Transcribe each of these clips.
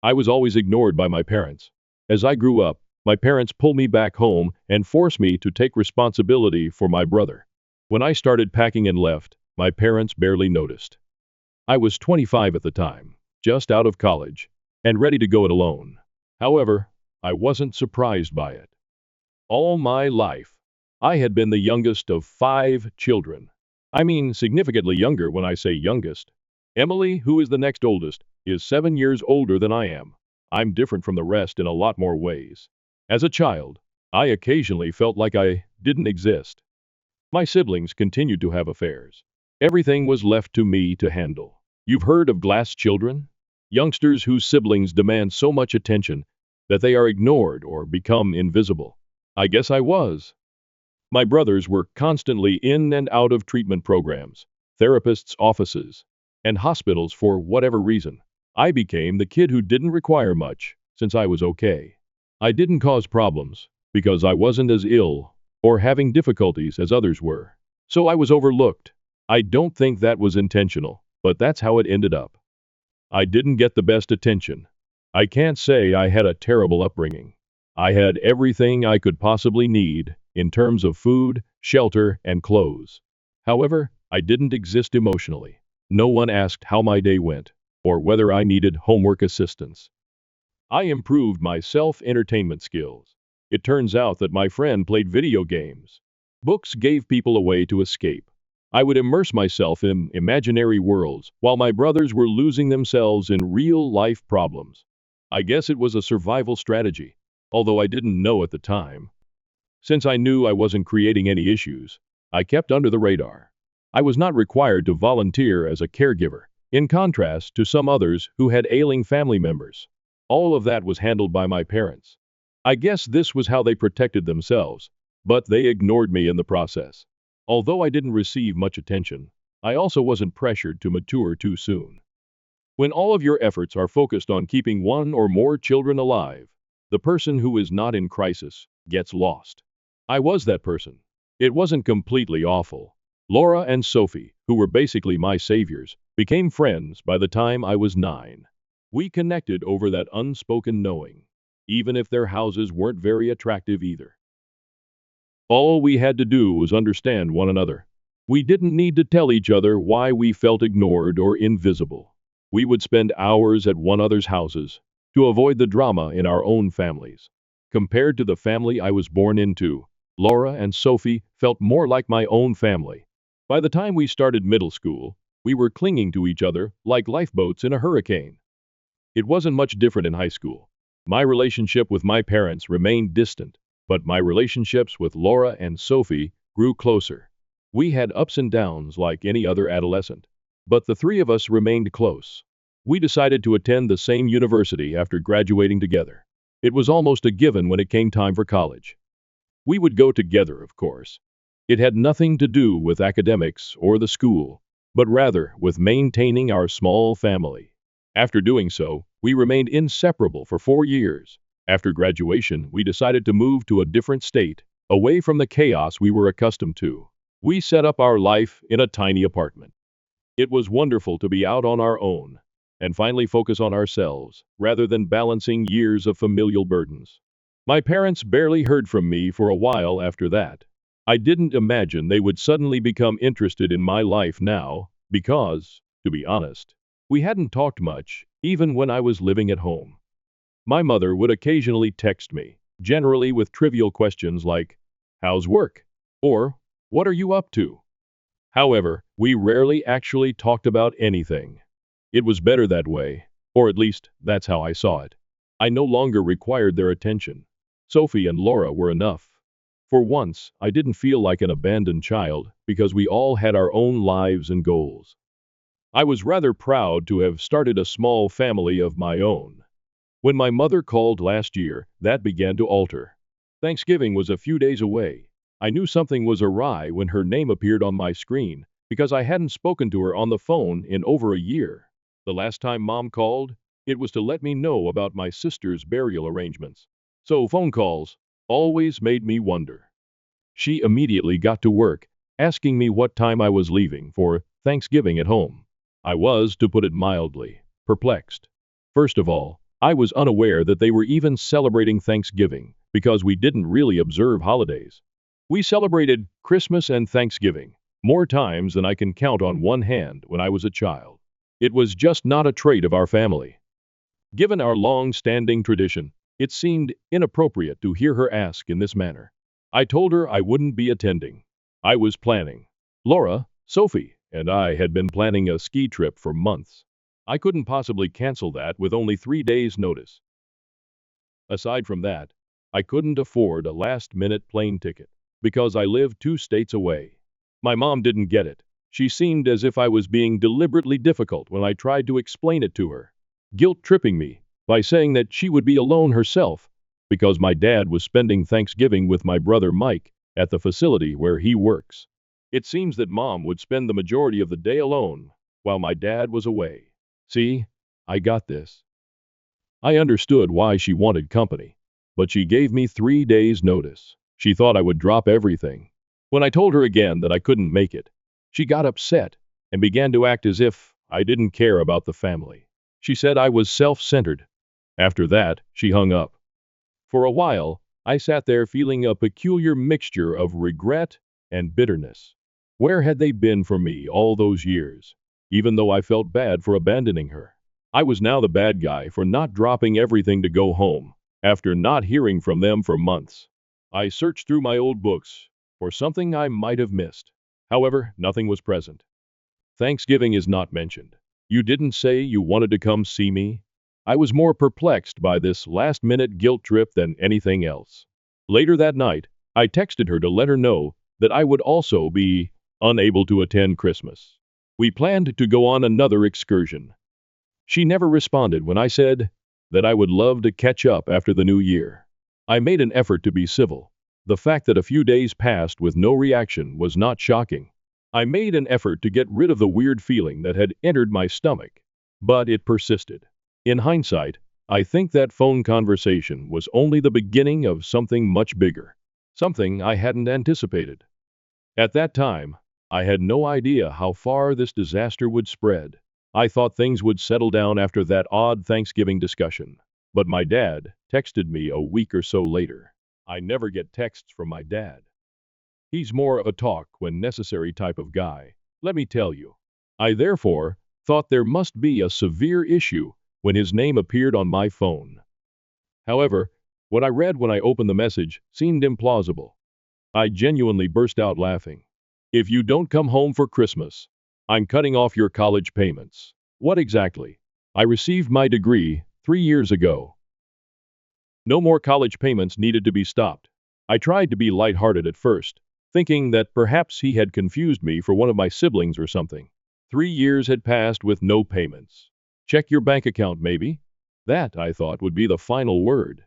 I was always ignored by my parents. As I grew up, my parents pulled me back home and forced me to take responsibility for my brother. When I started packing and left, my parents barely noticed. I was 25 at the time, just out of college, and ready to go it alone. However, I wasn't surprised by it. All my life, I had been the youngest of 5 children. I mean, significantly younger when I say youngest. Emily, who is the next oldest, is 7 years older than I am. I'm different from the rest in a lot more ways. As a child, I occasionally felt like I didn't exist. My siblings continued to have affairs. Everything was left to me to handle. You've heard of glass children? Youngsters whose siblings demand so much attention that they are ignored or become invisible. I guess I was. My brothers were constantly in and out of treatment programs, therapists' offices, and hospitals for whatever reason. I became the kid who didn't require much, since I was okay. I didn't cause problems, because I wasn't as ill or having difficulties as others were. So I was overlooked. I don't think that was intentional, but that's how it ended up. I didn't get the best attention. I can't say I had a terrible upbringing. I had everything I could possibly need in terms of food, shelter, and clothes. However, I didn't exist emotionally. No one asked how my day went or whether I needed homework assistance. I improved my self-entertainment skills. It turns out that my friend played video games. Books gave people a way to escape. I would immerse myself in imaginary worlds while my brothers were losing themselves in real-life problems. I guess it was a survival strategy, although I didn't know at the time. Since I knew I wasn't creating any issues, I kept under the radar. I was not required to volunteer as a caregiver, in contrast to some others who had ailing family members. All of that was handled by my parents. I guess this was how they protected themselves, but they ignored me in the process. Although I didn't receive much attention, I also wasn't pressured to mature too soon. When all of your efforts are focused on keeping one or more children alive, the person who is not in crisis gets lost. I was that person. It wasn't completely awful. Laura and Sophie, who were basically my saviors, became friends by the time I was 9. We connected over that unspoken knowing, even if their houses weren't very attractive either. All we had to do was understand one another. We didn't need to tell each other why we felt ignored or invisible. We would spend hours at one another's houses to avoid the drama in our own families. Compared to the family I was born into, Laura and Sophie felt more like my own family. By the time we started middle school, we were clinging to each other like lifeboats in a hurricane. It wasn't much different in high school. My relationship with my parents remained distant, but my relationships with Laura and Sophie grew closer. We had ups and downs like any other adolescent, but the three of us remained close. We decided to attend the same university after graduating together. It was almost a given when it came time for college. We would go together, of course. It had nothing to do with academics or the school, but rather with maintaining our small family. After doing so, we remained inseparable for 4 years. After graduation, we decided to move to a different state, away from the chaos we were accustomed to. We set up our life in a tiny apartment. It was wonderful to be out on our own and finally focus on ourselves, rather than balancing years of familial burdens. My parents barely heard from me for a while after that. I didn't imagine they would suddenly become interested in my life now, because, to be honest, we hadn't talked much, even when I was living at home. My mother would occasionally text me, generally with trivial questions like, "How's work?" or "What are you up to?" However, we rarely actually talked about anything. It was better that way, or at least that's how I saw it. I no longer required their attention. Sophie and Laura were enough. For once, I didn't feel like an abandoned child because we all had our own lives and goals. I was rather proud to have started a small family of my own. When my mother called last year, that began to alter. Thanksgiving was a few days away. I knew something was awry when her name appeared on my screen because I hadn't spoken to her on the phone in over a year. The last time Mom called, it was to let me know about my sister's burial arrangements. So phone calls always made me wonder. She immediately got to work, asking me what time I was leaving for Thanksgiving at home. I was, to put it mildly, perplexed. First of all, I was unaware that they were even celebrating Thanksgiving because we didn't really observe holidays. We celebrated Christmas and Thanksgiving more times than I can count on one hand when I was a child. It was just not a trait of our family. Given our long-standing tradition, it seemed inappropriate to hear her ask in this manner. I told her I wouldn't be attending. I was planning. Laura, Sophie, and I had been planning a ski trip for months. I couldn't possibly cancel that with only 3 days' notice. Aside from that, I couldn't afford a last-minute plane ticket because I lived 2 states away. My mom didn't get it. She seemed as if I was being deliberately difficult when I tried to explain it to her, guilt-tripping me by saying that she would be alone herself because my dad was spending Thanksgiving with my brother Mike at the facility where he works. It seems that mom would spend the majority of the day alone while my dad was away. See, I got this. I understood why she wanted company, but she gave me 3 days' notice. She thought I would drop everything. When I told her again that I couldn't make it, she got upset and began to act as if I didn't care about the family. She said I was self-centered. After that, she hung up. For a while, I sat there feeling a peculiar mixture of regret and bitterness. Where had they been for me all those years? Even though I felt bad for abandoning her, I was now the bad guy for not dropping everything to go home after not hearing from them for months. I searched through my old books for something I might have missed. However, nothing was present. Thanksgiving is not mentioned. You didn't say you wanted to come see me? I was more perplexed by this last-minute guilt trip than anything else. Later that night, I texted her to let her know that I would also be unable to attend Christmas. We planned to go on another excursion. She never responded when I said that I would love to catch up after the new year. I made an effort to be civil. The fact that a few days passed with no reaction was not shocking. I made an effort to get rid of the weird feeling that had entered my stomach, but it persisted. In hindsight, I think that phone conversation was only the beginning of something much bigger, something I hadn't anticipated. At that time, I had no idea how far this disaster would spread. I thought things would settle down after that odd Thanksgiving discussion, but my dad texted me a week or so later. I never get texts from my dad. He's more of a talk when necessary type of guy, let me tell you. I therefore thought there must be a severe issue when his name appeared on my phone. However, what I read when I opened the message seemed implausible. I genuinely burst out laughing. If you don't come home for Christmas, I'm cutting off your college payments. What exactly? I received my degree 3 years ago. No more college payments needed to be stopped. I tried to be lighthearted at first, thinking that perhaps he had confused me for one of my siblings or something. 3 years had passed with no payments. Check your bank account, maybe? That, I thought, would be the final word.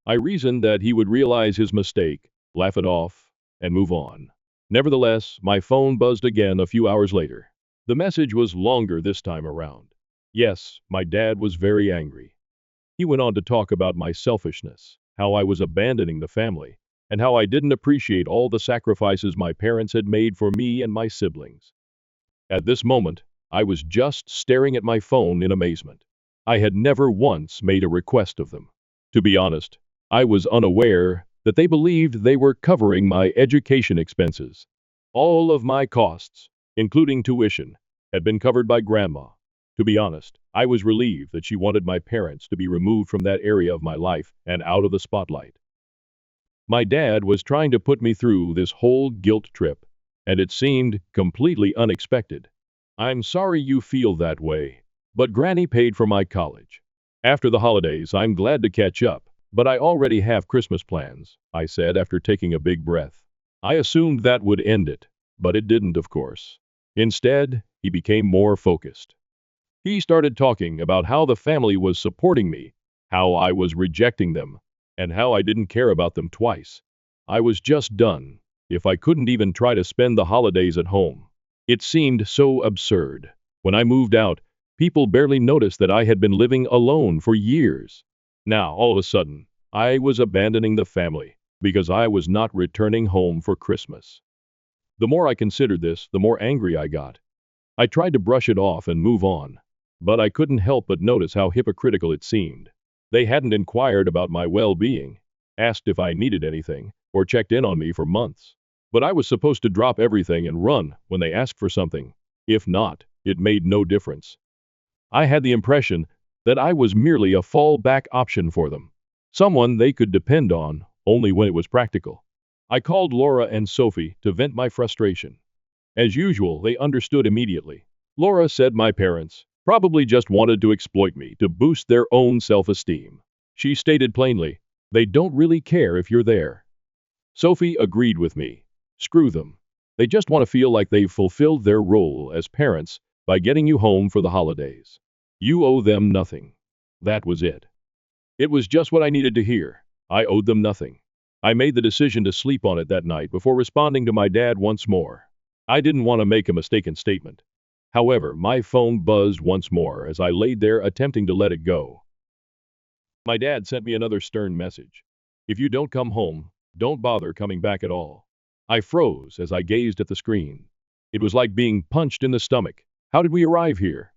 I reasoned that he would realize his mistake, laugh it off, and move on. Nevertheless, my phone buzzed again a few hours later. The message was longer this time around. Yes, my dad was very angry. He went on to talk about my selfishness, how I was abandoning the family, and how I didn't appreciate all the sacrifices my parents had made for me and my siblings. At this moment, I was just staring at my phone in amazement. I had never once made a request of them. To be honest, I was unaware that they believed they were covering my education expenses. All of my costs, including tuition, had been covered by Grandma. To be honest, I was relieved that she wanted my parents to be removed from that area of my life and out of the spotlight. My dad was trying to put me through this whole guilt trip, and it seemed completely unexpected. I'm sorry you feel that way, but Granny paid for my college. After the holidays, I'm glad to catch up, but I already have Christmas plans, I said after taking a big breath. I assumed that would end it, but it didn't, of course. Instead, he became more focused. He started talking about how the family was supporting me, how I was rejecting them, and how I didn't care about them twice. I was just done, if I couldn't even try to spend the holidays at home. It seemed so absurd. When I moved out, people barely noticed that I had been living alone for years. Now, all of a sudden, I was abandoning the family because I was not returning home for Christmas. The more I considered this, the more angry I got. I tried to brush it off and move on. but I couldn't help but notice how hypocritical it seemed. They hadn't inquired about my well-being, asked if I needed anything, or checked in on me for months. But I was supposed to drop everything and run when they asked for something. If not, it made no difference. I had the impression that I was merely a fallback option for them, someone they could depend on only when it was practical. I called Laura and Sophie to vent my frustration. As usual, they understood immediately. Laura said my parents probably just wanted to exploit me to boost their own self-esteem. She stated plainly, they don't really care if you're there. Sophie agreed with me. Screw them. They just want to feel like they've fulfilled their role as parents by getting you home for the holidays. You owe them nothing. That was it. It was just what I needed to hear. I owed them nothing. I made the decision to sleep on it that night before responding to my dad once more. I didn't want to make a mistaken statement. However, my phone buzzed once more as I laid there attempting to let it go. My dad sent me another stern message. If you don't come home, don't bother coming back at all. I froze as I gazed at the screen. It was like being punched in the stomach. How did we arrive here?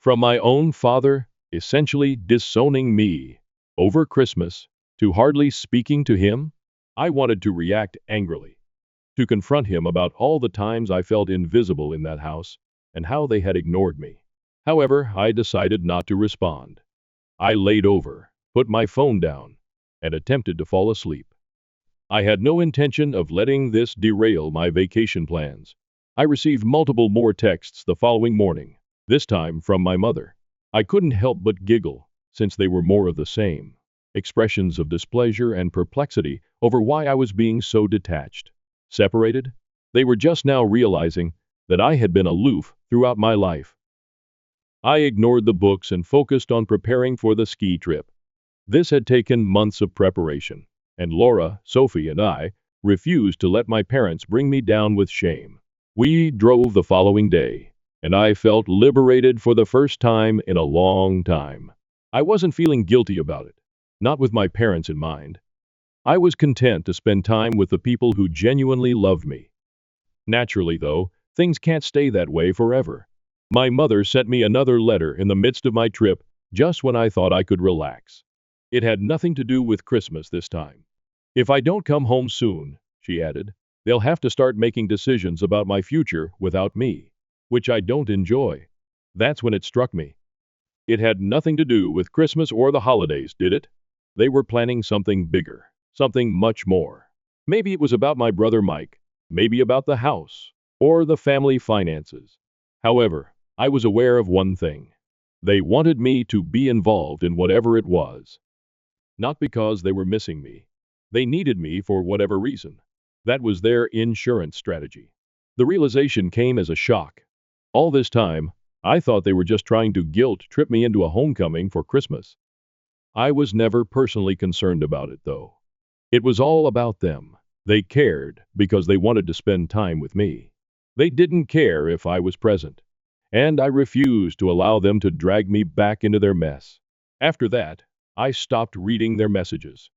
From my own father, essentially disowning me over Christmas, to hardly speaking to him? I wanted to react angrily, to confront him about all the times I felt invisible in that house and how they had ignored me. However, I decided not to respond. I laid over, put my phone down, and attempted to fall asleep. I had no intention of letting this derail my vacation plans. I received multiple more texts the following morning, this time from my mother. I couldn't help but giggle, since they were more of the same. Expressions of displeasure and perplexity over why I was being so detached. Separated? They were just now realizing that I had been aloof throughout my life. I ignored the books and focused on preparing for the ski trip. This had taken months of preparation, and Laura, Sophie, and I refused to let my parents bring me down with shame. We drove the following day, and I felt liberated for the first time in a long time. I wasn't feeling guilty about it, not with my parents in mind. I was content to spend time with the people who genuinely loved me. Naturally, though, things can't stay that way forever. My mother sent me another letter in the midst of my trip, just when I thought I could relax. It had nothing to do with Christmas this time. If I don't come home soon, she added, they'll have to start making decisions about my future without me, which I don't enjoy. That's when it struck me. It had nothing to do with Christmas or the holidays, did it? They were planning something bigger, something much more. Maybe it was about my brother Mike, maybe about the house, or the family finances. However, I was aware of one thing. They wanted me to be involved in whatever it was. Not because they were missing me. They needed me for whatever reason. That was their insurance strategy. The realization came as a shock. All this time, I thought they were just trying to guilt-trip me into a homecoming for Christmas. I was never personally concerned about it, though. It was all about them. They cared because they wanted to spend time with me. They didn't care if I was present, and I refused to allow them to drag me back into their mess. After that, I stopped reading their messages.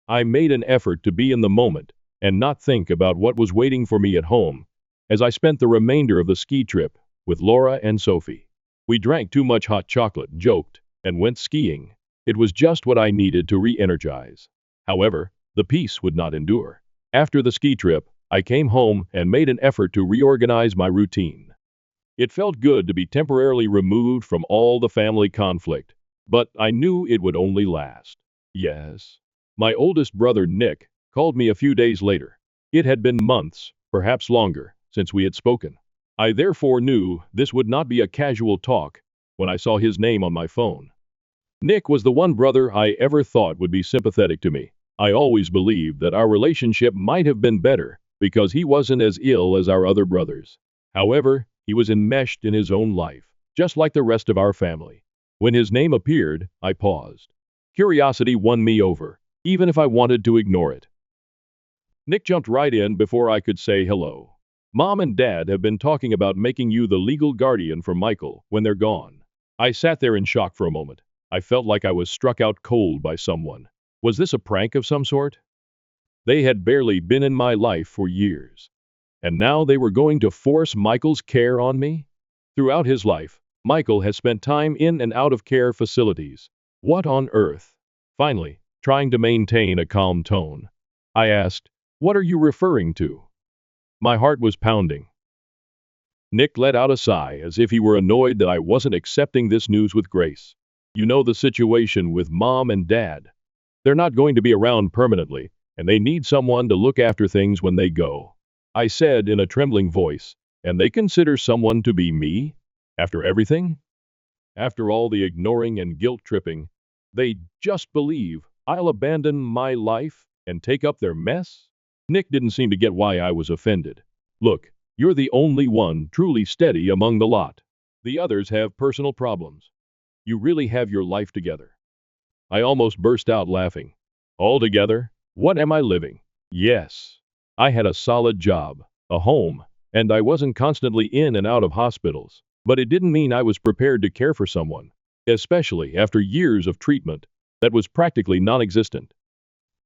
I made an effort to be in the moment and not think about what was waiting for me at home as I spent the remainder of the ski trip with Laura and Sophie. We drank too much hot chocolate, joked, and went skiing. It was just what I needed to re-energize. However, the peace would not endure. After the ski trip, I came home and made an effort to reorganize my routine. It felt good to be temporarily removed from all the family conflict, but I knew it would only last. Yes. My oldest brother, Nick, called me a few days later. It had been months, perhaps longer, since we had spoken. I therefore knew this would not be a casual talk when I saw his name on my phone. Nick was the one brother I ever thought would be sympathetic to me. I always believed that our relationship might have been better because he wasn't as ill as our other brothers. However, he was enmeshed in his own life, just like the rest of our family. When his name appeared, I paused. Curiosity won me over, even if I wanted to ignore it. Nick jumped right in before I could say hello. Mom and Dad have been talking about making you the legal guardian for Michael when they're gone. I sat there in shock for a moment. I felt like I was struck out cold by someone. Was this a prank of some sort? They had barely been in my life for years. And now they were going to force Michael's care on me? Throughout his life, Michael has spent time in and out of care facilities. What on earth? Finally, trying to maintain a calm tone, I asked, "What are you referring to?" My heart was pounding. Nick let out a sigh as if he were annoyed that I wasn't accepting this news with grace. "You know the situation with Mom and Dad. They're not going to be around permanently, and they need someone to look after things when they go," I said in a trembling voice. "And they consider someone to be me? After everything? After all the ignoring and guilt-tripping, they just believe I'll abandon my life and take up their mess?" Nick didn't seem to get why I was offended. "Look, you're the only one truly steady among the lot. The others have personal problems. You really have your life together." I almost burst out laughing. All together? What am I living? Yes. I had a solid job, a home, and I wasn't constantly in and out of hospitals. But it didn't mean I was prepared to care for someone, especially after years of treatment that was practically non-existent.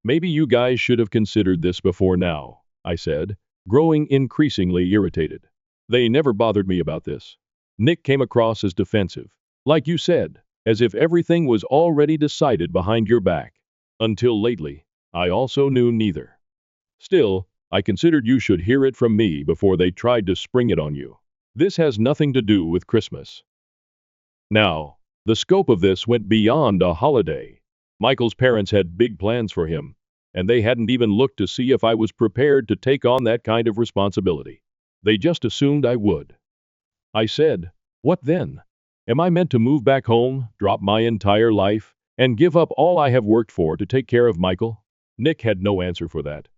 "Maybe you guys should have considered this before now," I said, growing increasingly irritated. "They never bothered me about this." Nick came across as defensive. "Like you said, as if everything was already decided behind your back. Until lately, I also knew neither. Still, I considered you should hear it from me before they tried to spring it on you. This has nothing to do with Christmas." Now, the scope of this went beyond a holiday. Michael's parents had big plans for him, and they hadn't even looked to see if I was prepared to take on that kind of responsibility. They just assumed I would. I said, "What then? Am I meant to move back home, drop my entire life, and give up all I have worked for to take care of Michael?" Nick had no answer for that.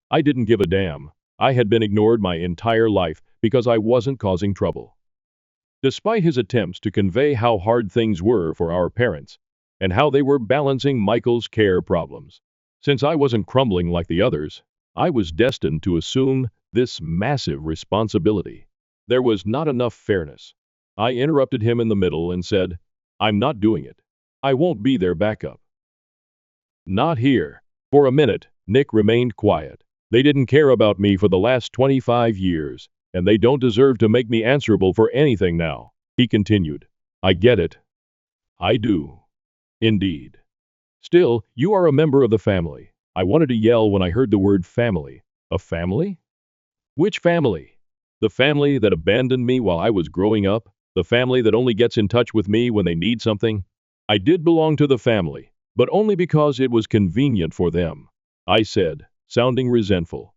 I didn't give a damn. I had been ignored my entire life because I wasn't causing trouble. Despite his attempts to convey how hard things were for our parents and how they were balancing Michael's care problems, since I wasn't crumbling like the others, I was destined to assume this massive responsibility. There was not enough fairness. I interrupted him in the middle and said, "I'm not doing it. I won't be their backup." Not here. For a minute, Nick remained quiet. "They didn't care about me for the last 25 years, and they don't deserve to make me answerable for anything now," he continued. "I get it. I do. Indeed. Still, you are a member of the family." I wanted to yell when I heard the word family. A family? Which family? The family that abandoned me while I was growing up? The family that only gets in touch with me when they need something? I did belong to the family, but only because it was convenient for them, I said, sounding resentful.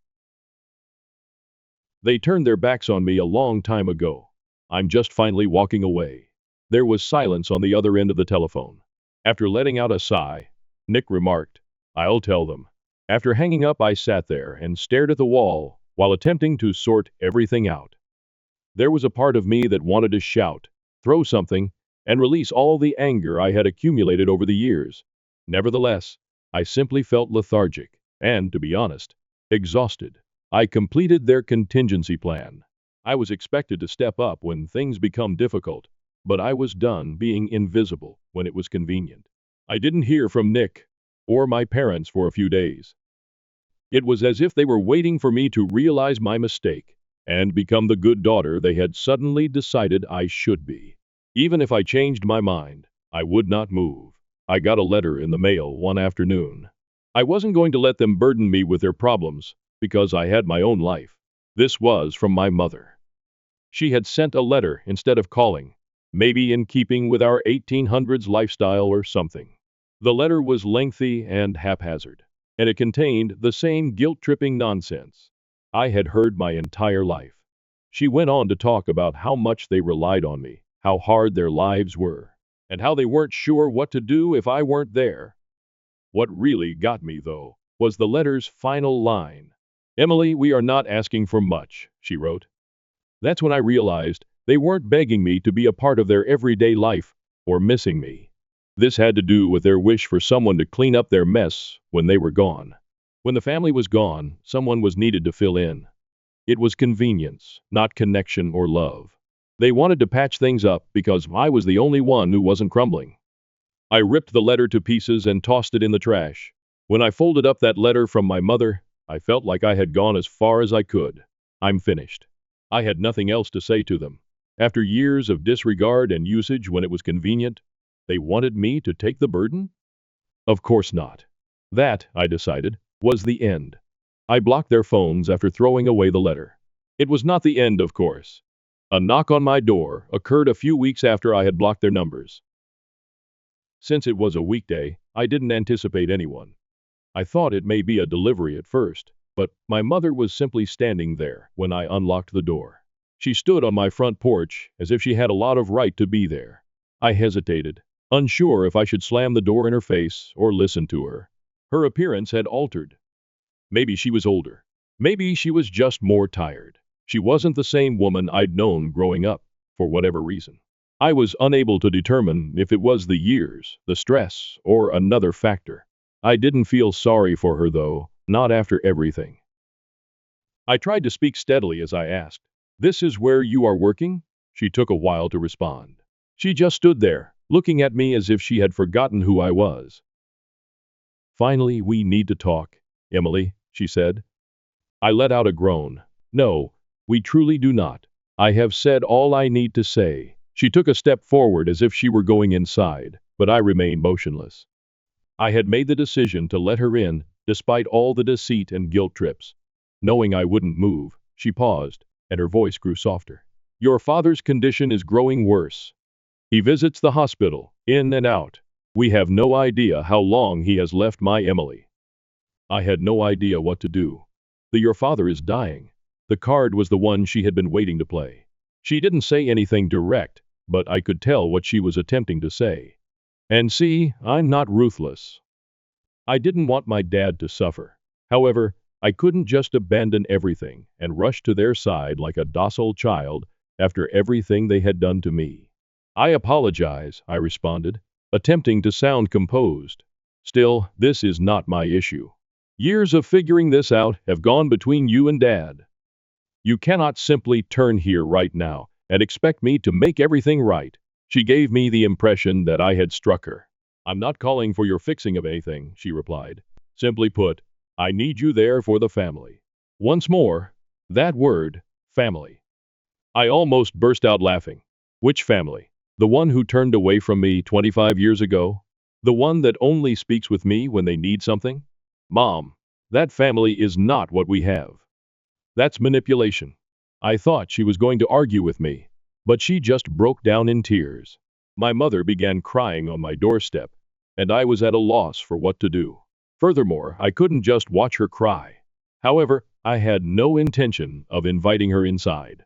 "They turned their backs on me a long time ago. I'm just finally walking away." There was silence on the other end of the telephone. After letting out a sigh, Nick remarked, "I'll tell them." After hanging up, I sat there and stared at the wall while attempting to sort everything out. There was a part of me that wanted to shout, throw something, and release all the anger I had accumulated over the years. Nevertheless, I simply felt lethargic and, to be honest, exhausted. I completed their contingency plan. I was expected to step up when things become difficult, but I was done being invisible when it was convenient. I didn't hear from Nick or my parents for a few days. It was as if they were waiting for me to realize my mistake and become the good daughter they had suddenly decided I should be. Even if I changed my mind, I would not move. I got a letter in the mail one afternoon. I wasn't going to let them burden me with their problems because I had my own life. This was from my mother. She had sent a letter instead of calling, maybe in keeping with our 1800s lifestyle or something. The letter was lengthy and haphazard, and it contained the same guilt-tripping nonsense I had heard my entire life. She went on to talk about how much they relied on me, how hard their lives were, and how they weren't sure what to do if I weren't there. What really got me, though, was the letter's final line. "Emily, we are not asking for much," she wrote. That's when I realized they weren't begging me to be a part of their everyday life or missing me. This had to do with their wish for someone to clean up their mess when they were gone. When the family was gone, someone was needed to fill in. It was convenience, not connection or love. They wanted to patch things up because I was the only one who wasn't crumbling. I ripped the letter to pieces and tossed it in the trash. When I folded up that letter from my mother, I felt like I had gone as far as I could. I'm finished. I had nothing else to say to them. After years of disregard and usage when it was convenient, they wanted me to take the burden? Of course not. That, I decided, was the end. I blocked their phones after throwing away the letter. It was not the end, of course. A knock on my door occurred a few weeks after I had blocked their numbers. Since it was a weekday, I didn't anticipate anyone. I thought it may be a delivery at first, but my mother was simply standing there when I unlocked the door. She stood on my front porch as if she had a lot of right to be there. I hesitated, unsure if I should slam the door in her face or listen to her. Her appearance had altered. Maybe she was older. Maybe she was just more tired. She wasn't the same woman I'd known growing up, for whatever reason. I was unable to determine if it was the years, the stress, or another factor. I didn't feel sorry for her though, not after everything. I tried to speak steadily as I asked, "This is where you are working?" She took a while to respond. She just stood there, looking at me as if she had forgotten who I was. "Finally, we need to talk, Emily," she said. I let out a groan. "No, we truly do not. I have said all I need to say." She took a step forward as if she were going inside, but I remained motionless. I had made the decision to let her in, despite all the deceit and guilt trips. Knowing I wouldn't move, she paused, and her voice grew softer. "Your father's condition is growing worse. He visits the hospital, in and out. We have no idea how long he has left my Emily." I had no idea what to do. "Your father is dying." The card was the one she had been waiting to play. She didn't say anything direct, but I could tell what she was attempting to say. And see, I'm not ruthless. I didn't want my dad to suffer. However, I couldn't just abandon everything and rush to their side like a docile child after everything they had done to me. "I apologize," I responded, attempting to sound composed. "Still, this is not my issue. Years of figuring this out have gone between you and Dad. You cannot simply turn here right now and expect me to make everything right." She gave me the impression that I had struck her. "I'm not calling for your fixing of anything," she replied. "Simply put, I need you there for the family." Once more, that word, family. I almost burst out laughing. Which family? The one who turned away from me 25 years ago? The one that only speaks with me when they need something? Mom, that family is not what we have. That's manipulation. I thought she was going to argue with me, but she just broke down in tears. My mother began crying on my doorstep, and I was at a loss for what to do. Furthermore, I couldn't just watch her cry. However, I had no intention of inviting her inside.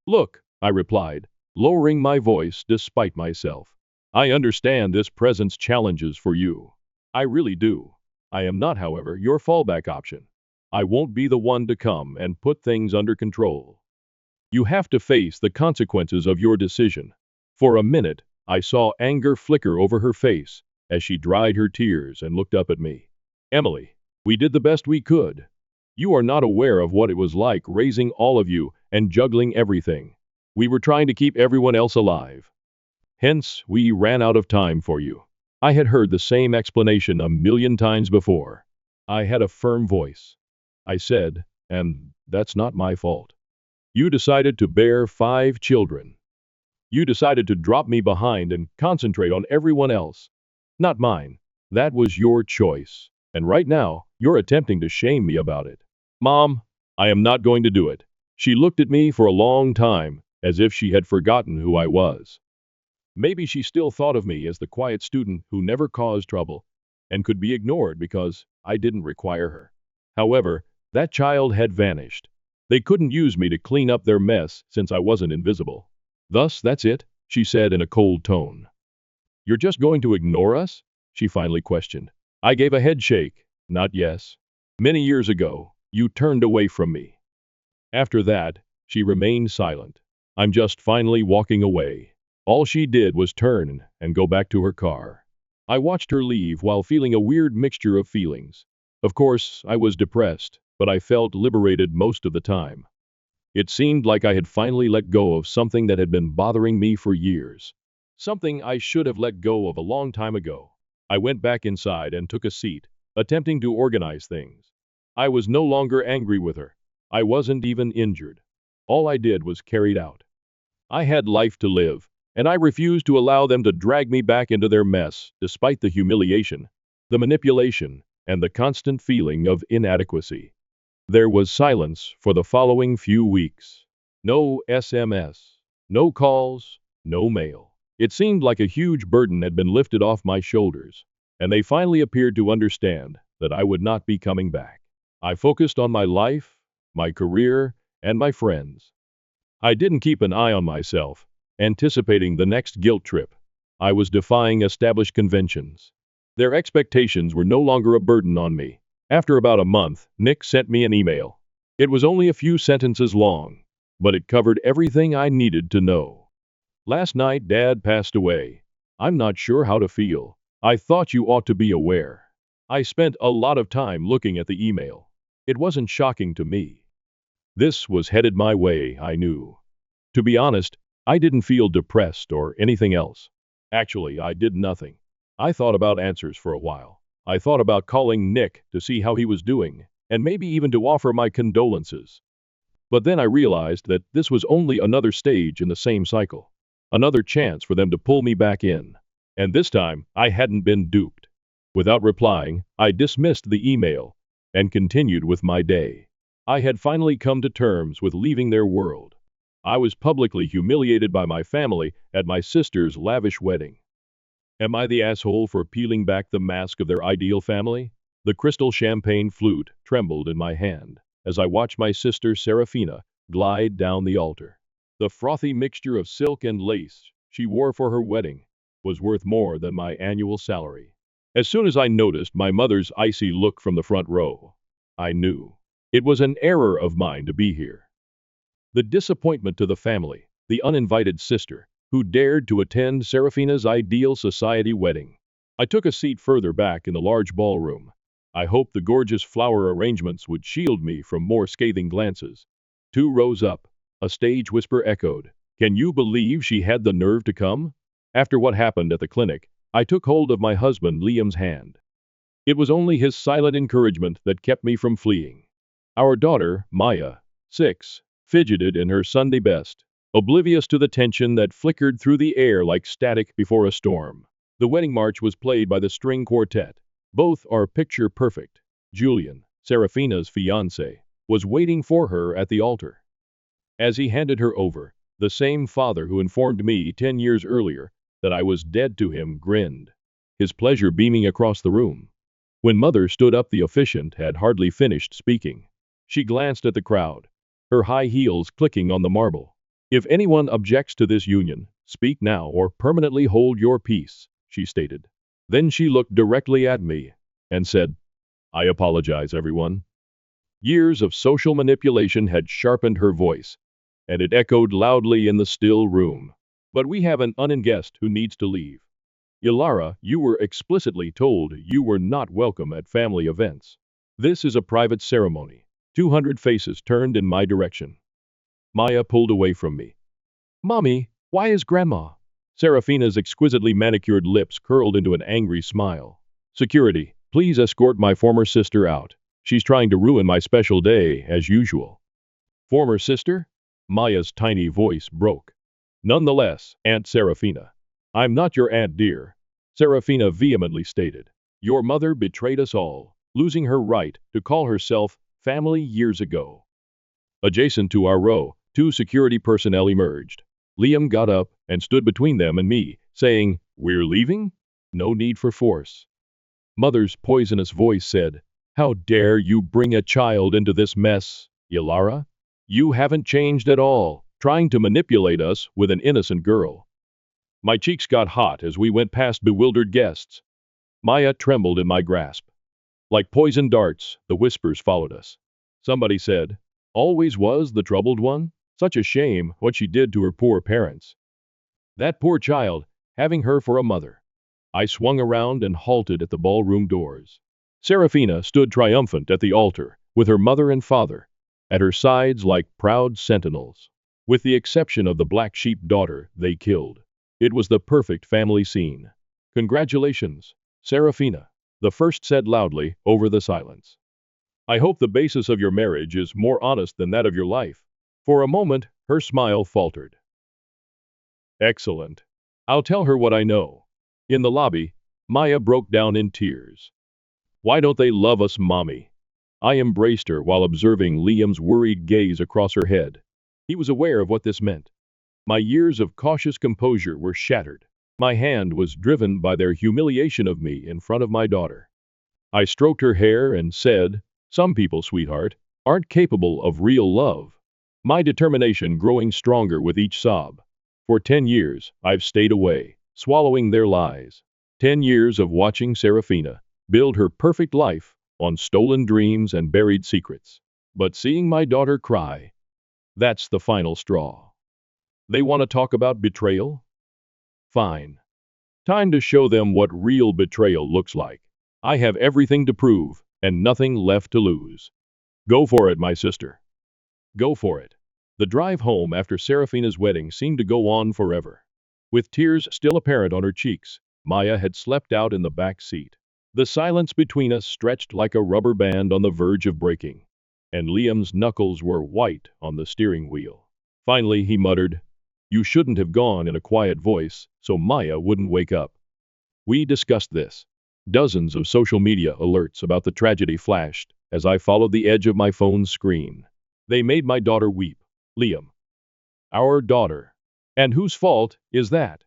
"Look," I replied, lowering my voice despite myself. "I understand this presents challenges for you. I really do. I am not, however, your fallback option. I won't be the one to come and put things under control. You have to face the consequences of your decision." For a minute, I saw anger flicker over her face as she dried her tears and looked up at me. "Emily, we did the best we could. You are not aware of what it was like raising all of you and juggling everything. We were trying to keep everyone else alive. Hence, we ran out of time for you." I had heard the same explanation a million times before. I had a firm voice. I said, "And that's not my fault. You decided to bear 5 children. You decided to drop me behind and concentrate on everyone else. Not mine. That was your choice. And right now, you're attempting to shame me about it." "Mom, I am not going to do it." She looked at me for a long time, as if she had forgotten who I was. Maybe she still thought of me as the quiet student who never caused trouble and could be ignored because I didn't require her. However, that child had vanished. They couldn't use me to clean up their mess since I wasn't invisible. "Thus, that's it," she said in a cold tone. "You're just going to ignore us?" she finally questioned. I gave a head shake. "Not yes. Many years ago, you turned away from me." After that, she remained silent. "I'm just finally walking away." All she did was turn and go back to her car. I watched her leave while feeling a weird mixture of feelings. Of course, I was depressed, but I felt liberated most of the time. It seemed like I had finally let go of something that had been bothering me for years. Something I should have let go of a long time ago. I went back inside and took a seat, attempting to organize things. I was no longer angry with her. I wasn't even injured. All I did was carried out. I had life to live, and I refused to allow them to drag me back into their mess, despite the humiliation, the manipulation, and the constant feeling of inadequacy. There was silence for the following few weeks. No SMS, no calls, no mail. It seemed like a huge burden had been lifted off my shoulders, and they finally appeared to understand that I would not be coming back. I focused on my life, my career, and my friends. I didn't keep an eye on myself, anticipating the next guilt trip. I was defying established conventions. Their expectations were no longer a burden on me. After about a month, Nick sent me an email. It was only a few sentences long, but it covered everything I needed to know. Last night, Dad passed away. I'm not sure how to feel. I thought you ought to be aware. I spent a lot of time looking at the email. It wasn't shocking to me. This was headed my way, I knew. To be honest, I didn't feel depressed or anything else. Actually, I did nothing. I thought about answers for a while. I thought about calling Nick to see how he was doing, and maybe even to offer my condolences. But then I realized that this was only another stage in the same cycle. Another chance for them to pull me back in. And this time, I hadn't been duped. Without replying, I dismissed the email and continued with my day. I had finally come to terms with leaving their world. I was publicly humiliated by my family at my sister's lavish wedding. Am I the asshole for peeling back the mask of their ideal family? The crystal champagne flute trembled in my hand as I watched my sister Serafina glide down the altar. The frothy mixture of silk and lace she wore for her wedding was worth more than my annual salary. As soon as I noticed my mother's icy look from the front row, I knew. It was an error of mine to be here. The disappointment to the family, the uninvited sister, who dared to attend Serafina's ideal society wedding. I took a seat further back in the large ballroom. I hoped the gorgeous flower arrangements would shield me from more scathing glances. 2 rows up, a stage whisper echoed. Can you believe she had the nerve to come? After what happened at the clinic, I took hold of my husband Liam's hand. It was only his silent encouragement that kept me from fleeing. Our daughter, Maya, 6, fidgeted in her Sunday best, oblivious to the tension that flickered through the air like static before a storm. The wedding march was played by the string quartet. Both are picture perfect. Julian, Serafina's fiancé, was waiting for her at the altar. As he handed her over, the same father who informed me 10 years earlier that I was dead to him grinned, his pleasure beaming across the room. When Mother stood up, the officiant had hardly finished speaking. She glanced at the crowd, her high heels clicking on the marble. If anyone objects to this union, speak now or permanently hold your peace, she stated. Then she looked directly at me and said, I apologize, everyone. Years of social manipulation had sharpened her voice, and it echoed loudly in the still room. But we have an uninvited guest who needs to leave. Ilara, you were explicitly told you were not welcome at family events. This is a private ceremony. 200 faces turned in my direction. Maya pulled away from me. Mommy, why is Grandma? Serafina's exquisitely manicured lips curled into an angry smile. Security, please escort my former sister out. She's trying to ruin my special day, as usual. Former sister? Maya's tiny voice broke. Nonetheless, Aunt Serafina. I'm not your aunt, dear, Serafina vehemently stated. Your mother betrayed us all, losing her right to call herself family years ago. Adjacent to our row, 2 security personnel emerged. Liam got up and stood between them and me, saying, We're leaving? No need for force. Mother's poisonous voice said, How dare you bring a child into this mess, Ilara? You haven't changed at all, trying to manipulate us with an innocent girl. My cheeks got hot as we went past bewildered guests. Maya trembled in my grasp. Like poison darts, the whispers followed us. Somebody said, Always was the troubled one? Such a shame what she did to her poor parents. That poor child, having her for a mother. I swung around and halted at the ballroom doors. Serafina stood triumphant at the altar, with her mother and father at her sides like proud sentinels. With the exception of the black sheep daughter they killed. It was the perfect family scene. Congratulations, Serafina, the first said loudly over the silence. I hope the basis of your marriage is more honest than that of your life. For a moment, her smile faltered. Excellent. I'll tell her what I know. In the lobby, Maya broke down in tears. Why don't they love us, Mommy? I embraced her while observing Liam's worried gaze across her head. He was aware of what this meant. My years of cautious composure were shattered. My hand was driven by their humiliation of me in front of my daughter. I stroked her hair and said, "Some people, sweetheart, aren't capable of real love." My determination growing stronger with each sob. For 10 years, I've stayed away, swallowing their lies. 10 years of watching Serafina build her perfect life on stolen dreams and buried secrets. But seeing my daughter cry, that's the final straw. They want to talk about betrayal? Fine. Time to show them what real betrayal looks like. I have everything to prove and nothing left to lose. Go for it, my sister. Go for it. The drive home after Serafina's wedding seemed to go on forever. With tears still apparent on her cheeks, Maya had slept out in the back seat. The silence between us stretched like a rubber band on the verge of breaking, and Liam's knuckles were white on the steering wheel. Finally, he muttered, "You shouldn't have gone," in a quiet voice, so Maya wouldn't wake up. We discussed this. Dozens of social media alerts about the tragedy flashed as I followed the edge of my phone's screen. They made my daughter weep. Liam. Our daughter. And whose fault is that?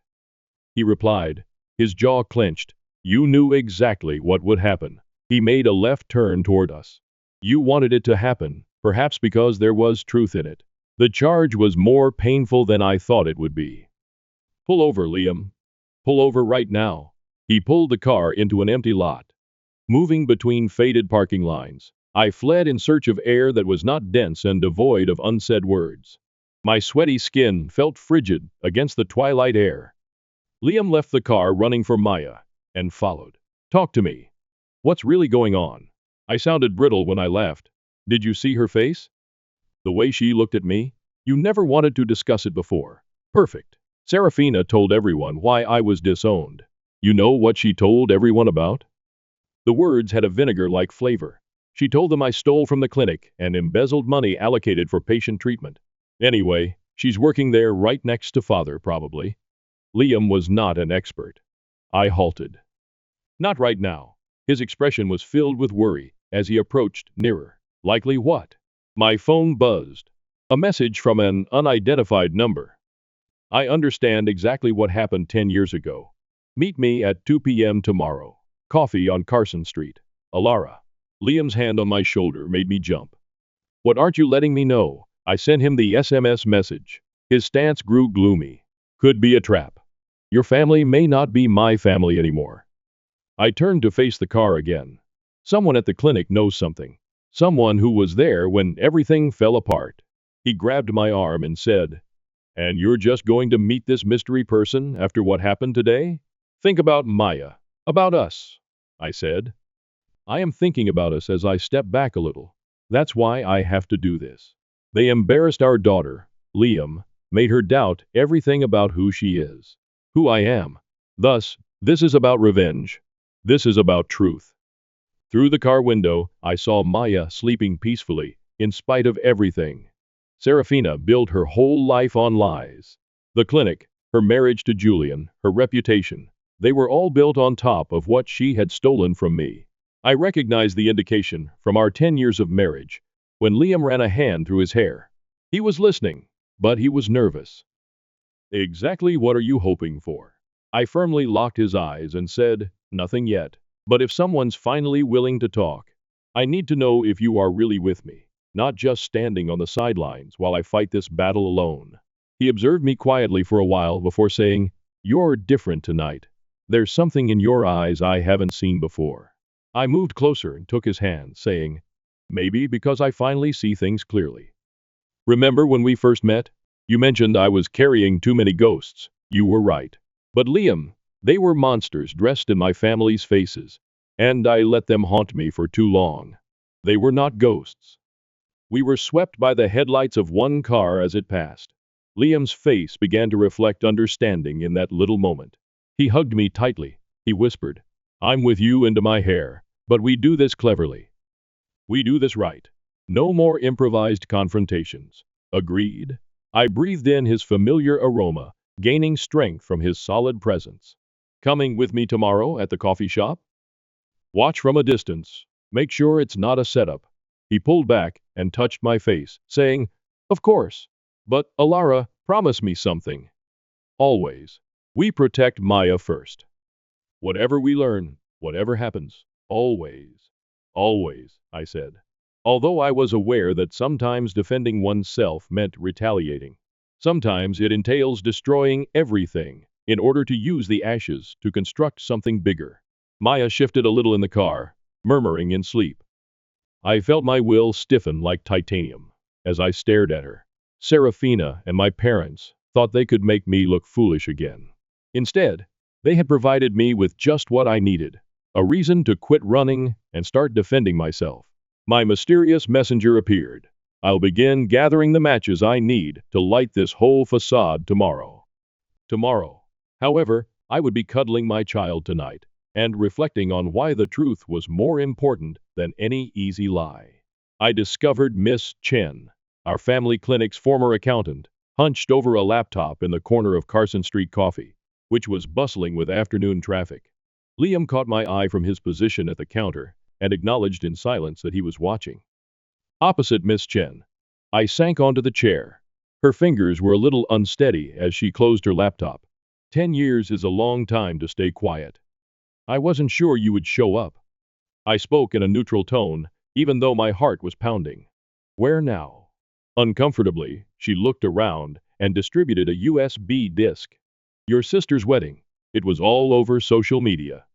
He replied, his jaw clenched. You knew exactly what would happen. He made a left turn toward us. You wanted it to happen, perhaps because there was truth in it. The charge was more painful than I thought it would be. Pull over, Liam. Pull over right now. He pulled the car into an empty lot. Moving between faded parking lines, I fled in search of air that was not dense and devoid of unsaid words. My sweaty skin felt frigid against the twilight air. Liam left the car running for Maya and followed. Talk to me. What's really going on? I sounded brittle when I left. Did you see her face? The way she looked at me? You never wanted to discuss it before. Perfect. Serafina told everyone why I was disowned. You know what she told everyone about? The words had a vinegar-like flavor. She told them I stole from the clinic and embezzled money allocated for patient treatment. Anyway, she's working there right next to Father, probably. Liam was not an expert. I halted. Not right now. His expression was filled with worry as he approached nearer. Likely what? My phone buzzed. A message from an unidentified number. I understand exactly what happened 10 years ago. Meet me at 2 p.m. tomorrow. Coffee on Carson Street. Alara. Liam's hand on my shoulder made me jump. What aren't you letting me know? I sent him the SMS message. His stance grew gloomy. Could be a trap. Your family may not be my family anymore. I turned to face the car again. Someone at the clinic knows something. Someone who was there when everything fell apart. He grabbed my arm and said, "And you're just going to meet this mystery person after what happened today? Think about Maya. About us," I said. I am thinking about us as I step back a little. That's why I have to do this. They embarrassed our daughter, Liam, made her doubt everything about who she is, who I am. Thus, this is about revenge. This is about truth. Through the car window, I saw Maya sleeping peacefully, in spite of everything. Serafina built her whole life on lies. The clinic, her marriage to Julian, her reputation, they were all built on top of what she had stolen from me. I recognized the indication from our 10 years of marriage when Liam ran a hand through his hair. He was listening, but he was nervous. Exactly what are you hoping for? I firmly locked his eyes and said, nothing yet. But if someone's finally willing to talk, I need to know if you are really with me, not just standing on the sidelines while I fight this battle alone. He observed me quietly for a while before saying, "You're different tonight. There's something in your eyes I haven't seen before." I moved closer and took his hand, saying, "Maybe because I finally see things clearly. Remember when we first met? You mentioned I was carrying too many ghosts. You were right. But Liam, they were monsters dressed in my family's faces, and I let them haunt me for too long. They were not ghosts. We were swept by the headlights of one car as it passed. Liam's face began to reflect understanding in that little moment. He hugged me tightly. He whispered, I'm with you into my hair, but we do this cleverly. We do this right. No more improvised confrontations. Agreed? I breathed in his familiar aroma, gaining strength from his solid presence. Coming with me tomorrow at the coffee shop? Watch from a distance. Make sure it's not a setup. He pulled back and touched my face, saying, Of course. But, Alara, promise me something. Always. We protect Maya first. Whatever we learn, whatever happens, always. Always, I said. Although I was aware that sometimes defending oneself meant retaliating. Sometimes it entails destroying everything in order to use the ashes to construct something bigger. Maya shifted a little in the car, murmuring in sleep. I felt my will stiffen like titanium as I stared at her. Serafina and my parents thought they could make me look foolish again. Instead, they had provided me with just what I needed, a reason to quit running and start defending myself. My mysterious messenger appeared. I'll begin gathering the matches I need to light this whole facade tomorrow. Tomorrow. However, I would be cuddling my child tonight and reflecting on why the truth was more important than any easy lie. I discovered Miss Chen, our family clinic's former accountant, hunched over a laptop in the corner of Carson Street Coffee, which was bustling with afternoon traffic. Liam caught my eye from his position at the counter and acknowledged in silence that he was watching. Opposite Miss Chen, I sank onto the chair. Her fingers were a little unsteady as she closed her laptop. 10 years is a long time to stay quiet. I wasn't sure you would show up. I spoke in a neutral tone, even though my heart was pounding. Where now? Uncomfortably, she looked around and distributed a USB disk. Your sister's wedding. It was all over social media.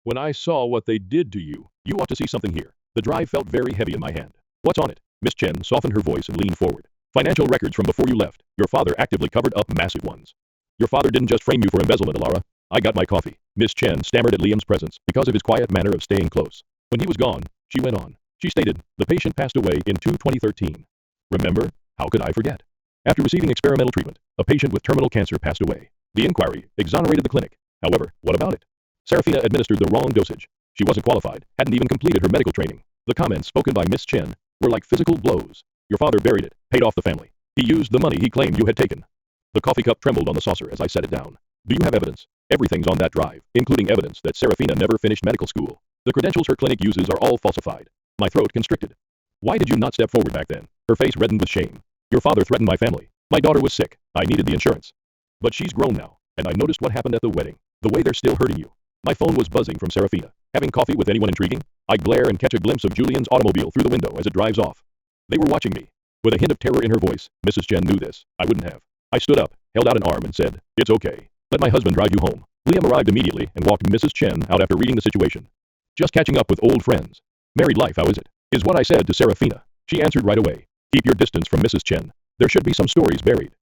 When I saw what they did to you, you ought to see something here. The drive felt very heavy in my hand. What's on it? Miss Chen softened her voice and leaned forward. Financial records from before you left. Your father actively covered up massive ones. Your father didn't just frame you for embezzlement, Alara. I got my coffee. Miss Chen stammered at Liam's presence because of his quiet manner of staying close. When he was gone, she went on. She stated, the patient passed away in 2013. Remember? How could I forget? After receiving experimental treatment, a patient with terminal cancer passed away. The inquiry exonerated the clinic. However, what about it? Serafina administered the wrong dosage. She wasn't qualified, hadn't even completed her medical training. The comments spoken by Miss Chen were like physical blows. Your father buried it, paid off the family. He used the money he claimed you had taken. The coffee cup trembled on the saucer as I set it down. Do you have evidence? Everything's on that drive, including evidence that Serafina never finished medical school. The credentials her clinic uses are all falsified. My throat constricted. Why did you not step forward back then? Her face reddened with shame. Your father threatened my family. My daughter was sick. I needed the insurance. But she's grown now, and I noticed what happened at the wedding. The way they're still hurting you. My phone was buzzing from Serafina. Having coffee with anyone intriguing? I glare and catch a glimpse of Julian's automobile through the window as it drives off. They were watching me. With a hint of terror in her voice, Mrs. Chen knew this. I wouldn't have. I stood up, held out an arm and said, It's okay. Let my husband drive you home. Liam arrived immediately and walked Mrs. Chen out after reading the situation. Just catching up with old friends. Married life, how is it? Is what I said to Serafina. She answered right away. Keep your distance from Mrs. Chen. There should be some stories buried.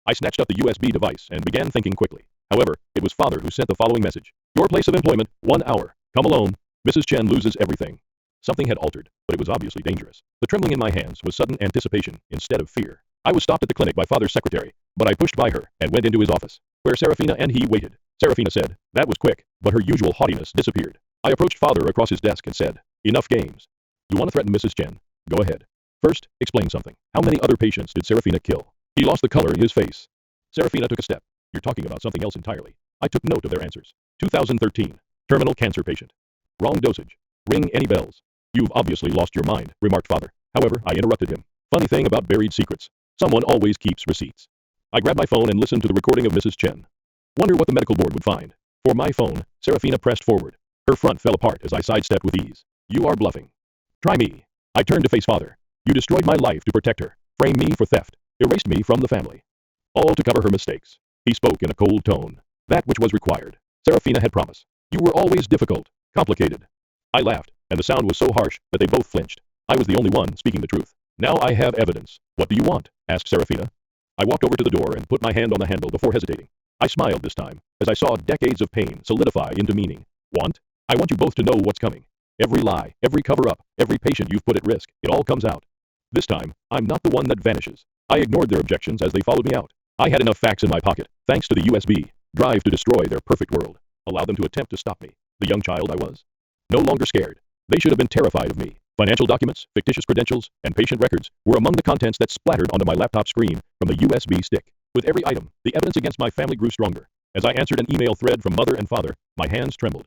I snatched up the USB device and began thinking quickly. However, it was father who sent the following message. Your place of employment, 1 hour. Come alone. Mrs. Chen loses everything. Something had altered, but it was obviously dangerous. The trembling in my hands was sudden anticipation instead of fear. I was stopped at the clinic by father's secretary, but I pushed by her and went into his office, where Serafina and he waited. Serafina said, That was quick, but her usual haughtiness disappeared. I approached father across his desk and said, Enough games. You want to threaten Mrs. Chen? Go ahead. First, explain something. How many other patients did Serafina kill? He lost the color in his face. Serafina took a step. You're talking about something else entirely. I took note of their answers. 2013. Terminal cancer patient. Wrong dosage. Ring any bells? You've obviously lost your mind, remarked father. However, I interrupted him. Funny thing about buried secrets. Someone always keeps receipts. I grabbed my phone and listened to the recording of Mrs. Chen. Wonder what the medical board would find. For my phone, Serafina pressed forward. Her front fell apart as I sidestepped with ease. You are bluffing. Try me. I turned to face father. You destroyed my life to protect her. Framed me for theft. Erased me from the family. All to cover her mistakes. He spoke in a cold tone. That which was required. Serafina had promised. You were always difficult. Complicated. I laughed, and the sound was so harsh that they both flinched. I was the only one speaking the truth. Now I have evidence. What do you want? Asked Serafina. I walked over to the door and put my hand on the handle before hesitating. I smiled this time, as I saw decades of pain solidify into meaning. Want? I want you both to know what's coming. Every lie, every cover-up, every patient you've put at risk, it all comes out. This time, I'm not the one that vanishes. I ignored their objections as they followed me out. I had enough facts in my pocket, thanks to the USB drive to destroy their perfect world. Allow them to attempt to stop me, the young child I was. No longer scared. They should have been terrified of me. Financial documents, fictitious credentials, and patient records were among the contents that splattered onto my laptop screen from the USB stick. With every item, the evidence against my family grew stronger. As I answered an email thread from mother and father, my hands trembled.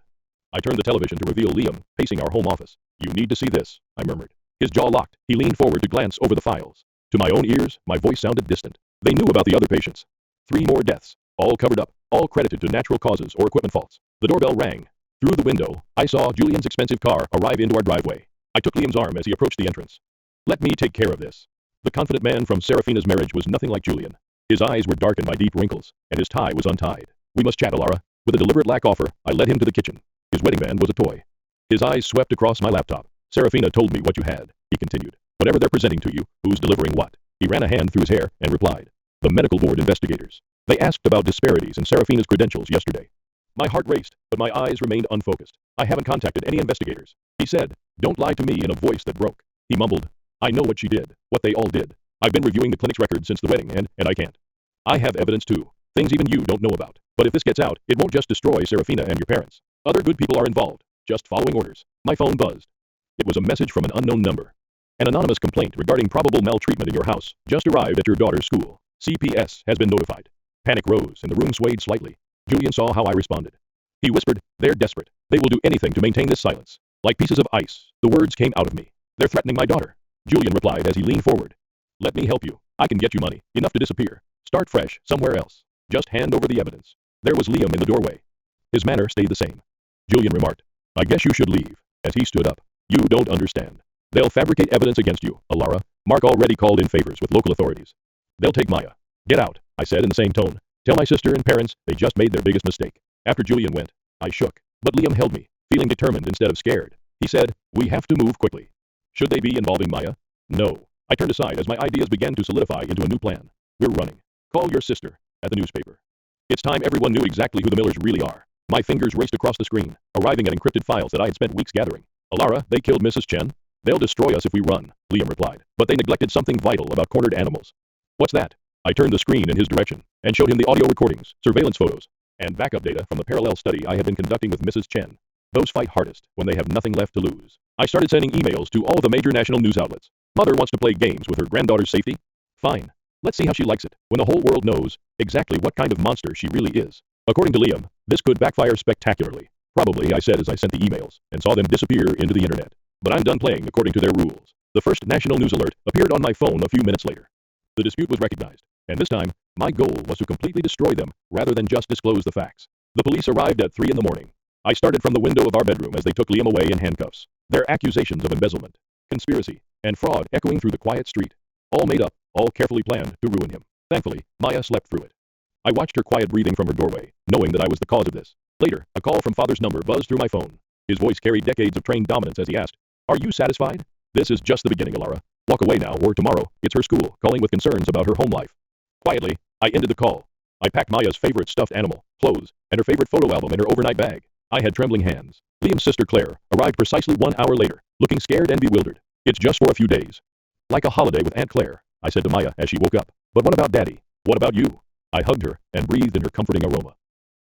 I turned the television to reveal Liam, pacing our home office. "You need to see this," I murmured. His jaw locked. He leaned forward to glance over the files. To my own ears, my voice sounded distant. They knew about the other patients. 3 more deaths, all covered up, all credited to natural causes or equipment faults. The doorbell rang. Through the window, I saw Julian's expensive car arrive into our driveway. I took Liam's arm as he approached the entrance. "Let me take care of this." The confident man from Serafina's marriage was nothing like Julian. His eyes were darkened by deep wrinkles, and his tie was untied. "We must chat, Alara." With a deliberate lack offer, I led him to the kitchen. His wedding band was a toy. His eyes swept across my laptop. "Serafina told me what you had," he continued. "Whatever they're presenting to you, who's delivering what?" He ran a hand through his hair and replied. "The medical board investigators. They asked about disparities in Serafina's credentials yesterday." My heart raced, but my eyes remained unfocused. "I haven't contacted any investigators," he said. "Don't lie to me," in a voice that broke. He mumbled. "I know what she did, what they all did. I've been reviewing the clinic's records since the wedding, and I can't. I have evidence too. Things even you don't know about. But if this gets out, it won't just destroy Serafina and your parents. Other good people are involved, just following orders." My phone buzzed. It was a message from an unknown number. "An anonymous complaint regarding probable maltreatment in your house just arrived at your daughter's school. CPS has been notified." Panic rose, and the room swayed slightly. Julian saw how I responded. He whispered, "They're desperate. They will do anything to maintain this silence." Like pieces of ice, the words came out of me. "They're threatening my daughter." Julian replied as he leaned forward. "Let me help you. I can get you money, enough to disappear. Start fresh, somewhere else. Just hand over the evidence." There was Liam in the doorway. His manner stayed the same. Julian remarked, "I guess you should leave," as he stood up. "You don't understand. They'll fabricate evidence against you, Alara. Mark already called in favors with local authorities. They'll take Maya." "Get out," I said in the same tone. "Tell my sister and parents they just made their biggest mistake." After Julian went, I shook, but Liam held me, feeling determined instead of scared. He said, "We have to move quickly." Should they be involving Maya? No. I turned aside as my ideas began to solidify into a new plan. "We're running. Call your sister," at the newspaper. It's time everyone knew exactly who the Millers really are. My fingers raced across the screen, arriving at encrypted files that I had spent weeks gathering. "Alara, they killed Mrs. Chen. They'll destroy us if we run," Liam replied. "But they neglected something vital about cornered animals." "What's that?" I turned the screen in his direction and showed him the audio recordings, surveillance photos, and backup data from the parallel study I had been conducting with Mrs. Chen. Those fight hardest when they have nothing left to lose. I started sending emails to all of the major national news outlets. "Mother wants to play games with her granddaughter's safety? Fine. Let's see how she likes it when the whole world knows exactly what kind of monster she really is." According to Liam, this could backfire spectacularly. "Probably," I said as I sent the emails, and saw them disappear into the internet. "But I'm done playing according to their rules." The first national news alert appeared on my phone a few minutes later. The dispute was recognized, and this time, my goal was to completely destroy them rather than just disclose the facts. The police arrived at 3 in the morning. I started from the window of our bedroom as they took Liam away in handcuffs. Their accusations of embezzlement, conspiracy, and fraud echoing through the quiet street. All made up, all carefully planned to ruin him. Thankfully, Maya slept through it. I watched her quiet breathing from her doorway, knowing that I was the cause of this. Later, a call from father's number buzzed through my phone. His voice carried decades of trained dominance as he asked, "Are you satisfied? This is just the beginning, Alara. Walk away now, or tomorrow, it's her school calling with concerns about her home life." Quietly, I ended the call. I packed Maya's favorite stuffed animal, clothes, and her favorite photo album in her overnight bag. I had trembling hands. Liam's sister Claire arrived precisely 1 hour later, looking scared and bewildered. "It's just for a few days. Like a holiday with Aunt Claire," I said to Maya as she woke up. "But what about Daddy? What about you?" I hugged her and breathed in her comforting aroma.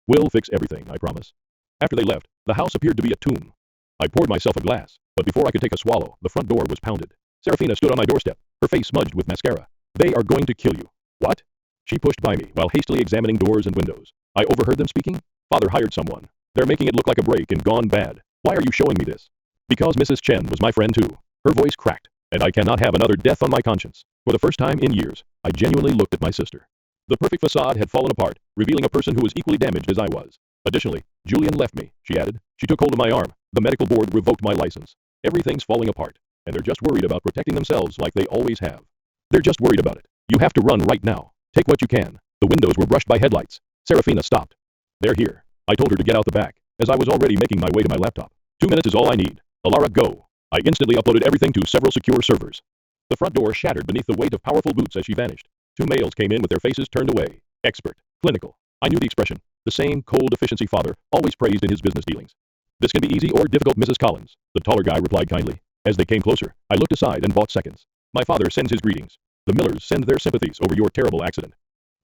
"We'll fix everything, I promise." After they left, the house appeared to be a tomb. I poured myself a glass, but before I could take a swallow, the front door was pounded. Serafina stood on my doorstep, her face smudged with mascara. "They are going to kill you." "What?" She pushed by me while hastily examining doors and windows. I overheard them speaking. "Father hired someone. They're making it look like a break and gone bad. Why are you showing me this?" "Because Mrs. Chen was my friend too." Her voice cracked, "and I cannot have another death on my conscience." For the first time in years, I genuinely looked at my sister. The perfect facade had fallen apart, revealing a person who was equally damaged as I was. "Additionally, Julian left me," she added. She took hold of my arm. "The medical board revoked my license. Everything's falling apart, and they're just worried about protecting themselves like they always have. They're just worried about it. You have to run right now. Take what you can." The windows were brushed by headlights. Serafina stopped. "They're here." I told her to get out the back, as I was already making my way to my laptop. 2 minutes is all I need. Alara, go. I instantly uploaded everything to several secure servers. The front door shattered beneath the weight of powerful boots as she vanished. 2 males came in with their faces turned away. Expert. Clinical. I knew the expression. The same cold efficiency father always praised in his business dealings. "This can be easy or difficult, Mrs. Collins," the taller guy replied kindly. As they came closer, I looked aside and bought seconds. "My father sends his greetings. The Millers send their sympathies over your terrible accident."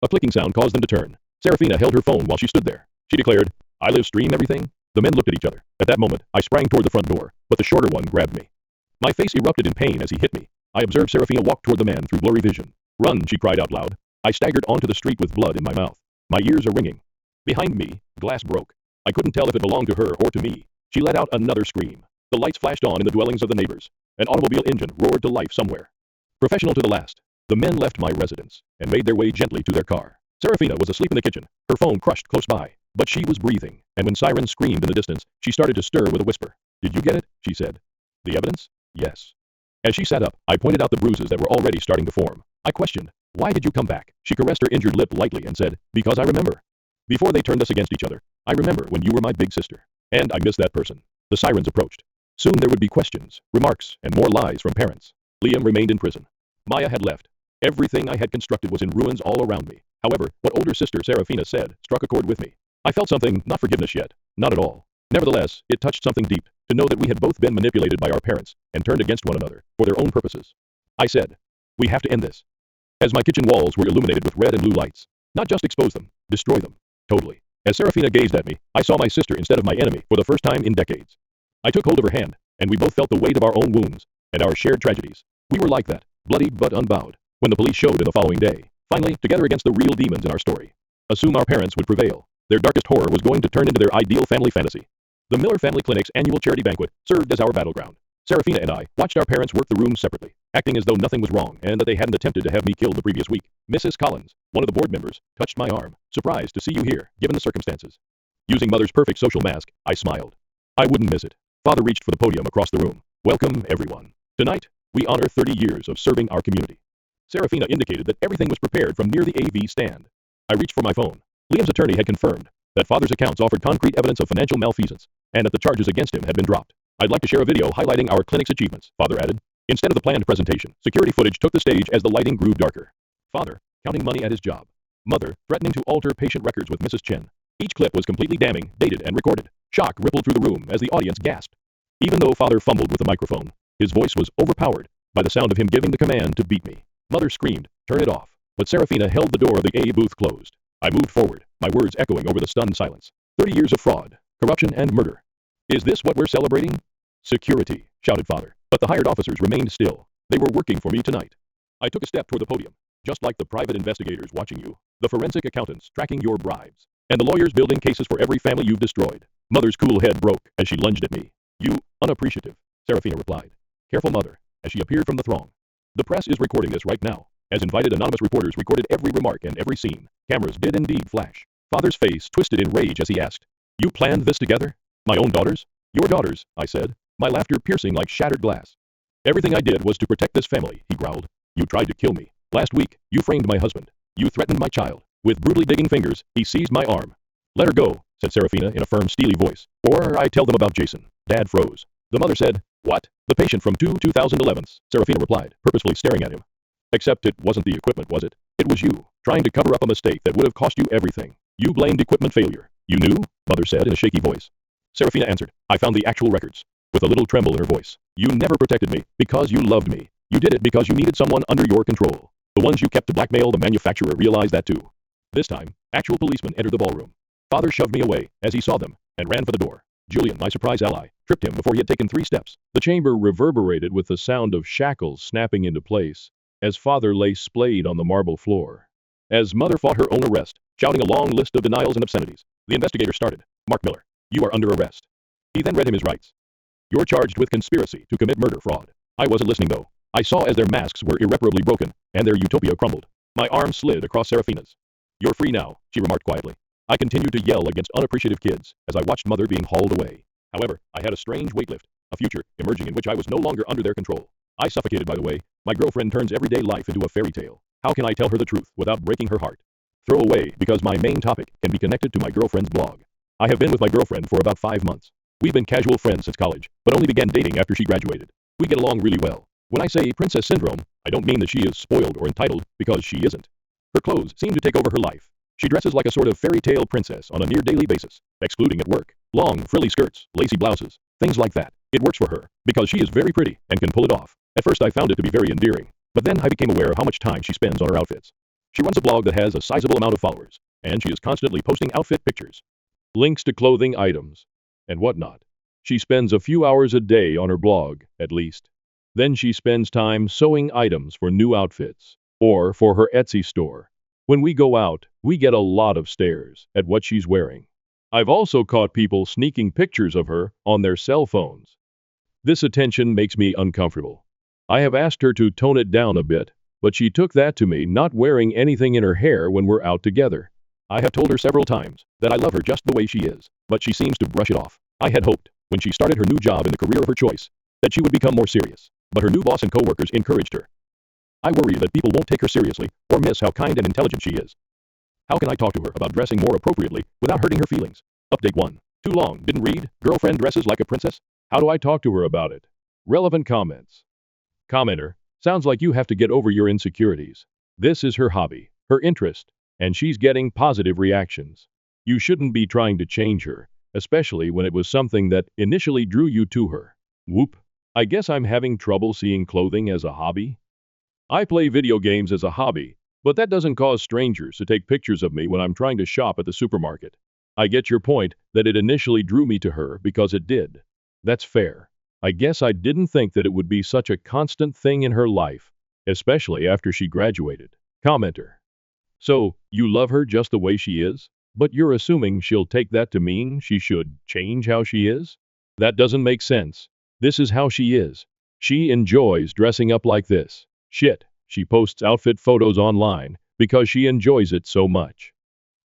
A clicking sound caused them to turn. Serafina held her phone while she stood there. She declared, "I live stream everything?" The men looked at each other. At that moment, I sprang toward the front door, but the shorter one grabbed me. My face erupted in pain as he hit me. I observed Serafina walk toward the man through blurry vision. "Run," she cried out loud. I staggered onto the street with blood in my mouth. My ears are ringing. Behind me, glass broke. I couldn't tell if it belonged to her or to me. She let out another scream. The lights flashed on in the dwellings of the neighbors. An automobile engine roared to life somewhere. Professional to the last, the men left my residence and made their way gently to their car. Serafina was asleep in the kitchen, her phone crushed close by, but she was breathing, and when sirens screamed in the distance, she started to stir with a whisper. "Did you get it?" she said. "The evidence?" "Yes." As she sat up, I pointed out the bruises that were already starting to form. I questioned, "Why did you come back?" She caressed her injured lip lightly and said, "Because I remember. Before they turned us against each other, I remember when you were my big sister. And I miss that person." The sirens approached. Soon there would be questions, remarks, and more lies from parents. Liam remained in prison. Maya had left. Everything I had constructed was in ruins all around me. However, what older sister Serafina said struck a chord with me. I felt something, not forgiveness yet, not at all. Nevertheless, it touched something deep, to know that we had both been manipulated by our parents and turned against one another for their own purposes. I said, "We have to end this." As my kitchen walls were illuminated with red and blue lights. Not just expose them, destroy them. Totally. As Serafina gazed at me, I saw my sister instead of my enemy for the first time in decades. I took hold of her hand, and we both felt the weight of our own wounds and our shared tragedies. We were like that, bloody but unbowed, when the police showed in the following day. Finally, together against the real demons in our story. Assume our parents would prevail. Their darkest horror was going to turn into their ideal family fantasy. The Miller Family Clinic's annual charity banquet served as our battleground. Serafina and I watched our parents work the rooms separately, acting as though nothing was wrong and that they hadn't attempted to have me killed the previous week. Mrs. Collins, one of the board members, touched my arm, surprised to see you here, given the circumstances. Using Mother's perfect social mask, I smiled. I wouldn't miss it. Father reached for the podium across the room. "Welcome, everyone. Tonight, we honor 30 years of serving our community." Serafina indicated that everything was prepared from near the AV stand. I reached for my phone. Liam's attorney had confirmed that Father's accounts offered concrete evidence of financial malfeasance, and that the charges against him had been dropped. "I'd like to share a video highlighting our clinic's achievements," Father added. Instead of the planned presentation, security footage took the stage as the lighting grew darker. Father, counting money at his job. Mother, threatening to alter patient records with Mrs. Chen. Each clip was completely damning, dated, and recorded. Shock rippled through the room as the audience gasped. Even though Father fumbled with the microphone, his voice was overpowered by the sound of him giving the command to beat me. Mother screamed, "Turn it off." But Serafina held the door of the A booth closed. I moved forward, my words echoing over the stunned silence. 30 years of fraud, corruption, and murder. Is this what we're celebrating? "Security," shouted Father. But the hired officers remained still. They were working for me tonight. I took a step toward the podium. "Just like the private investigators watching you, the forensic accountants tracking your bribes, and the lawyers building cases for every family you've destroyed." Mother's cool head broke as she lunged at me. "You unappreciative," Serafina replied. "Careful, Mother," as she appeared from the throng. "The press is recording this right now." As invited anonymous reporters recorded every remark and every scene, cameras did indeed flash. Father's face twisted in rage as he asked, "You planned this together? My own daughters?" "Your daughters," I said, my laughter piercing like shattered glass. "Everything I did was to protect this family," he growled. "You tried to kill me. Last week, you framed my husband. You threatened my child." With brutally digging fingers, he seized my arm. "Let her go," said Serafina in a firm, steely voice, "or I tell them about Jason." Dad froze. The mother said, "What?" "The patient from 2011s, Serafina replied, purposefully staring at him. "Except it wasn't the equipment, was it? It was you, trying to cover up a mistake that would have cost you everything. You blamed equipment failure." "You knew?" Mother said in a shaky voice. Serafina answered, "I found the actual records." With a little tremble in her voice. "You never protected me, because you loved me. You did it because you needed someone under your control. The ones you kept to blackmail the manufacturer realized that too." This time, actual policemen entered the ballroom. Father shoved me away as he saw them, and ran for the door. Julian, my surprise ally, tripped him before he had taken 3 steps. The chamber reverberated with the sound of shackles snapping into place, as Father lay splayed on the marble floor. As Mother fought her own arrest, shouting a long list of denials and obscenities, the investigator started. "Mark Miller, you are under arrest." He then read him his rights. "You're charged with conspiracy to commit murder fraud." I wasn't listening though. I saw as their masks were irreparably broken, and their utopia crumbled. My arm slid across Serafina's. "You're free now," she remarked quietly. I continued to yell against unappreciative kids as I watched Mother being hauled away. However, I had a strange weightlift, a future emerging in which I was no longer under their control. I suffocated, by the way. My girlfriend turns everyday life into a fairy tale. How can I tell her the truth without breaking her heart? Throw away, because my main topic can be connected to my girlfriend's blog. I have been with my girlfriend for about 5 months. We've been casual friends since college, but only began dating after she graduated. We get along really well. When I say princess syndrome, I don't mean that she is spoiled or entitled, because she isn't. Her clothes seem to take over her life. She dresses like a sort of fairy tale princess on a near daily basis, excluding at work. Long, frilly skirts, lacy blouses, things like that. It works for her, because she is very pretty and can pull it off. At first I found it to be very endearing, but then I became aware of how much time she spends on her outfits. She runs a blog that has a sizable amount of followers, and she is constantly posting outfit pictures, links to clothing items, and whatnot. She spends a few hours a day on her blog, at least. Then she spends time sewing items for new outfits, or for her Etsy store. When we go out, we get a lot of stares at what she's wearing. I've also caught people sneaking pictures of her on their cell phones. This attention makes me uncomfortable. I have asked her to tone it down a bit, but she took that to me not wearing anything in her hair when we're out together. I have told her several times that I love her just the way she is, but she seems to brush it off. I had hoped, when she started her new job in the career of her choice, that she would become more serious, but her new boss and coworkers encouraged her. I worry that people won't take her seriously or miss how kind and intelligent she is. How can I talk to her about dressing more appropriately without hurting her feelings? Update 1. Too long, didn't read. Girlfriend dresses like a princess. How do I talk to her about it? Relevant comments. Commenter, sounds like you have to get over your insecurities. This is her hobby, her interest, and she's getting positive reactions. You shouldn't be trying to change her, especially when it was something that initially drew you to her. Whoop. I guess I'm having trouble seeing clothing as a hobby. I play video games as a hobby, but that doesn't cause strangers to take pictures of me when I'm trying to shop at the supermarket. I get your point that it initially drew me to her because it did. That's fair. I guess I didn't think that it would be such a constant thing in her life, especially after she graduated. Commenter. So, you love her just the way she is, but you're assuming she'll take that to mean she should change how she is? That doesn't make sense. This is how she is. She enjoys dressing up like this. Shit, she posts outfit photos online because she enjoys it so much.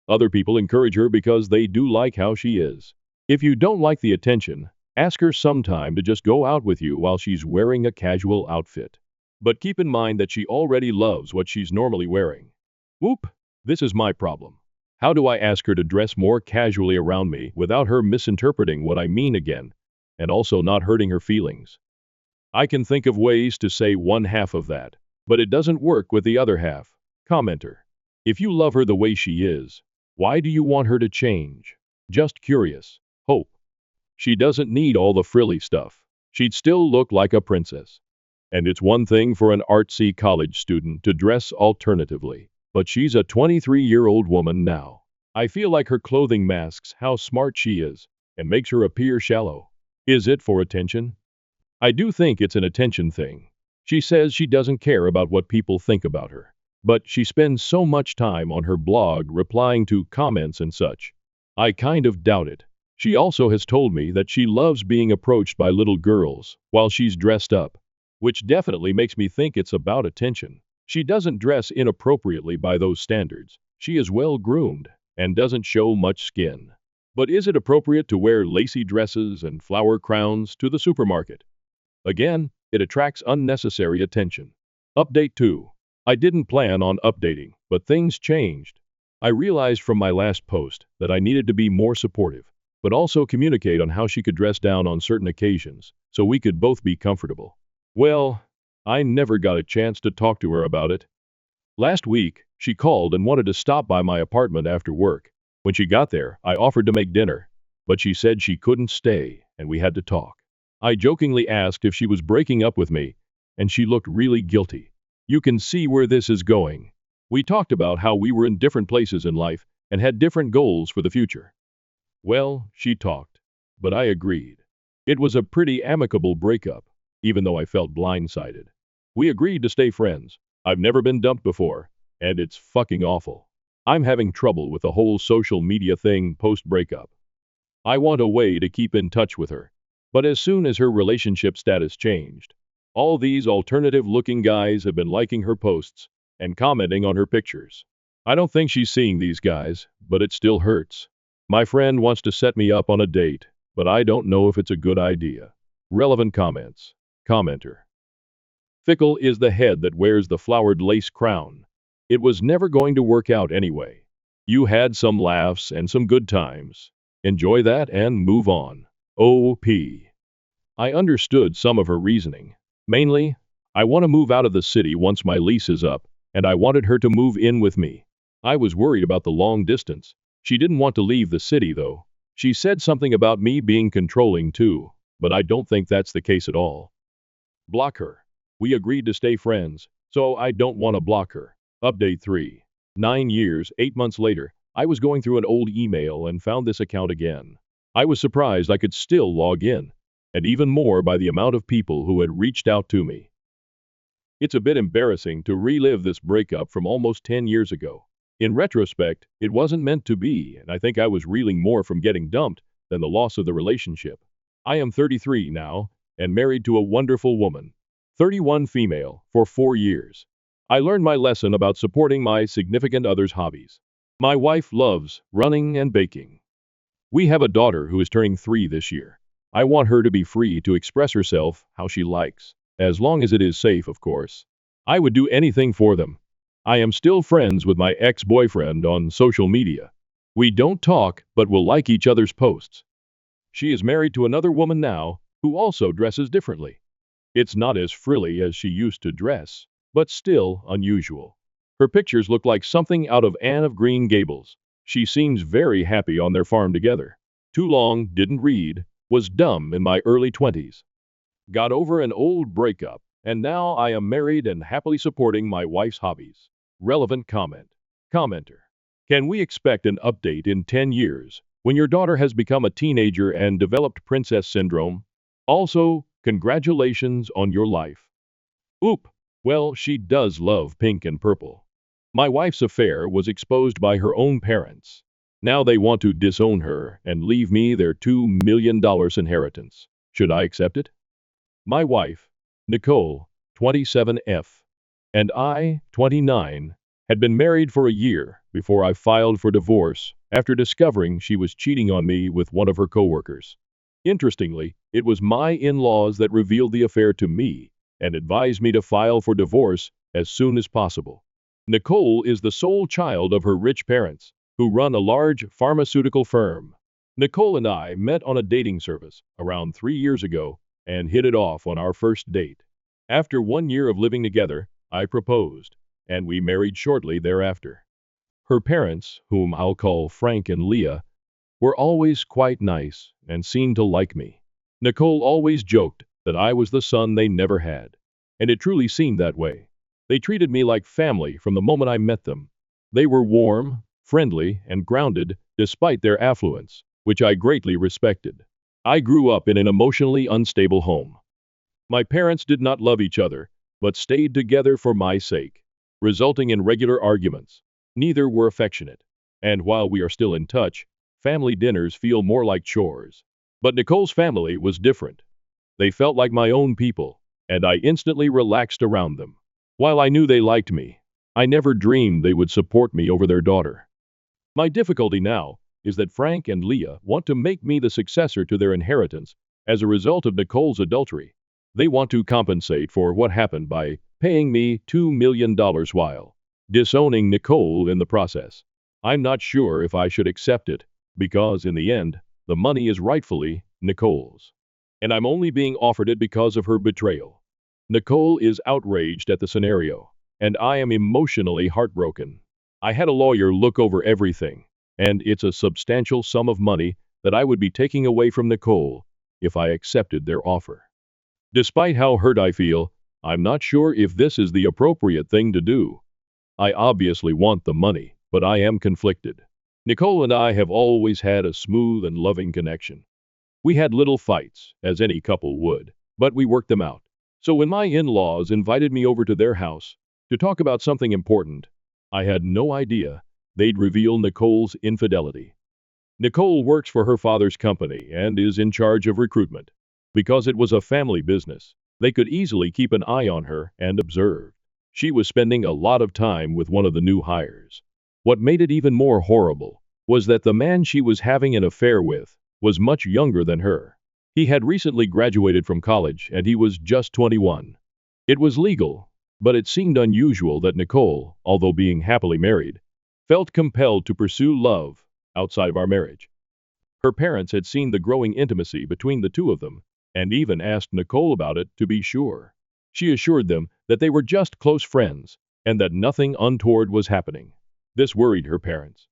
Other people encourage her because they do like how she is. If you don't like the attention, ask her sometime to just go out with you while she's wearing a casual outfit. But keep in mind that she already loves what she's normally wearing. Whoop, this is my problem. How do I ask her to dress more casually around me without her misinterpreting what I mean again, and also not hurting her feelings? I can think of ways to say one half of that, but it doesn't work with the other half. Commenter. If you love her the way she is, why do you want her to change? Just curious. Hope. She doesn't need all the frilly stuff. She'd still look like a princess. And it's one thing for an artsy college student to dress alternatively, but she's a 23-year-old woman now. I feel like her clothing masks how smart she is and makes her appear shallow. Is it for attention? I do think it's an attention thing. She says she doesn't care about what people think about her, but she spends so much time on her blog replying to comments and such. I kind of doubt it. She also has told me that she loves being approached by little girls while she's dressed up, which definitely makes me think it's about attention. She doesn't dress inappropriately by those standards. She is well groomed and doesn't show much skin. But is it appropriate to wear lacy dresses and flower crowns to the supermarket? Again, it attracts unnecessary attention. Update 2. I didn't plan on updating, but things changed. I realized from my last post that I needed to be more supportive, but also communicate on how she could dress down on certain occasions, so we could both be comfortable. Well, I never got a chance to talk to her about it. Last week, she called and wanted to stop by my apartment after work. When she got there, I offered to make dinner, but she said she couldn't stay, and we had to talk. I jokingly asked if she was breaking up with me, and she looked really guilty. You can see where this is going. We talked about how we were in different places in life and had different goals for the future. Well, she talked, but I agreed. It was a pretty amicable breakup, even though I felt blindsided. We agreed to stay friends. I've never been dumped before, and it's fucking awful. I'm having trouble with the whole social media thing post-breakup. I want a way to keep in touch with her, but as soon as her relationship status changed, all these alternative-looking guys have been liking her posts and commenting on her pictures. I don't think she's seeing these guys, but it still hurts. My friend wants to set me up on a date, but I don't know if it's a good idea. Relevant comments. Commenter. Fickle is the head that wears the flowered lace crown. It was never going to work out anyway. You had some laughs and some good times. Enjoy that and move on. O.P. I understood some of her reasoning. Mainly, I want to move out of the city once my lease is up, and I wanted her to move in with me. I was worried about the long distance. She didn't want to leave the city though. She said something about me being controlling too, but I don't think that's the case at all. Block her. We agreed to stay friends, so I don't want to block her. Update 3. 9 years, 8 months later, I was going through an old email and found this account again. I was surprised I could still log in, and even more by the amount of people who had reached out to me. It's a bit embarrassing to relive this breakup from almost 10 years ago. In retrospect, it wasn't meant to be, and I think I was reeling more from getting dumped than the loss of the relationship. I am 33 now, and married to a wonderful woman, 31 female, for 4 years. I learned my lesson about supporting my significant other's hobbies. My wife loves running and baking. We have a daughter who is turning 3 this year. I want her to be free to express herself how she likes, as long as it is safe, of course. I would do anything for them. I am still friends with my ex-boyfriend on social media. We don't talk, but will like each other's posts. She is married to another woman now, who also dresses differently. It's not as frilly as she used to dress, but still unusual. Her pictures look like something out of Anne of Green Gables. She seems very happy on their farm together. Too long, didn't read, was dumb in my early 20s. Got over an old breakup, and now I am married and happily supporting my wife's hobbies. Relevant comment. Commenter. Can we expect an update in 10 years when your daughter has become a teenager and developed princess syndrome? Also, congratulations on your life. Oop. Well, she does love pink and purple. My wife's affair was exposed by her own parents. Now they want to disown her and leave me their $2 million inheritance. Should I accept it? My wife, Nicole, 27F, and I, 29, had been married for a year before I filed for divorce after discovering she was cheating on me with one of her coworkers. Interestingly, it was my in-laws that revealed the affair to me and advised me to file for divorce as soon as possible. Nicole is the sole child of her rich parents, who run a large pharmaceutical firm. Nicole and I met on a dating service around 3 years ago and hit it off on our first date. After 1 year of living together, I proposed, and we married shortly thereafter. Her parents, whom I'll call Frank and Leah, were always quite nice and seemed to like me. Nicole always joked that I was the son they never had, and it truly seemed that way. They treated me like family from the moment I met them. They were warm, friendly, and grounded despite their affluence, which I greatly respected. I grew up in an emotionally unstable home. My parents did not love each other, but stayed together for my sake, resulting in regular arguments. Neither were affectionate, and while we are still in touch, family dinners feel more like chores. But Nicole's family was different. They felt like my own people, and I instantly relaxed around them. While I knew they liked me, I never dreamed they would support me over their daughter. My difficulty now is that Frank and Leah want to make me the successor to their inheritance as a result of Nicole's adultery. They want to compensate for what happened by paying me $2 million while disowning Nicole in the process. I'm not sure if I should accept it, because in the end, the money is rightfully Nicole's. And I'm only being offered it because of her betrayal. Nicole is outraged at the scenario, and I am emotionally heartbroken. I had a lawyer look over everything, and it's a substantial sum of money that I would be taking away from Nicole if I accepted their offer. Despite how hurt I feel, I'm not sure if this is the appropriate thing to do. I obviously want the money, but I am conflicted. Nicole and I have always had a smooth and loving connection. We had little fights, as any couple would, but we worked them out. So when my in-laws invited me over to their house to talk about something important, I had no idea they'd reveal Nicole's infidelity. Nicole works for her father's company and is in charge of recruitment. Because it was a family business, they could easily keep an eye on her and observe. She was spending a lot of time with one of the new hires. What made it even more horrible was that the man she was having an affair with was much younger than her. He had recently graduated from college and he was just 21. It was legal, but it seemed unusual that Nicole, although being happily married, felt compelled to pursue love outside of our marriage. Her parents had seen the growing intimacy between the two of them and even asked Nicole about it to be sure. She assured them that they were just close friends and that nothing untoward was happening. This worried her parents,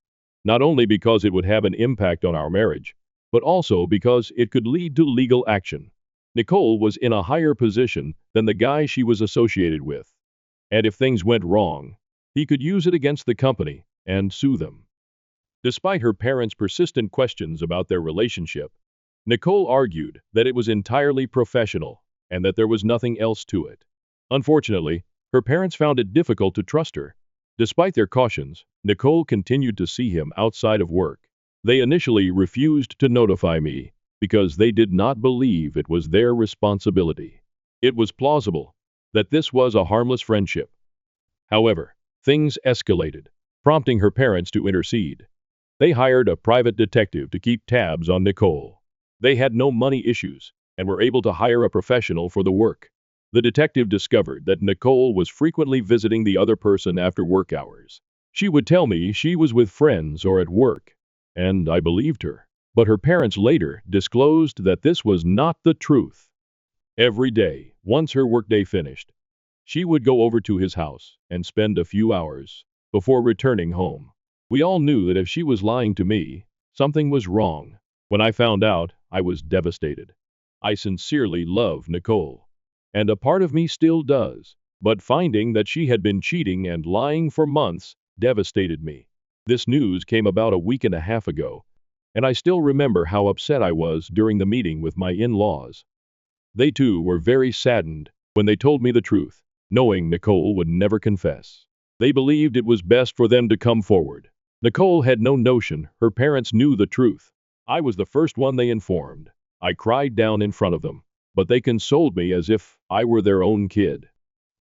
not only because it would have an impact on our marriage, but also because it could lead to legal action. Nicole was in a higher position than the guy she was associated with, and if things went wrong, he could use it against the company and sue them. Despite her parents' persistent questions about their relationship, Nicole argued that it was entirely professional and that there was nothing else to it. Unfortunately, her parents found it difficult to trust her, Despite their cautions, Nicole continued to see him outside of work. They initially refused to notify me because they did not believe it was their responsibility. It was plausible that this was a harmless friendship. However, things escalated, prompting her parents to intercede. They hired a private detective to keep tabs on Nicole. They had no money issues and were able to hire a professional for the work. The detective discovered that Nicole was frequently visiting the other person after work hours. She would tell me she was with friends or at work, and I believed her. But her parents later disclosed that this was not the truth. Every day, once her workday finished, she would go over to his house and spend a few hours before returning home. We all knew that if she was lying to me, something was wrong. When I found out, I was devastated. I sincerely love Nicole, and a part of me still does, but finding that she had been cheating and lying for months devastated me. This news came about a week and a half ago, and I still remember how upset I was during the meeting with my in-laws. They too were very saddened when they told me the truth, knowing Nicole would never confess. They believed it was best for them to come forward. Nicole had no notion her parents knew the truth. I was the first one they informed. I cried down in front of them, but they consoled me as if I were their own kid.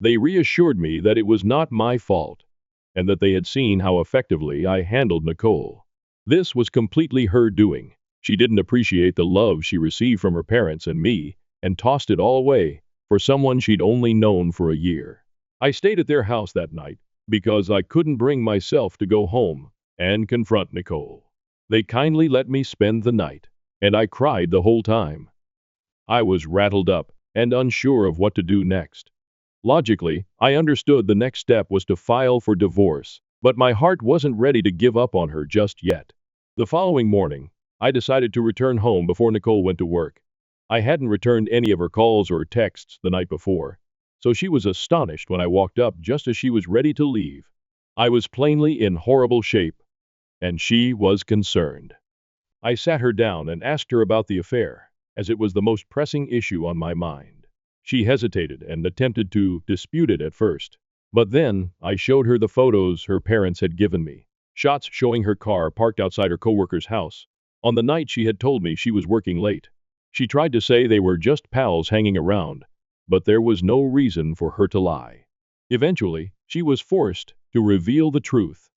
They reassured me that it was not my fault, and that they had seen how effectively I handled Nicole. This was completely her doing. She didn't appreciate the love she received from her parents and me, and tossed it all away for someone she'd only known for a year. I stayed at their house that night because I couldn't bring myself to go home and confront Nicole. They kindly let me spend the night, and I cried the whole time. I was rattled up and unsure of what to do next. Logically, I understood the next step was to file for divorce, but my heart wasn't ready to give up on her just yet. The following morning, I decided to return home before Nicole went to work. I hadn't returned any of her calls or texts the night before, so she was astonished when I walked up just as she was ready to leave. I was plainly in horrible shape, and she was concerned. I sat her down and asked her about the affair, as it was the most pressing issue on my mind. She hesitated and attempted to dispute it at first, but then I showed her the photos her parents had given me, shots showing her car parked outside her coworker's house on the night she had told me she was working late. She tried to say they were just pals hanging around, but there was no reason for her to lie. Eventually, she was forced to reveal the truth.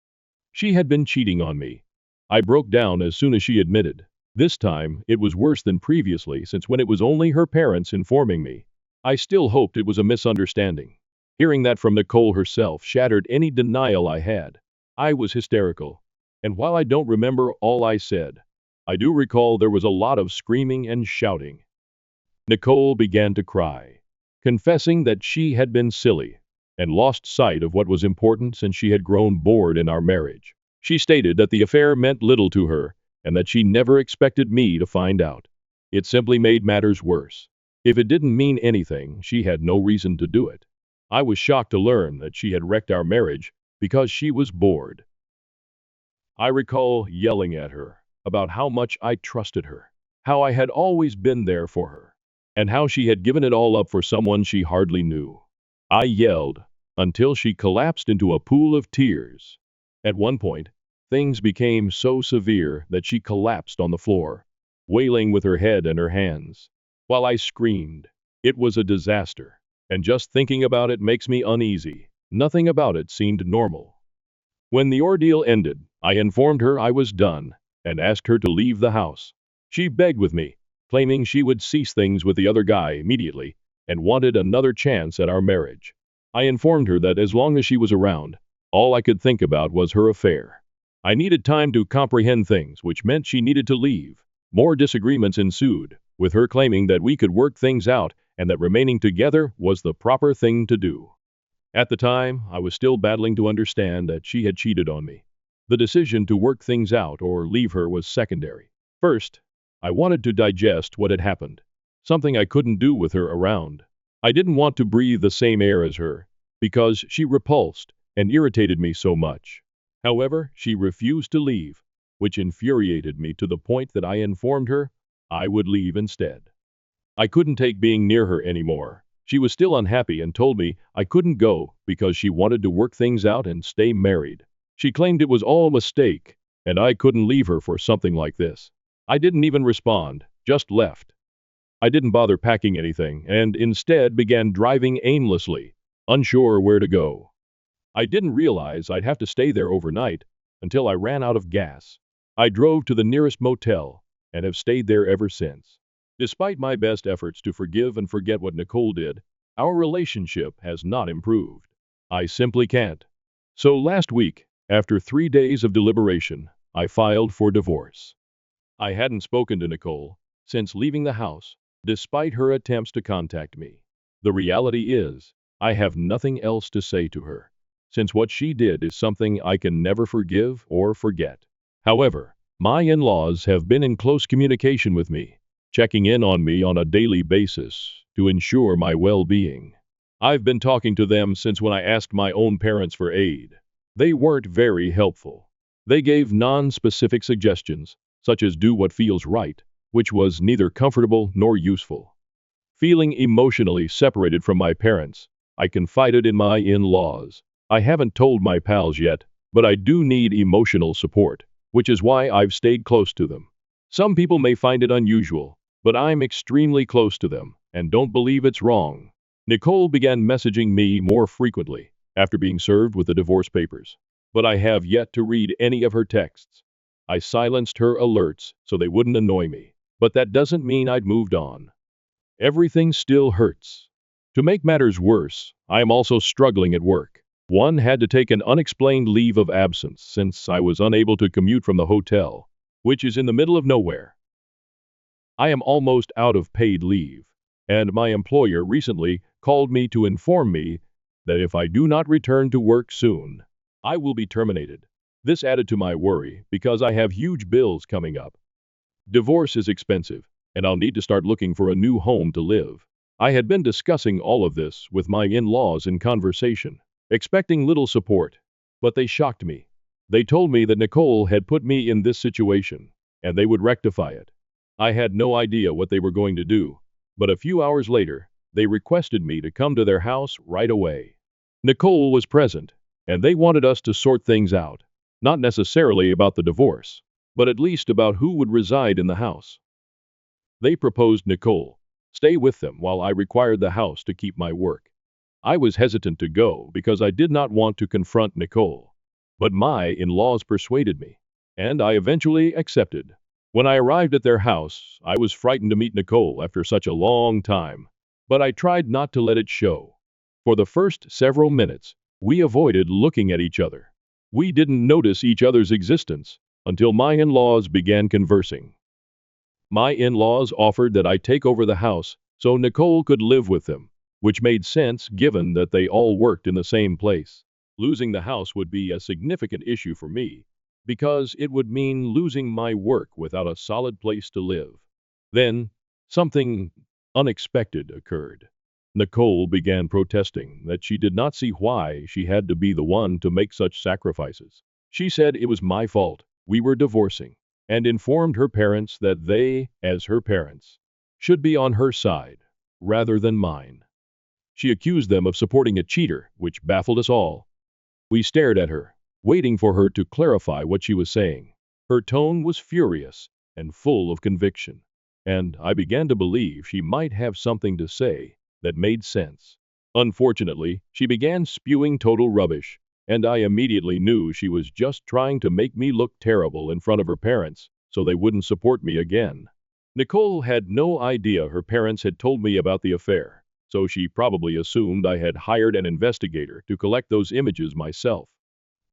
She had been cheating on me. I broke down as soon as she admitted. This time, it was worse than previously since when it was only her parents informing me. I still hoped it was a misunderstanding. Hearing that from Nicole herself shattered any denial I had. I was hysterical, and while I don't remember all I said, I do recall there was a lot of screaming and shouting. Nicole began to cry, confessing that she had been silly and lost sight of what was important since she had grown bored in our marriage. She stated that the affair meant little to her and that she never expected me to find out. It simply made matters worse. If it didn't mean anything, she had no reason to do it. I was shocked to learn that she had wrecked our marriage because she was bored. I recall yelling at her about how much I trusted her, how I had always been there for her, and how she had given it all up for someone she hardly knew. I yelled until she collapsed into a pool of tears. At one point, things became so severe that she collapsed on the floor, wailing with her head and her hands, while I screamed. It was a disaster, and just thinking about it makes me uneasy. Nothing about it seemed normal. When the ordeal ended, I informed her I was done and asked her to leave the house. She begged with me, claiming she would cease things with the other guy immediately and wanted another chance at our marriage. I informed her that as long as she was around, all I could think about was her affair. I needed time to comprehend things, which meant she needed to leave. More disagreements ensued, with her claiming that we could work things out and that remaining together was the proper thing to do. At the time, I was still battling to understand that she had cheated on me. The decision to work things out or leave her was secondary. First, I wanted to digest what had happened, something I couldn't do with her around. I didn't want to breathe the same air as her, because she repulsed and irritated me so much. However, she refused to leave, which infuriated me to the point that I informed her I would leave instead. I couldn't take being near her anymore, She was still unhappy and told me I couldn't go because she wanted to work things out and stay married. She claimed it was all a mistake, and I couldn't leave her for something like this. I didn't even respond, just left. I didn't bother packing anything and instead began driving aimlessly, unsure where to go. I didn't realize I'd have to stay there overnight until I ran out of gas. I drove to the nearest motel and have stayed there ever since. Despite my best efforts to forgive and forget what Nicole did, our relationship has not improved. I simply can't. So last week, after 3 days of deliberation, I filed for divorce. I hadn't spoken to Nicole since leaving the house, despite her attempts to contact me. The reality is, I have nothing else to say to her, since what she did is something I can never forgive or forget. However, my in-laws have been in close communication with me, checking in on me on a daily basis to ensure my well-being. I've been talking to them since when I asked my own parents for aid. They weren't very helpful. They gave non-specific suggestions, such as do what feels right, which was neither comfortable nor useful. Feeling emotionally separated from my parents, I confided in my in-laws. I haven't told my pals yet, but I do need emotional support, which is why I've stayed close to them. Some people may find it unusual, but I'm extremely close to them and don't believe it's wrong. Nicole began messaging me more frequently after being served with the divorce papers, but I have yet to read any of her texts. I silenced her alerts so they wouldn't annoy me, but that doesn't mean I'd moved on. Everything still hurts. To make matters worse, I am also struggling at work. One had to take an unexplained leave of absence since I was unable to commute from the hotel, which is in the middle of nowhere. I am almost out of paid leave, and my employer recently called me to inform me that if I do not return to work soon, I will be terminated. This added to my worry because I have huge bills coming up. Divorce is expensive, and I'll need to start looking for a new home to live. I had been discussing all of this with my in-laws in conversation, expecting little support, but they shocked me. They told me that Nicole had put me in this situation, and they would rectify it. I had no idea what they were going to do, but a few hours later, they requested me to come to their house right away. Nicole was present, and they wanted us to sort things out, not necessarily about the divorce, but at least about who would reside in the house. They proposed Nicole stay with them while I required the house to keep my work. I was hesitant to go because I did not want to confront Nicole, but my in-laws persuaded me, and I eventually accepted. When I arrived at their house, I was frightened to meet Nicole after such a long time, but I tried not to let it show. For the first several minutes, we avoided looking at each other. We didn't notice each other's existence until my in-laws began conversing. My in-laws offered that I take over the house so Nicole could live with them, which made sense given that they all worked in the same place. Losing the house would be a significant issue for me, because it would mean losing my work without a solid place to live. Then, something unexpected occurred. Nicole began protesting that she did not see why she had to be the one to make such sacrifices. She said it was my fault, we were divorcing, and informed her parents that they, as her parents, should be on her side, rather than mine. She accused them of supporting a cheater, which baffled us all. We stared at her, waiting for her to clarify what she was saying. Her tone was furious and full of conviction, and I began to believe she might have something to say that made sense. Unfortunately, she began spewing total rubbish, and I immediately knew she was just trying to make me look terrible in front of her parents so they wouldn't support me again. Nicole had no idea her parents had told me about the affair, so she probably assumed I had hired an investigator to collect those images myself.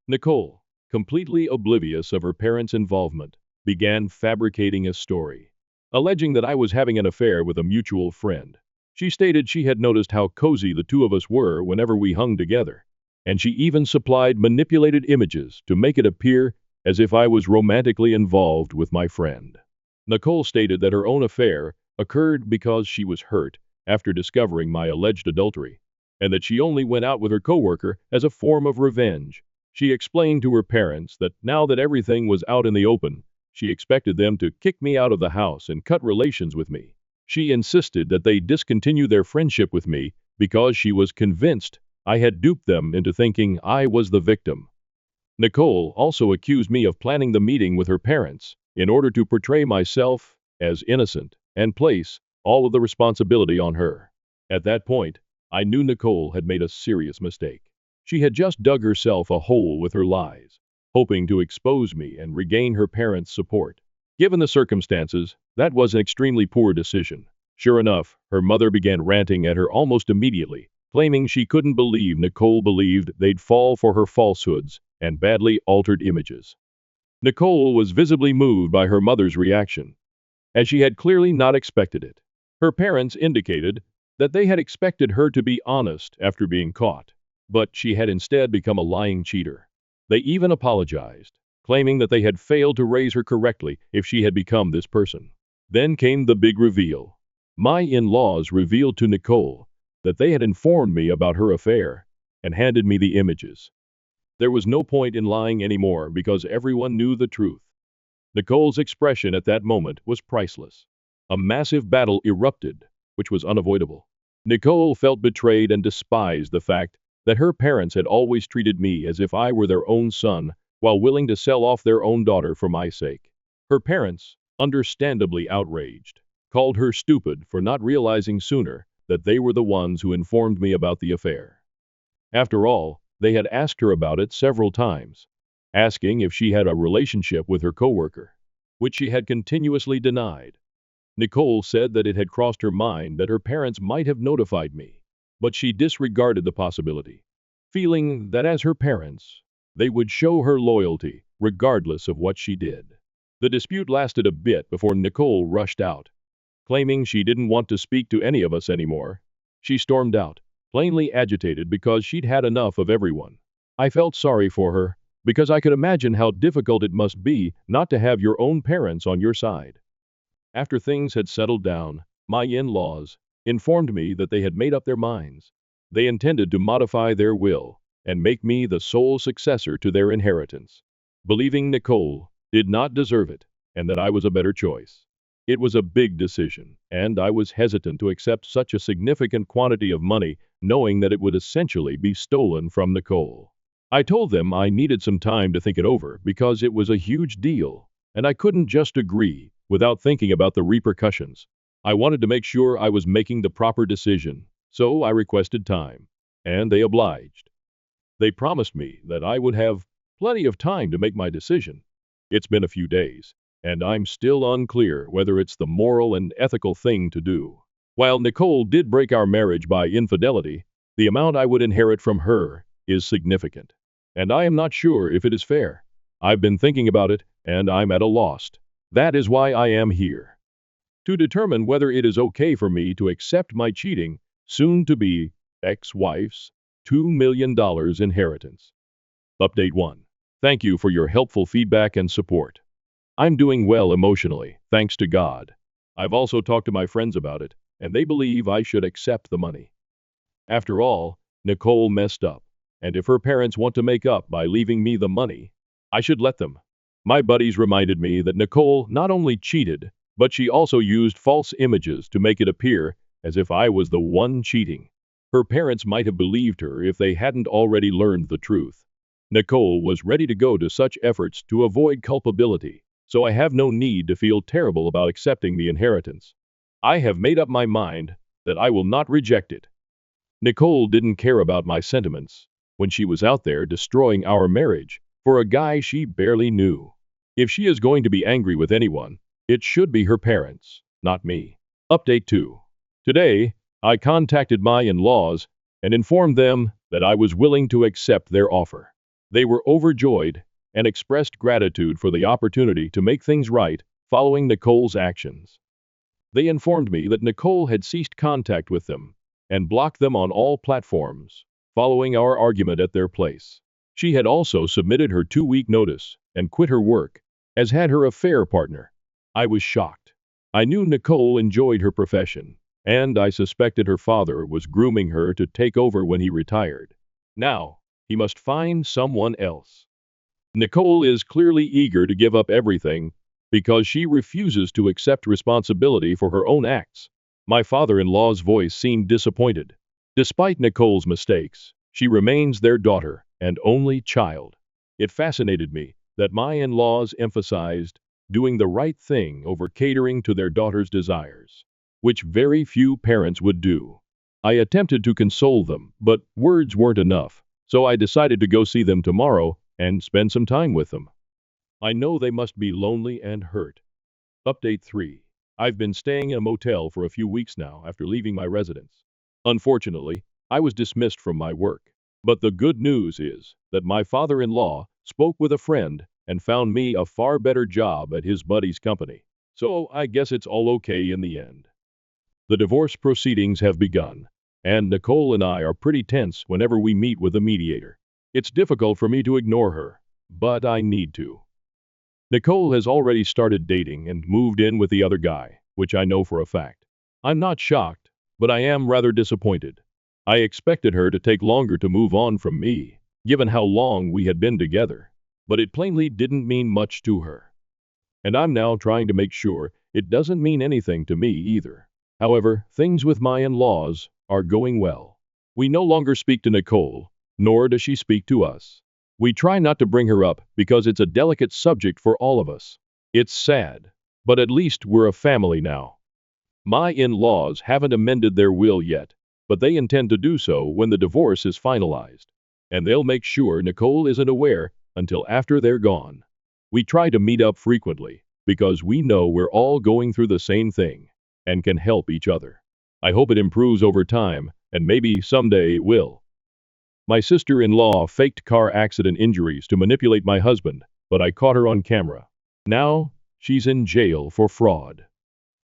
Nicole, completely oblivious of her parents' involvement, began fabricating a story, alleging that I was having an affair with a mutual friend. She stated she had noticed how cozy the two of us were whenever we hung together, and she even supplied manipulated images to make it appear as if I was romantically involved with my friend. Nicole stated that her own affair occurred because she was hurt after discovering my alleged adultery, and that she only went out with her coworker as a form of revenge. She explained to her parents that now that everything was out in the open, she expected them to kick me out of the house and cut relations with me. She insisted that they discontinue their friendship with me because she was convinced I had duped them into thinking I was the victim. Nicole also accused me of planning the meeting with her parents in order to portray myself as innocent and place all of the responsibility on her. At that point, I knew Nicole had made a serious mistake. She had just dug herself a hole with her lies, hoping to expose me and regain her parents' support. Given the circumstances, that was an extremely poor decision. Sure enough, her mother began ranting at her almost immediately, claiming she couldn't believe Nicole believed they'd fall for her falsehoods and badly altered images. Nicole was visibly moved by her mother's reaction, as she had clearly not expected it. Her parents indicated that they had expected her to be honest after being caught, but she had instead become a lying cheater. They even apologized, claiming that they had failed to raise her correctly if she had become this person. Then came the big reveal. My in-laws revealed to Nicole that they had informed me about her affair and handed me the images. There was no point in lying anymore because everyone knew the truth. Nicole's expression at that moment was priceless. A massive battle erupted, which was unavoidable. Nicole felt betrayed and despised the fact that her parents had always treated me as if I were their own son, while willing to sell off their own daughter for my sake. Her parents, understandably outraged, called her stupid for not realizing sooner that they were the ones who informed me about the affair. After all, they had asked her about it several times, asking if she had a relationship with her coworker, which she had continuously denied. Nicole said that it had crossed her mind that her parents might have notified me, but she disregarded the possibility, feeling that as her parents, they would show her loyalty regardless of what she did. The dispute lasted a bit before Nicole rushed out. Claiming she didn't want to speak to any of us anymore, she stormed out, plainly agitated because she'd had enough of everyone. I felt sorry for her, because I could imagine how difficult it must be not to have your own parents on your side. After things had settled down, my in-laws informed me that they had made up their minds. They intended to modify their will and make me the sole successor to their inheritance, believing Nicole did not deserve it and that I was a better choice. It was a big decision, and I was hesitant to accept such a significant quantity of money, knowing that it would essentially be stolen from Nicole. I told them I needed some time to think it over because it was a huge deal, and I couldn't just agree without thinking about the repercussions. I wanted to make sure I was making the proper decision, so I requested time, and they obliged. They promised me that I would have plenty of time to make my decision. It's been a few days, and I'm still unclear whether it's the moral and ethical thing to do. While Nicole did break our marriage by infidelity, the amount I would inherit from her is significant, and I am not sure if it is fair. I've been thinking about it, and I'm at a loss. That is why I am here, to determine whether it is okay for me to accept my cheating, soon-to-be ex-wife's $2 million inheritance. Update 1. Thank you for your helpful feedback and support. I'm doing well emotionally, thanks to God. I've also talked to my friends about it, and they believe I should accept the money. After all, Nicole messed up, and if her parents want to make up by leaving me the money, I should let them. My buddies reminded me that Nicole not only cheated, but she also used false images to make it appear as if I was the one cheating. Her parents might have believed her if they hadn't already learned the truth. Nicole was ready to go to such efforts to avoid culpability, so I have no need to feel terrible about accepting the inheritance. I have made up my mind that I will not reject it. Nicole didn't care about my sentiments when she was out there destroying our marriage for a guy she barely knew. If she is going to be angry with anyone, it should be her parents, not me. Update 2. Today, I contacted my in-laws and informed them that I was willing to accept their offer. They were overjoyed and expressed gratitude for the opportunity to make things right following Nicole's actions. They informed me that Nicole had ceased contact with them and blocked them on all platforms following our argument at their place. She had also submitted her 2-week notice and quit her work, as had her affair partner. I was shocked. I knew Nicole enjoyed her profession, and I suspected her father was grooming her to take over when he retired. Now, he must find someone else. Nicole is clearly eager to give up everything because she refuses to accept responsibility for her own acts. My father-in-law's voice seemed disappointed. Despite Nicole's mistakes, she remains their daughter and only child. It fascinated me that my in-laws emphasized doing the right thing over catering to their daughter's desires, which very few parents would do. I attempted to console them, but words weren't enough, so I decided to go see them tomorrow and spend some time with them. I know they must be lonely and hurt. Update 3. I've been staying in a motel for a few weeks now after leaving my residence. Unfortunately, I was dismissed from my work. But the good news is that my father-in-law spoke with a friend and found me a far better job at his buddy's company. So I guess it's all okay in the end. The divorce proceedings have begun, and Nicole and I are pretty tense whenever we meet with a mediator. It's difficult for me to ignore her, but I need to. Nicole has already started dating and moved in with the other guy, which I know for a fact. I'm not shocked, but I am rather disappointed. I expected her to take longer to move on from me, given how long we had been together, but it plainly didn't mean much to her. And I'm now trying to make sure it doesn't mean anything to me either. However, things with my in-laws are going well. We no longer speak to Nicole, nor does she speak to us. We try not to bring her up because it's a delicate subject for all of us. It's sad, but at least we're a family now. My in-laws haven't amended their will yet, but they intend to do so when the divorce is finalized. And they'll make sure Nicole isn't aware until after they're gone. We try to meet up frequently because we know we're all going through the same thing and can help each other. I hope it improves over time, and maybe someday it will. My sister-in-law faked car accident injuries to manipulate my husband, but I caught her on camera. Now, she's in jail for fraud.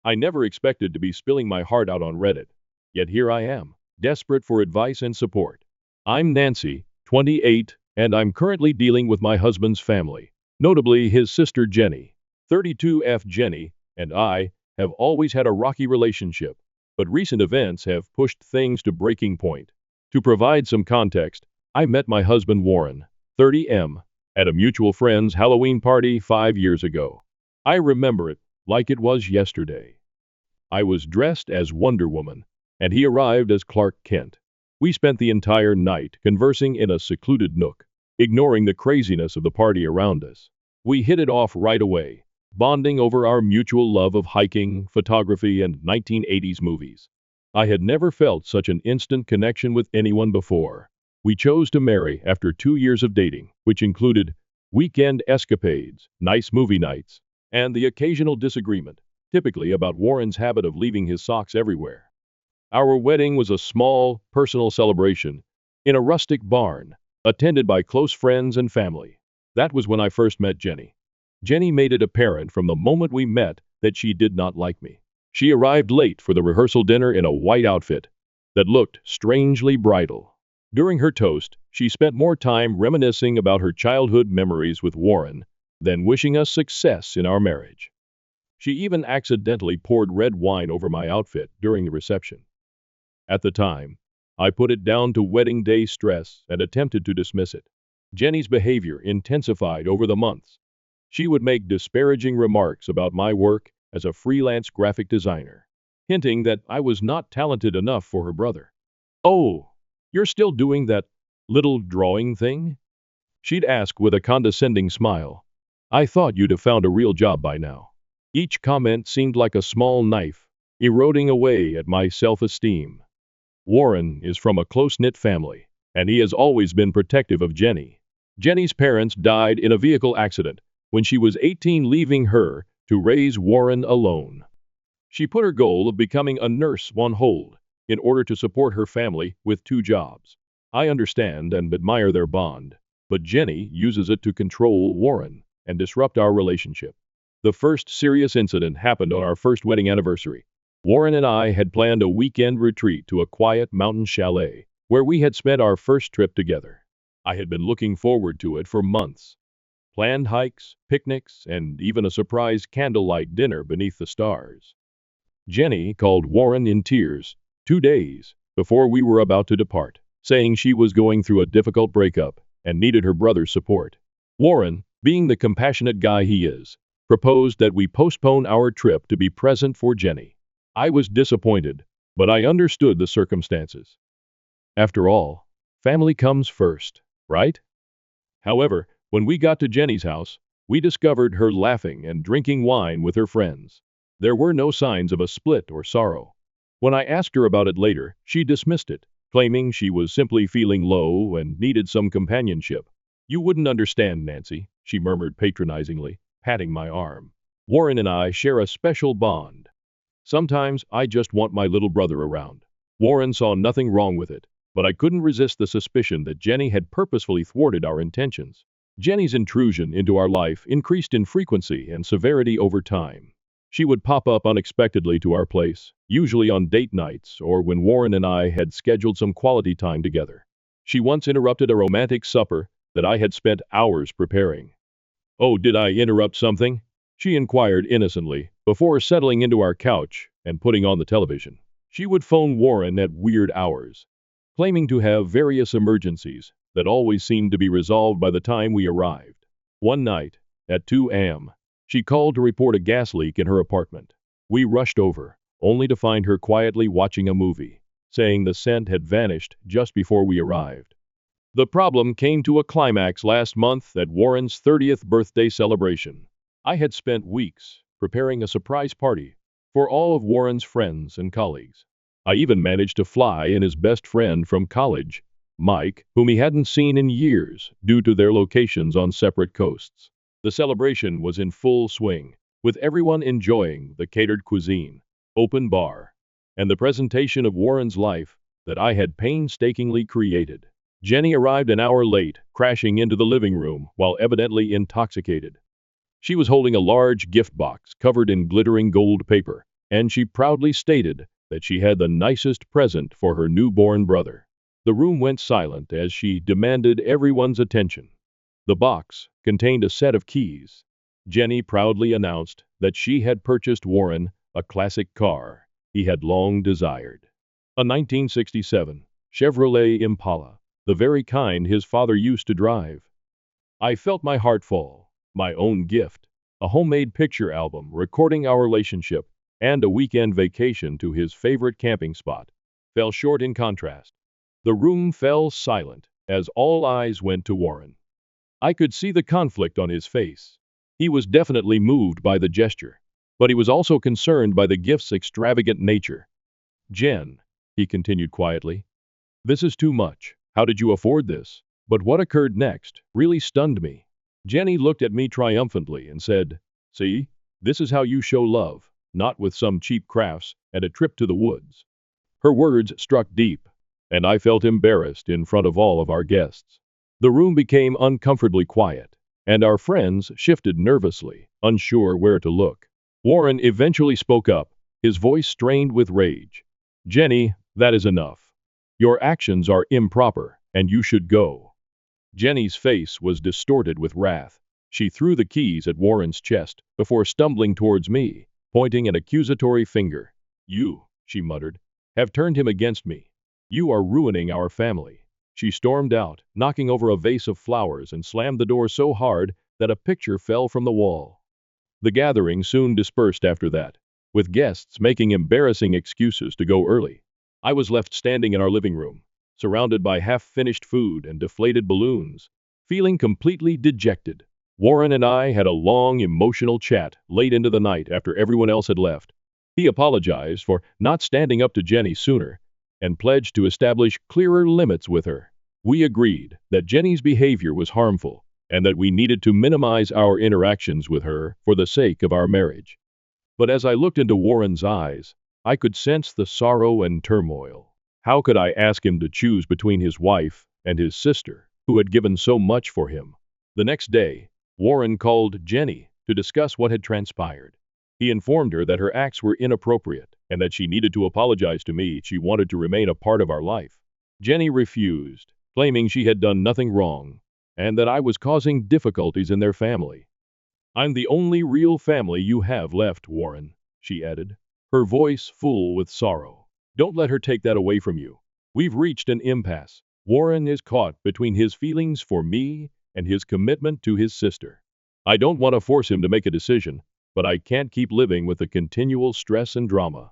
I never expected to be spilling my heart out on Reddit, yet here I am, desperate for advice and support. I'm Nancy, 28, and I'm currently dealing with my husband's family, notably his sister Jenny. 32F Jenny and I have always had a rocky relationship, but recent events have pushed things to breaking point. To provide some context, I met my husband Warren, 30M, at a mutual friend's Halloween party 5 years ago. I remember it like it was yesterday. I was dressed as Wonder Woman, and he arrived as Clark Kent. We spent the entire night conversing in a secluded nook, ignoring the craziness of the party around us. We hit it off right away, bonding over our mutual love of hiking, photography, and 1980s movies. I had never felt such an instant connection with anyone before. We chose to marry after 2 years of dating, which included weekend escapades, nice movie nights, and the occasional disagreement, typically about Warren's habit of leaving his socks everywhere. Our wedding was a small, personal celebration in a rustic barn, attended by close friends and family. That was when I first met Jenny. Jenny made it apparent from the moment we met that she did not like me. She arrived late for the rehearsal dinner in a white outfit that looked strangely bridal. During her toast, she spent more time reminiscing about her childhood memories with Warren than wishing us success in our marriage. She even accidentally poured red wine over my outfit during the reception. At the time, I put it down to wedding day stress and attempted to dismiss it. Jenny's behavior intensified over the months. She would make disparaging remarks about my work as a freelance graphic designer, hinting that I was not talented enough for her brother. "Oh, you're still doing that little drawing thing?" she'd ask with a condescending smile. "I thought you'd have found a real job by now." Each comment seemed like a small knife, eroding away at my self-esteem. Warren is from a close-knit family, and he has always been protective of Jenny. Jenny's parents died in a vehicle accident when she was 18, leaving her to raise Warren alone. She put her goal of becoming a nurse on hold in order to support her family with 2 jobs. I understand and admire their bond, but Jenny uses it to control Warren and disrupt our relationship. The first serious incident happened on our first wedding anniversary. Warren and I had planned a weekend retreat to a quiet mountain chalet where we had spent our first trip together. I had been looking forward to it for months. Planned hikes, picnics, and even a surprise candlelight dinner beneath the stars. Jenny called Warren in tears 2 days before we were about to depart, saying she was going through a difficult breakup and needed her brother's support. Warren, being the compassionate guy he is, proposed that we postpone our trip to be present for Jenny. I was disappointed, but I understood the circumstances. After all, family comes first, right? However, when we got to Jenny's house, we discovered her laughing and drinking wine with her friends. There were no signs of a split or sorrow. When I asked her about it later, she dismissed it, claiming she was simply feeling low and needed some companionship. You wouldn't understand, Nancy, she murmured patronizingly, patting my arm. Warren and I share a special bond. Sometimes I just want my little brother around. Warren saw nothing wrong with it, but I couldn't resist the suspicion that Jenny had purposefully thwarted our intentions. Jenny's intrusion into our life increased in frequency and severity over time. She would pop up unexpectedly to our place, usually on date nights or when Warren and I had scheduled some quality time together. She once interrupted a romantic supper that I had spent hours preparing. "Oh, did I interrupt something?" she inquired innocently, before settling into our couch and putting on the television. She would phone Warren at weird hours, claiming to have various emergencies that always seemed to be resolved by the time we arrived. One night, at 2 a.m., she called to report a gas leak in her apartment. We rushed over, only to find her quietly watching a movie, saying the scent had vanished just before we arrived. The problem came to a climax last month at Warren's 30th birthday celebration. I had spent weeks preparing a surprise party for all of Warren's friends and colleagues. I even managed to fly in his best friend from college, Mike, whom he hadn't seen in years due to their locations on separate coasts. The celebration was in full swing, with everyone enjoying the catered cuisine, open bar, and the presentation of Warren's life that I had painstakingly created. Jenny arrived an hour late, crashing into the living room while evidently intoxicated. She was holding a large gift box covered in glittering gold paper, and she proudly stated that she had the nicest present for her newborn brother. The room went silent as she demanded everyone's attention. The box contained a set of keys. Jenny proudly announced that she had purchased Warren a classic car he had long desired. A 1967 Chevrolet Impala, the very kind his father used to drive. I felt my heart fall. My own gift, a homemade picture album recording our relationship, and a weekend vacation to his favorite camping spot, fell short in contrast. The room fell silent as all eyes went to Warren. I could see the conflict on his face. He was definitely moved by the gesture, but he was also concerned by the gift's extravagant nature. "Jen," he continued quietly, "this is too much. How did you afford this?" But what occurred next really stunned me. Jenny looked at me triumphantly and said, "See, this is how you show love, not with some cheap crafts and a trip to the woods." Her words struck deep, and I felt embarrassed in front of all of our guests. The room became uncomfortably quiet, and our friends shifted nervously, unsure where to look. Warren eventually spoke up, his voice strained with rage. "Jenny, that is enough. Your actions are improper, and you should go." Jenny's face was distorted with wrath. She threw the keys at Warren's chest before stumbling towards me, pointing an accusatory finger. "You," she muttered, "have turned him against me. You are ruining our family." She stormed out, knocking over a vase of flowers and slammed the door so hard that a picture fell from the wall. The gathering soon dispersed after that, with guests making embarrassing excuses to go early. I was left standing in our living room, surrounded by half-finished food and deflated balloons, feeling completely dejected. Warren and I had a long, emotional chat late into the night after everyone else had left. He apologized for not standing up to Jenny sooner and pledged to establish clearer limits with her. We agreed that Jenny's behavior was harmful and that we needed to minimize our interactions with her for the sake of our marriage. But as I looked into Warren's eyes, I could sense the sorrow and turmoil. How could I ask him to choose between his wife and his sister, who had given so much for him? The next day, Warren called Jenny to discuss what had transpired. He informed her that her acts were inappropriate and that she needed to apologize to me if she wanted to remain a part of our life. Jenny refused, claiming she had done nothing wrong and that I was causing difficulties in their family. "I'm the only real family you have left, Warren," she added, her voice full with sorrow. "Don't let her take that away from you. We've reached an impasse. Warren is caught between his feelings for me and his commitment to his sister. I don't want to force him to make a decision, but I can't keep living with the continual stress and drama.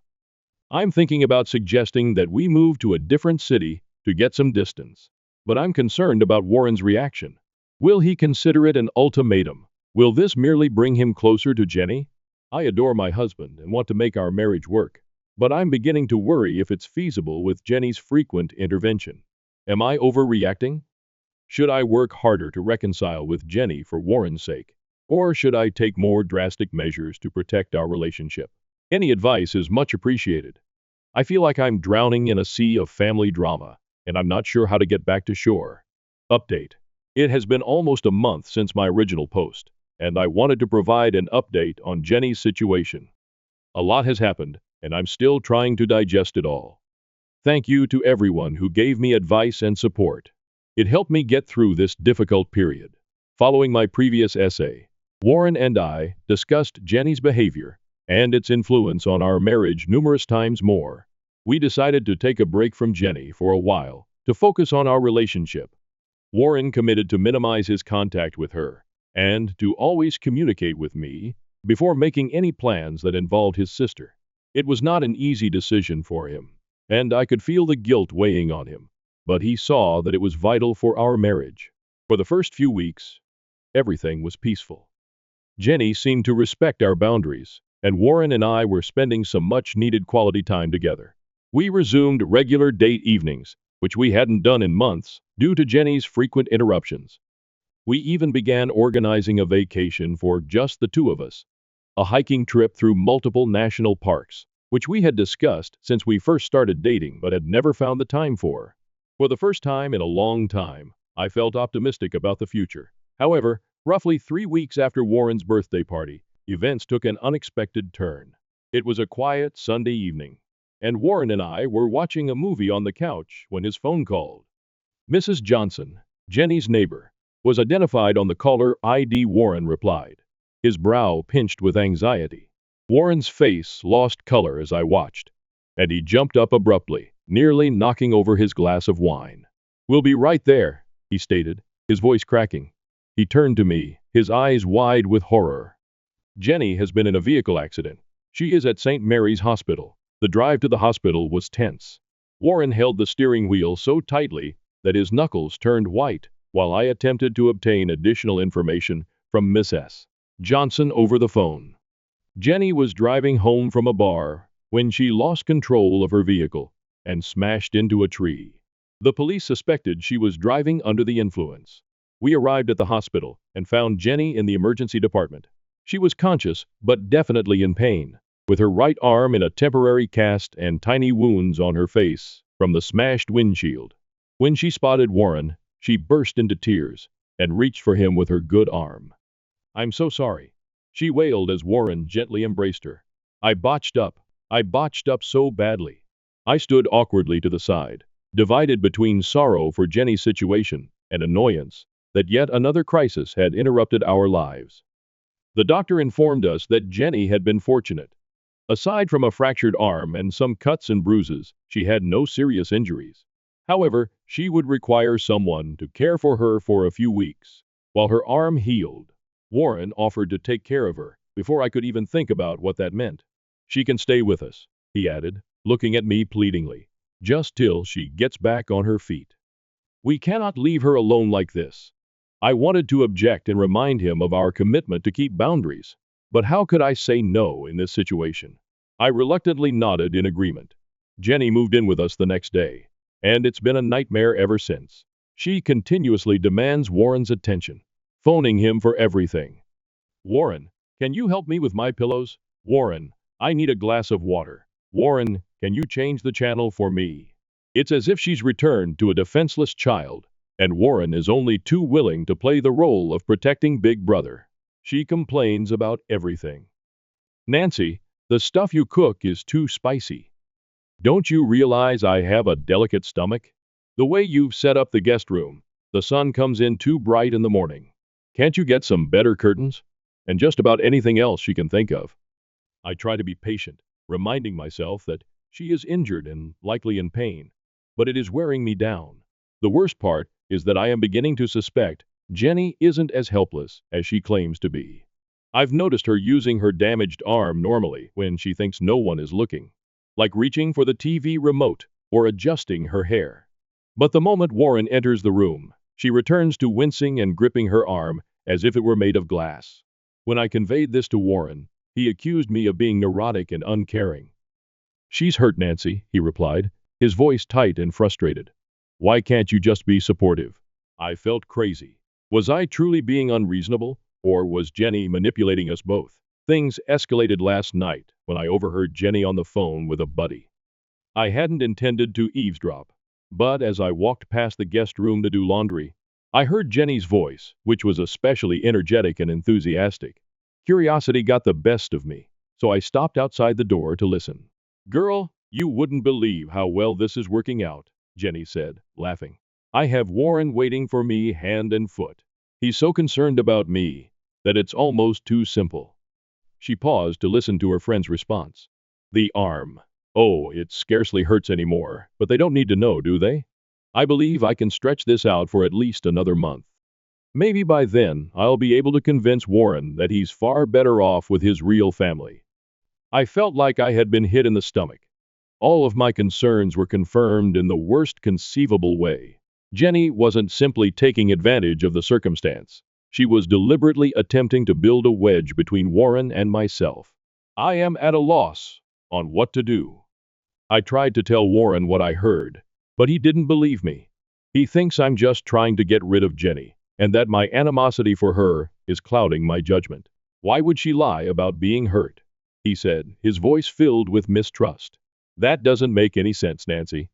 I'm thinking about suggesting that we move to a different city to get some distance. But I'm concerned about Warren's reaction. Will he consider it an ultimatum? Will this merely bring him closer to Jenny? I adore my husband and want to make our marriage work, but I'm beginning to worry if it's feasible with Jenny's frequent intervention. Am I overreacting? Should I work harder to reconcile with Jenny for Warren's sake? Or should I take more drastic measures to protect our relationship? Any advice is much appreciated. I feel like I'm drowning in a sea of family drama, and I'm not sure how to get back to shore. Update. It has been almost a month since my original post, and I wanted to provide an update on Jenny's situation. A lot has happened, and I'm still trying to digest it all. Thank you to everyone who gave me advice and support. It helped me get through this difficult period. Following my previous essay, Warren and I discussed Jenny's behavior and its influence on our marriage numerous times more. We decided to take a break from Jenny for a while to focus on our relationship. Warren committed to minimize his contact with her and to always communicate with me before making any plans that involved his sister. It was not an easy decision for him, and I could feel the guilt weighing on him, but he saw that it was vital for our marriage. For the first few weeks, everything was peaceful. Jenny seemed to respect our boundaries, and Warren and I were spending some much-needed quality time together. We resumed regular date evenings, which we hadn't done in months due to Jenny's frequent interruptions. We even began organizing a vacation for just the two of us, a hiking trip through multiple national parks, which we had discussed since we first started dating but had never found the time for. For the first time in a long time, I felt optimistic about the future. However, roughly 3 weeks after Warren's birthday party, events took an unexpected turn. It was a quiet Sunday evening, and Warren and I were watching a movie on the couch when his phone called. Mrs. Johnson, Jenny's neighbor, was identified on the caller ID. Warren replied, his brow pinched with anxiety. Warren's face lost color as I watched, and he jumped up abruptly, nearly knocking over his glass of wine. "We'll be right there," he stated, his voice cracking. He turned to me, his eyes wide with horror. "Jenny has been in a vehicle accident. She is at St. Mary's Hospital." The drive to the hospital was tense. Warren held the steering wheel so tightly that his knuckles turned white, while I attempted to obtain additional information from Mrs. Johnson over the phone. Jenny was driving home from a bar when she lost control of her vehicle and smashed into a tree. The police suspected she was driving under the influence. We arrived at the hospital and found Jenny in the emergency department. She was conscious, but definitely in pain, with her right arm in a temporary cast and tiny wounds on her face from the smashed windshield. When she spotted Warren, she burst into tears and reached for him with her good arm. "I'm so sorry," she wailed as Warren gently embraced her. I botched up so badly." I stood awkwardly to the side, divided between sorrow for Jenny's situation and annoyance that yet another crisis had interrupted our lives. The doctor informed us that Jenny had been fortunate. Aside from a fractured arm and some cuts and bruises, she had no serious injuries. However, she would require someone to care for her for a few weeks while her arm healed. Warren offered to take care of her before I could even think about what that meant. "She can stay with us," he added, looking at me pleadingly, "just till she gets back on her feet. We cannot leave her alone like this." I wanted to object and remind him of our commitment to keep boundaries, but how could I say no in this situation? I reluctantly nodded in agreement. Jenny moved in with us the next day, and it's been a nightmare ever since. She continuously demands Warren's attention, phoning him for everything. "Warren, can you help me with my pillows? Warren, I need a glass of water. Warren, can you change the channel for me?" It's as if she's returned to a defenseless child, and Warren is only too willing to play the role of protecting Big Brother. She complains about everything. "Nancy, the stuff you cook is too spicy. Don't you realize I have a delicate stomach? The way you've set up the guest room, the sun comes in too bright in the morning. Can't you get some better curtains?" And just about anything else she can think of. I try to be patient, reminding myself that she is injured and likely in pain, but it is wearing me down. The worst part is that I am beginning to suspect Jenny isn't as helpless as she claims to be. I've noticed her using her damaged arm normally when she thinks no one is looking, like reaching for the TV remote or adjusting her hair. But the moment Warren enters the room, she returns to wincing and gripping her arm as if it were made of glass. When I conveyed this to Warren, he accused me of being neurotic and uncaring. "She's hurt, Nancy," he replied, his voice tight and frustrated. "Why can't you just be supportive?" I felt crazy. Was I truly being unreasonable, or was Jenny manipulating us both? Things escalated last night when I overheard Jenny on the phone with a buddy. I hadn't intended to eavesdrop, but as I walked past the guest room to do laundry, I heard Jenny's voice, which was especially energetic and enthusiastic. Curiosity got the best of me, so I stopped outside the door to listen. "Girl, you wouldn't believe how well this is working out," Jenny said, laughing. "I have Warren waiting for me hand and foot. He's so concerned about me that it's almost too simple." She paused to listen to her friend's response. "The arm. Oh, it scarcely hurts anymore, but they don't need to know, do they? I believe I can stretch this out for at least another month. Maybe by then I'll be able to convince Warren that he's far better off with his real family." I felt like I had been hit in the stomach. All of my concerns were confirmed in the worst conceivable way. Jenny wasn't simply taking advantage of the circumstance. She was deliberately attempting to build a wedge between Warren and myself. I am at a loss on what to do. I tried to tell Warren what I heard, but he didn't believe me. He thinks I'm just trying to get rid of Jenny, and that my animosity for her is clouding my judgment. "Why would she lie about being hurt?" he said, his voice filled with mistrust. "That doesn't make any sense, Nancy.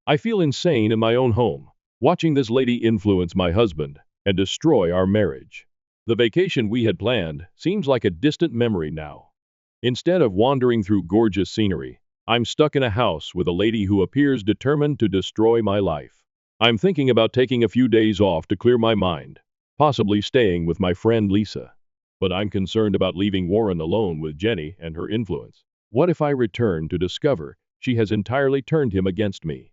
I feel insane in my own home, watching this lady influence my husband and destroy our marriage. The vacation we had planned seems like a distant memory now. Instead of wandering through gorgeous scenery, I'm stuck in a house with a lady who appears determined to destroy my life. I'm thinking about taking a few days off to clear my mind, possibly staying with my friend Lisa. But I'm concerned about leaving Warren alone with Jenny and her influence. What if I return to discover she has entirely turned him against me?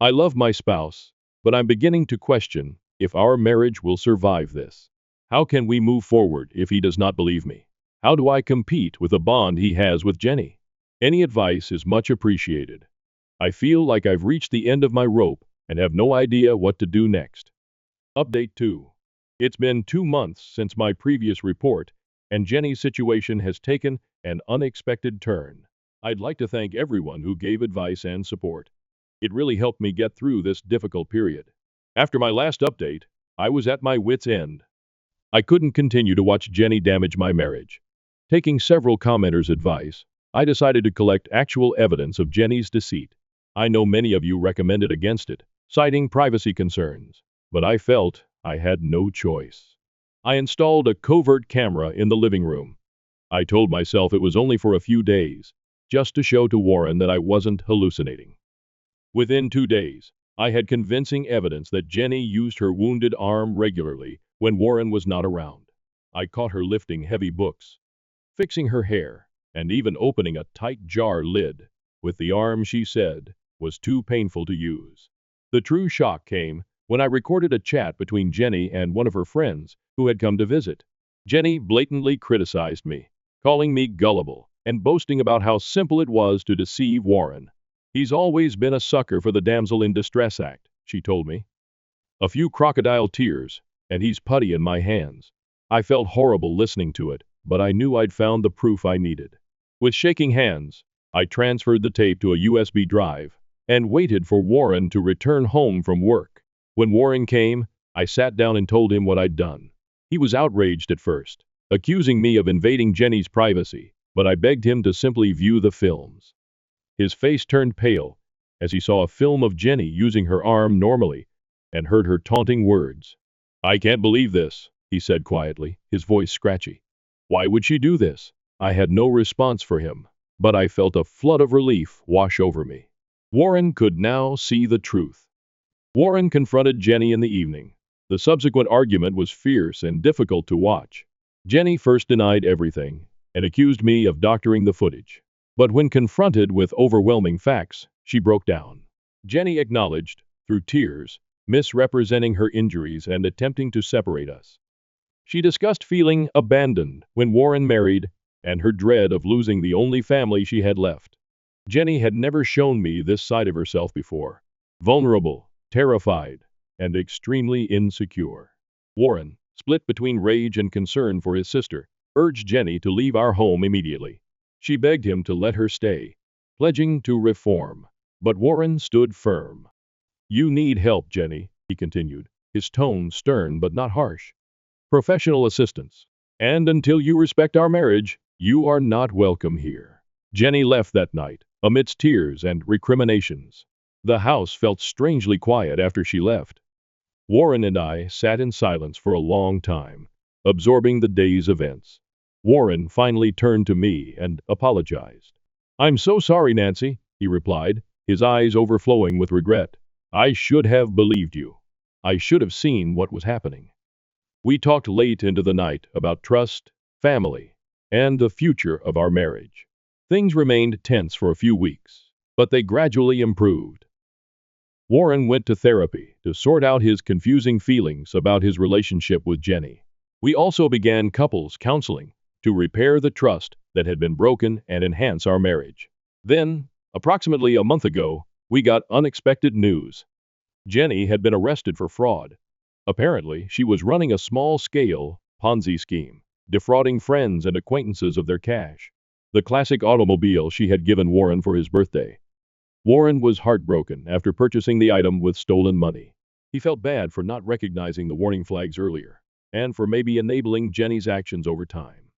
I love my spouse, but I'm beginning to question if our marriage will survive this. How can we move forward if he does not believe me? How do I compete with the bond he has with Jenny? Any advice is much appreciated. I feel like I've reached the end of my rope and have no idea what to do next. Update 2. It's been 2 months since my previous report, and Jenny's situation has taken an unexpected turn. I'd like to thank everyone who gave advice and support. It really helped me get through this difficult period. After my last update, I was at my wit's end. I couldn't continue to watch Jenny damage my marriage. Taking several commenters' advice, I decided to collect actual evidence of Jenny's deceit. I know many of you recommended against it, citing privacy concerns, but I felt I had no choice. I installed a covert camera in the living room. I told myself it was only for a few days, just to show to Warren that I wasn't hallucinating. Within 2 days, I had convincing evidence that Jenny used her wounded arm regularly when Warren was not around. I caught her lifting heavy books, fixing her hair, and even opening a tight jar lid with the arm she said was too painful to use. The true shock came when I recorded a chat between Jenny and one of her friends who had come to visit. Jenny blatantly criticized me, calling me gullible and boasting about how simple it was to deceive Warren. "He's always been a sucker for the damsel in distress act," she told me. A few crocodile tears, and he's putty in my hands. I felt horrible listening to it, but I knew I'd found the proof I needed. With shaking hands, I transferred the tape to a USB drive and waited for Warren to return home from work. When Warren came, I sat down and told him what I'd done. He was outraged at first, accusing me of invading Jenny's privacy, but I begged him to simply view the films. His face turned pale as he saw a film of Jenny using her arm normally and heard her taunting words. "I can't believe this," he said quietly, his voice scratchy. "Why would she do this?" I had no response for him, but I felt a flood of relief wash over me. Warren could now see the truth. Warren confronted Jenny in the evening. The subsequent argument was fierce and difficult to watch. Jenny first denied everything and accused me of doctoring the footage. But when confronted with overwhelming facts, she broke down. Jenny acknowledged, through tears, misrepresenting her injuries and attempting to separate us. She discussed feeling abandoned when Warren married and her dread of losing the only family she had left. Jenny had never shown me this side of herself before. Vulnerable, terrified, and extremely insecure. Warren, split between rage and concern for his sister, urged Jenny to leave our home immediately. She begged him to let her stay, pledging to reform. But Warren stood firm. "You need help, Jenny," he continued, his tone stern but not harsh. "Professional assistance. And until you respect our marriage, you are not welcome here." Jenny left that night, amidst tears and recriminations. The house felt strangely quiet after she left. Warren and I sat in silence for a long time, absorbing the day's events. Warren finally turned to me and apologized. "I'm so sorry, Nancy," he replied, his eyes overflowing with regret. "I should have believed you. I should have seen what was happening." We talked late into the night about trust, family, and the future of our marriage. Things remained tense for a few weeks, but they gradually improved. Warren went to therapy to sort out his confusing feelings about his relationship with Jenny. We also began couples counseling to repair the trust that had been broken and enhance our marriage. Then, approximately a month ago, we got unexpected news. Jenny had been arrested for fraud. Apparently, she was running a small-scale Ponzi scheme, defrauding friends and acquaintances of their cash. The classic automobile she had given Warren for his birthday. Warren was heartbroken after purchasing the item with stolen money. He felt bad for not recognizing the warning flags earlier, and for maybe enabling Jenny's actions over time.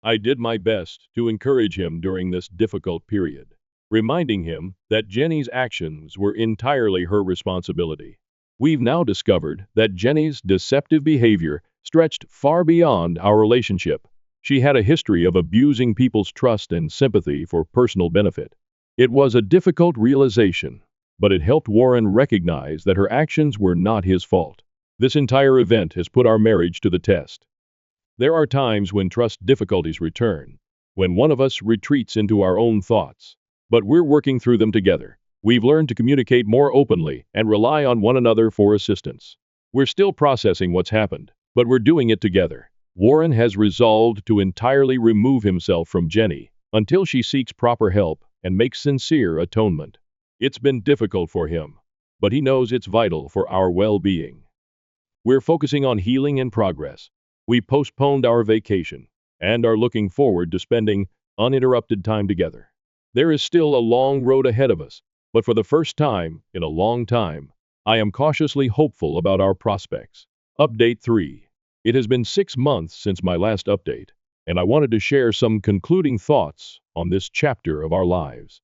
I did my best to encourage him during this difficult period, reminding him that Jenny's actions were entirely her responsibility. We've now discovered that Jenny's deceptive behavior stretched far beyond our relationship. She had a history of abusing people's trust and sympathy for personal benefit. It was a difficult realization, but it helped Warren recognize that her actions were not his fault. This entire event has put our marriage to the test. There are times when trust difficulties return, when one of us retreats into our own thoughts, but we're working through them together. We've learned to communicate more openly and rely on one another for assistance. We're still processing what's happened, but we're doing it together. Warren has resolved to entirely remove himself from Jenny until she seeks proper help and makes sincere atonement. It's been difficult for him, but he knows it's vital for our well-being. We're focusing on healing and progress. We postponed our vacation and are looking forward to spending uninterrupted time together. There is still a long road ahead of us, but for the first time in a long time, I am cautiously hopeful about our prospects. Update 3. It has been 6 months since my last update, and I wanted to share some concluding thoughts on this chapter of our lives.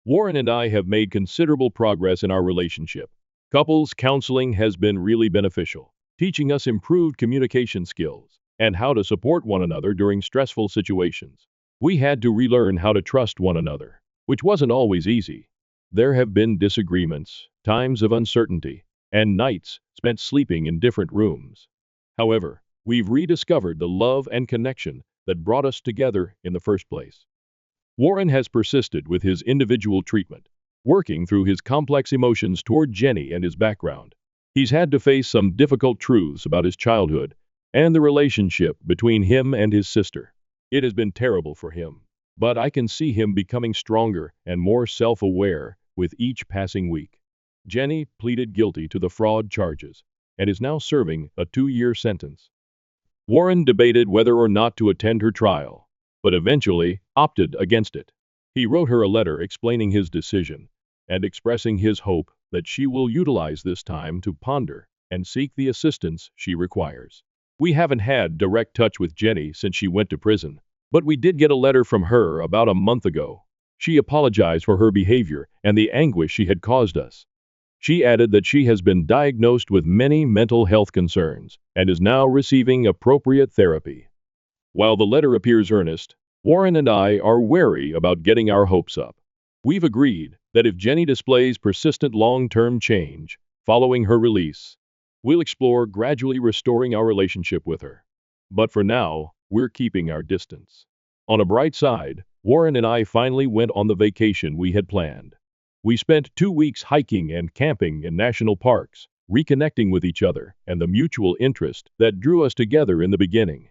Warren and I have made considerable progress in our relationship. Couples counseling has been really beneficial, teaching us improved communication skills and how to support one another during stressful situations. We had to relearn how to trust one another, which wasn't always easy. There have been disagreements, times of uncertainty, and nights spent sleeping in different rooms. However, we've rediscovered the love and connection that brought us together in the first place. Warren has persisted with his individual treatment, working through his complex emotions toward Jenny and his background. He's had to face some difficult truths about his childhood and the relationship between him and his sister. It has been terrible for him, but I can see him becoming stronger and more self-aware with each passing week. Jenny pleaded guilty to the fraud charges and is now serving a 2-year sentence. Warren debated whether or not to attend her trial, but eventually opted against it. He wrote her a letter explaining his decision and expressing his hope that she will utilize this time to ponder and seek the assistance she requires. We haven't had direct touch with Jenny since she went to prison, but we did get a letter from her about a month ago. She apologized for her behavior and the anguish she had caused us. She added that she has been diagnosed with many mental health concerns and is now receiving appropriate therapy. While the letter appears earnest, Warren and I are wary about getting our hopes up. We've agreed that if Jenny displays persistent long-term change following her release, we'll explore gradually restoring our relationship with her. But for now, we're keeping our distance. On a bright side, Warren and I finally went on the vacation we had planned. We spent 2 weeks hiking and camping in national parks, reconnecting with each other and the mutual interest that drew us together in the beginning.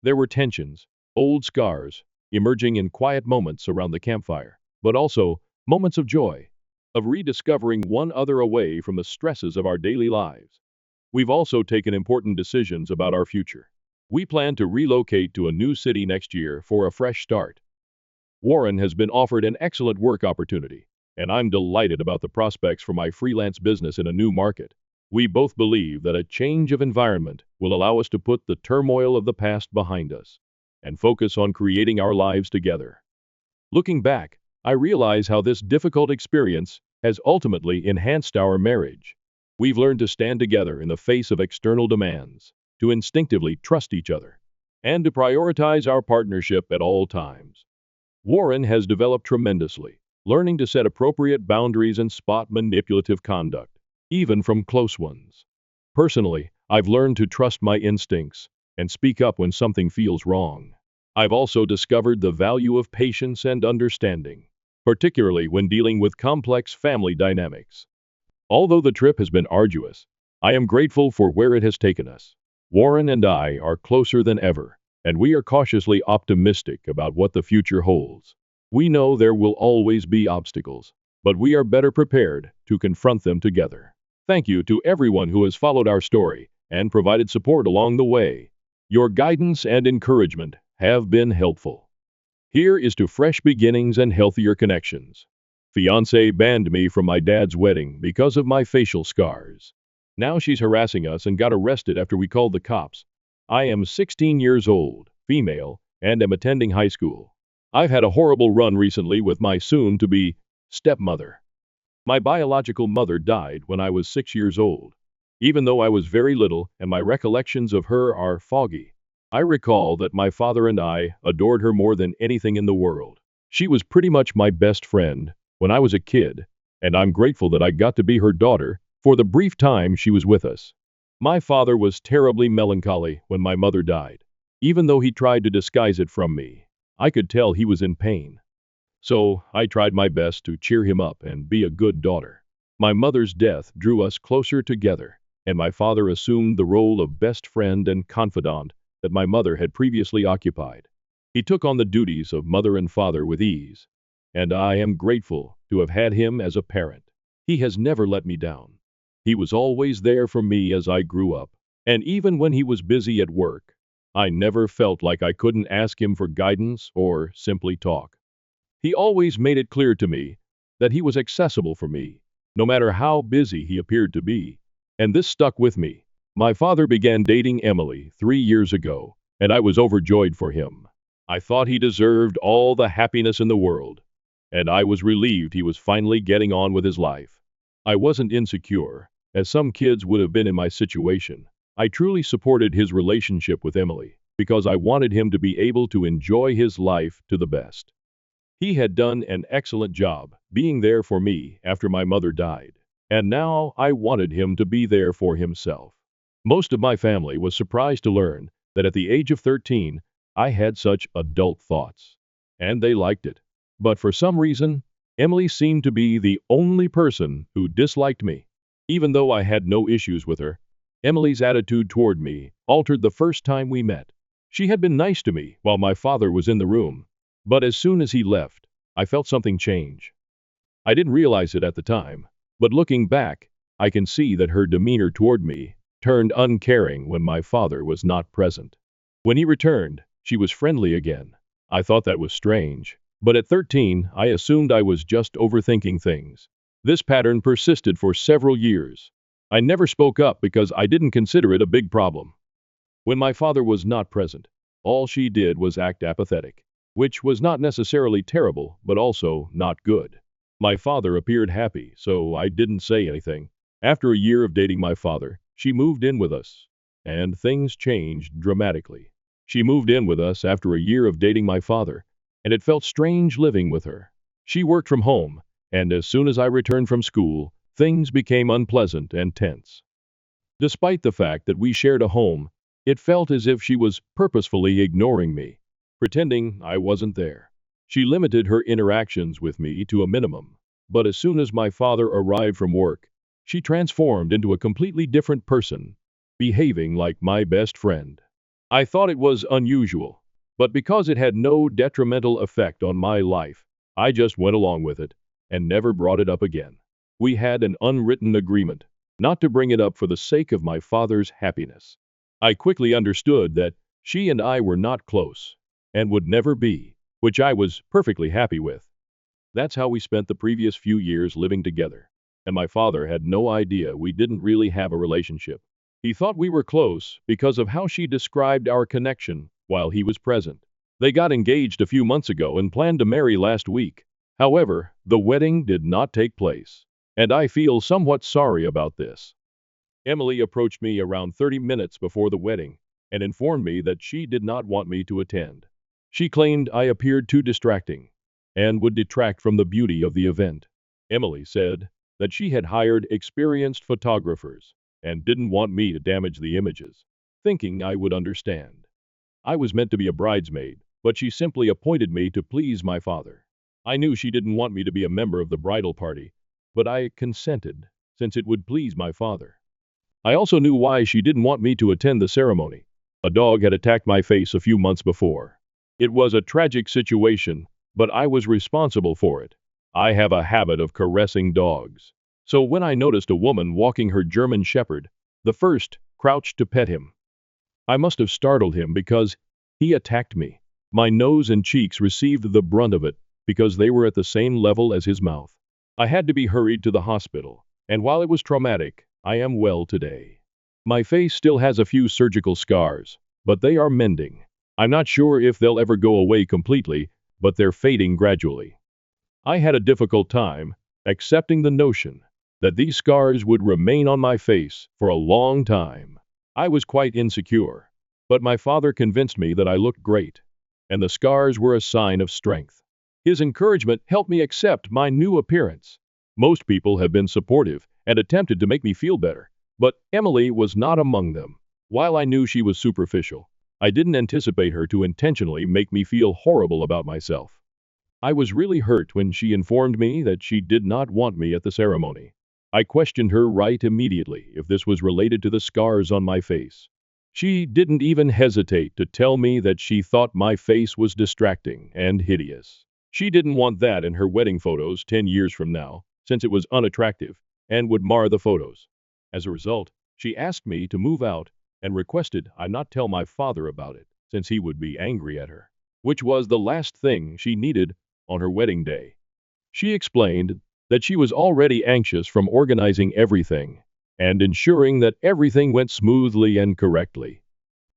There were tensions, old scars, emerging in quiet moments around the campfire, but also moments of joy. of rediscovering one other away from the stresses of our daily lives. We've also taken important decisions about our future. We plan to relocate to a new city next year for a fresh start. Warren has been offered an excellent work opportunity, and I'm delighted about the prospects for my freelance business in a new market. We both believe that a change of environment will allow us to put the turmoil of the past behind us and focus on creating our lives together. Looking back, I realize how this difficult experience has ultimately enhanced our marriage. We've learned to stand together in the face of external demands, to instinctively trust each other, and to prioritize our partnership at all times. Warren has developed tremendously, learning to set appropriate boundaries and spot manipulative conduct, even from close ones. Personally, I've learned to trust my instincts and speak up when something feels wrong. I've also discovered the value of patience and understanding, particularly when dealing with complex family dynamics. Although the trip has been arduous, I am grateful for where it has taken us. Warren and I are closer than ever, and we are cautiously optimistic about what the future holds. We know there will always be obstacles, but we are better prepared to confront them together. Thank you to everyone who has followed our story and provided support along the way. Your guidance and encouragement have been helpful. Here is to fresh beginnings and healthier connections. Fiancé banned me from my dad's wedding because of my facial scars. Now she's harassing us and got arrested after we called the cops. I am 16 years old, female, and am attending high school. I've had a horrible run recently with my soon-to-be stepmother. My biological mother died when I was 6 years old. Even though I was very little and my recollections of her are foggy, I recall that my father and I adored her more than anything in the world. She was pretty much my best friend when I was a kid, and I'm grateful that I got to be her daughter for the brief time she was with us. My father was terribly melancholy when my mother died. Even though he tried to disguise it from me, I could tell he was in pain. So I tried my best to cheer him up and be a good daughter. My mother's death drew us closer together, and my father assumed the role of best friend and confidant that my mother had previously occupied. He took on the duties of mother and father with ease, and I am grateful to have had him as a parent. He has never let me down. He was always there for me as I grew up, and even when he was busy at work, I never felt like I couldn't ask him for guidance or simply talk. He always made it clear to me that he was accessible for me, no matter how busy he appeared to be, and this stuck with me. My father began dating Emily 3 years ago, and I was overjoyed for him. I thought he deserved all the happiness in the world, and I was relieved he was finally getting on with his life. I wasn't insecure, as some kids would have been in my situation. I truly supported his relationship with Emily because I wanted him to be able to enjoy his life to the best. He had done an excellent job being there for me after my mother died, and now I wanted him to be there for himself. Most of my family was surprised to learn that at the age of 13, I had such adult thoughts, and they liked it. But for some reason, Emily seemed to be the only person who disliked me. Even though I had no issues with her, Emily's attitude toward me altered the first time we met. She had been nice to me while my father was in the room, but as soon as he left, I felt something change. I didn't realize it at the time, but looking back, I can see that her demeanor toward me turned uncaring when my father was not present. When he returned, she was friendly again. I thought that was strange, but at 13, I assumed I was just overthinking things. This pattern persisted for several years. I never spoke up because I didn't consider it a big problem. When my father was not present, all she did was act apathetic, which was not necessarily terrible, but also not good. My father appeared happy, so I didn't say anything. After a year of dating my father, she moved in with us, and things changed dramatically. She moved in with us after a year of dating my father, and it felt strange living with her. She worked from home, and as soon as I returned from school, things became unpleasant and tense. Despite the fact that we shared a home, it felt as if she was purposefully ignoring me, pretending I wasn't there. She limited her interactions with me to a minimum, but as soon as my father arrived from work, she transformed into a completely different person, behaving like my best friend. I thought it was unusual, but because it had no detrimental effect on my life, I just went along with it and never brought it up again. We had an unwritten agreement not to bring it up for the sake of my father's happiness. I quickly understood that she and I were not close and would never be, which I was perfectly happy with. That's how we spent the previous few years living together. And my father had no idea we didn't really have a relationship. He thought we were close because of how she described our connection while he was present. They got engaged a few months ago and planned to marry last week. However, the wedding did not take place, and I feel somewhat sorry about this. Emily approached me around 30 minutes before the wedding and informed me that she did not want me to attend. She claimed I appeared too distracting and would detract from the beauty of the event. Emily said that she had hired experienced photographers and didn't want me to damage the images, thinking I would understand. I was meant to be a bridesmaid, but she simply appointed me to please my father. I knew she didn't want me to be a member of the bridal party, but I consented since it would please my father. I also knew why she didn't want me to attend the ceremony. A dog had attacked my face a few months before. It was a tragic situation, but I was responsible for it. I have a habit of caressing dogs. So when I noticed a woman walking her German Shepherd, the first crouched to pet him. I must have startled him because he attacked me. My nose and cheeks received the brunt of it because they were at the same level as his mouth. I had to be hurried to the hospital, and while it was traumatic, I am well today. My face still has a few surgical scars, but they are mending. I'm not sure if they'll ever go away completely, but they're fading gradually. I had a difficult time accepting the notion that these scars would remain on my face for a long time. I was quite insecure, but my father convinced me that I looked great, and the scars were a sign of strength. His encouragement helped me accept my new appearance. Most people have been supportive and attempted to make me feel better, but Emily was not among them. While I knew she was superficial, I didn't anticipate her to intentionally make me feel horrible about myself. I was really hurt when she informed me that she did not want me at the ceremony. I questioned her right immediately if this was related to the scars on my face. She didn't even hesitate to tell me that she thought my face was distracting and hideous. She didn't want that in her wedding photos 10 years from now, since it was unattractive and would mar the photos. As a result, she asked me to move out and requested I not tell my father about it, since he would be angry at her, which was the last thing she needed on her wedding day. She explained that she was already anxious from organizing everything and ensuring that everything went smoothly and correctly.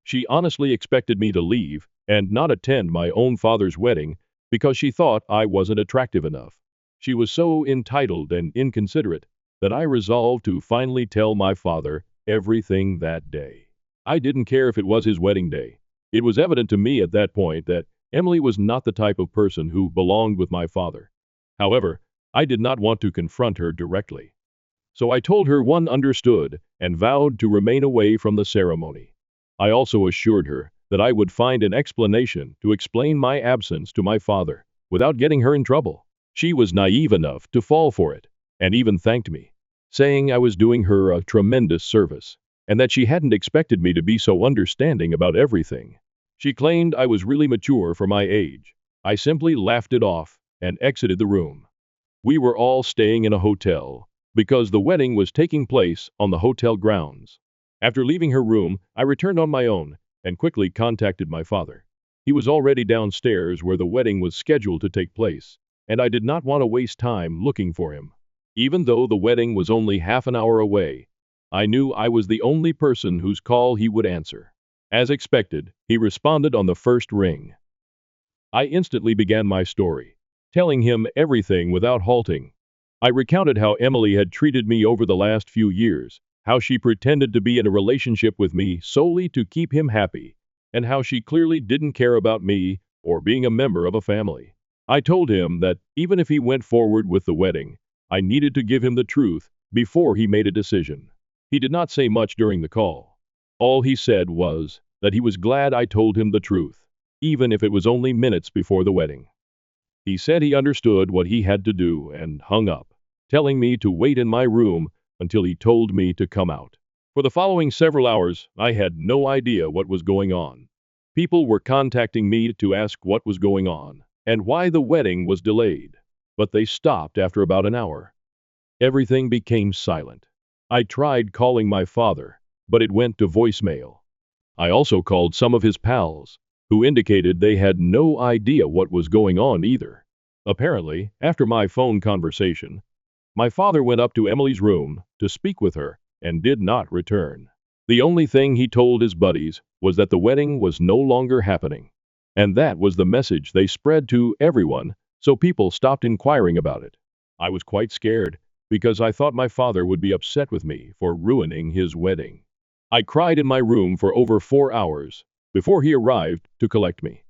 She honestly expected me to leave and not attend my own father's wedding because she thought I wasn't attractive enough. She was so entitled and inconsiderate that I resolved to finally tell my father everything that day. I didn't care if it was his wedding day. It was evident to me at that point that Emily was not the type of person who belonged with my father. However, I did not want to confront her directly. So I told her one understood and vowed to remain away from the ceremony. I also assured her that I would find an explanation to explain my absence to my father without getting her in trouble. She was naive enough to fall for it and even thanked me, saying I was doing her a tremendous service and that she hadn't expected me to be so understanding about everything. She claimed I was really mature for my age. I simply laughed it off and exited the room. We were all staying in a hotel because the wedding was taking place on the hotel grounds. After leaving her room, I returned on my own and quickly contacted my father. He was already downstairs where the wedding was scheduled to take place, and I did not want to waste time looking for him. Even though the wedding was only half an hour away, I knew I was the only person whose call he would answer. As expected, he responded on the first ring. I instantly began my story, telling him everything without halting. I recounted how Emily had treated me over the last few years, how she pretended to be in a relationship with me solely to keep him happy, and how she clearly didn't care about me or being a member of a family. I told him that even if he went forward with the wedding, I needed to give him the truth before he made a decision. He did not say much during the call. All he said was that he was glad I told him the truth, even if it was only minutes before the wedding. He said he understood what he had to do and hung up, telling me to wait in my room until he told me to come out. For the following several hours, I had no idea what was going on. People were contacting me to ask what was going on and why the wedding was delayed, but they stopped after about an hour. Everything became silent. I tried calling my father, but it went to voicemail. I also called some of his pals, who indicated they had no idea what was going on either. Apparently, after my phone conversation, my father went up to Emily's room to speak with her and did not return. The only thing he told his buddies was that the wedding was no longer happening. And that was the message they spread to everyone, so people stopped inquiring about it. I was quite scared because I thought my father would be upset with me for ruining his wedding. I cried in my room for over 4 hours before he arrived to collect me.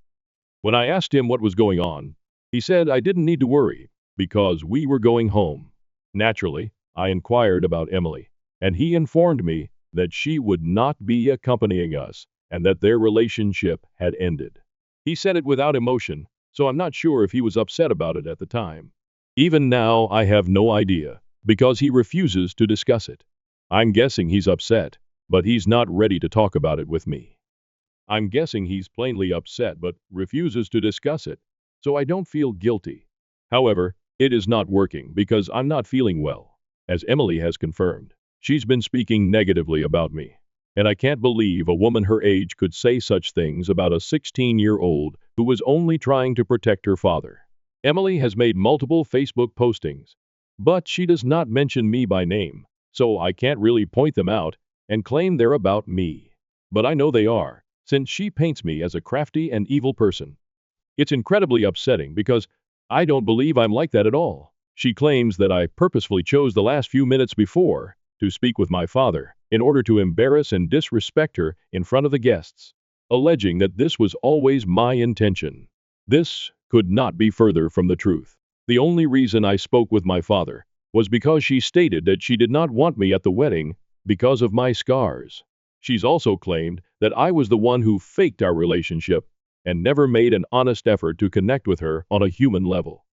When I asked him what was going on, he said I didn't need to worry because we were going home. Naturally, I inquired about Emily, and he informed me that she would not be accompanying us and that their relationship had ended. He said it without emotion, so I'm not sure if he was upset about it at the time. Even now, I have no idea, because he refuses to discuss it. I'm guessing he's upset, but he's not ready to talk about it with me. I'm guessing he's plainly upset but refuses to discuss it, so I don't feel guilty. However, it is not working because I'm not feeling well, as Emily has confirmed. She's been speaking negatively about me, and I can't believe a woman her age could say such things about a 16-year-old who was only trying to protect her father. Emily has made multiple Facebook postings, but she does not mention me by name, so I can't really point them out and claim they're about me. But I know they are, since she paints me as a crafty and evil person. It's incredibly upsetting because I don't believe I'm like that at all. She claims that I purposefully chose the last few minutes before to speak with my father in order to embarrass and disrespect her in front of the guests, alleging that this was always my intention. This could not be further from the truth. The only reason I spoke with my father was because she stated that she did not want me at the wedding because of my scars. She's also claimed that I was the one who faked our relationship and never made an honest effort to connect with her on a human level.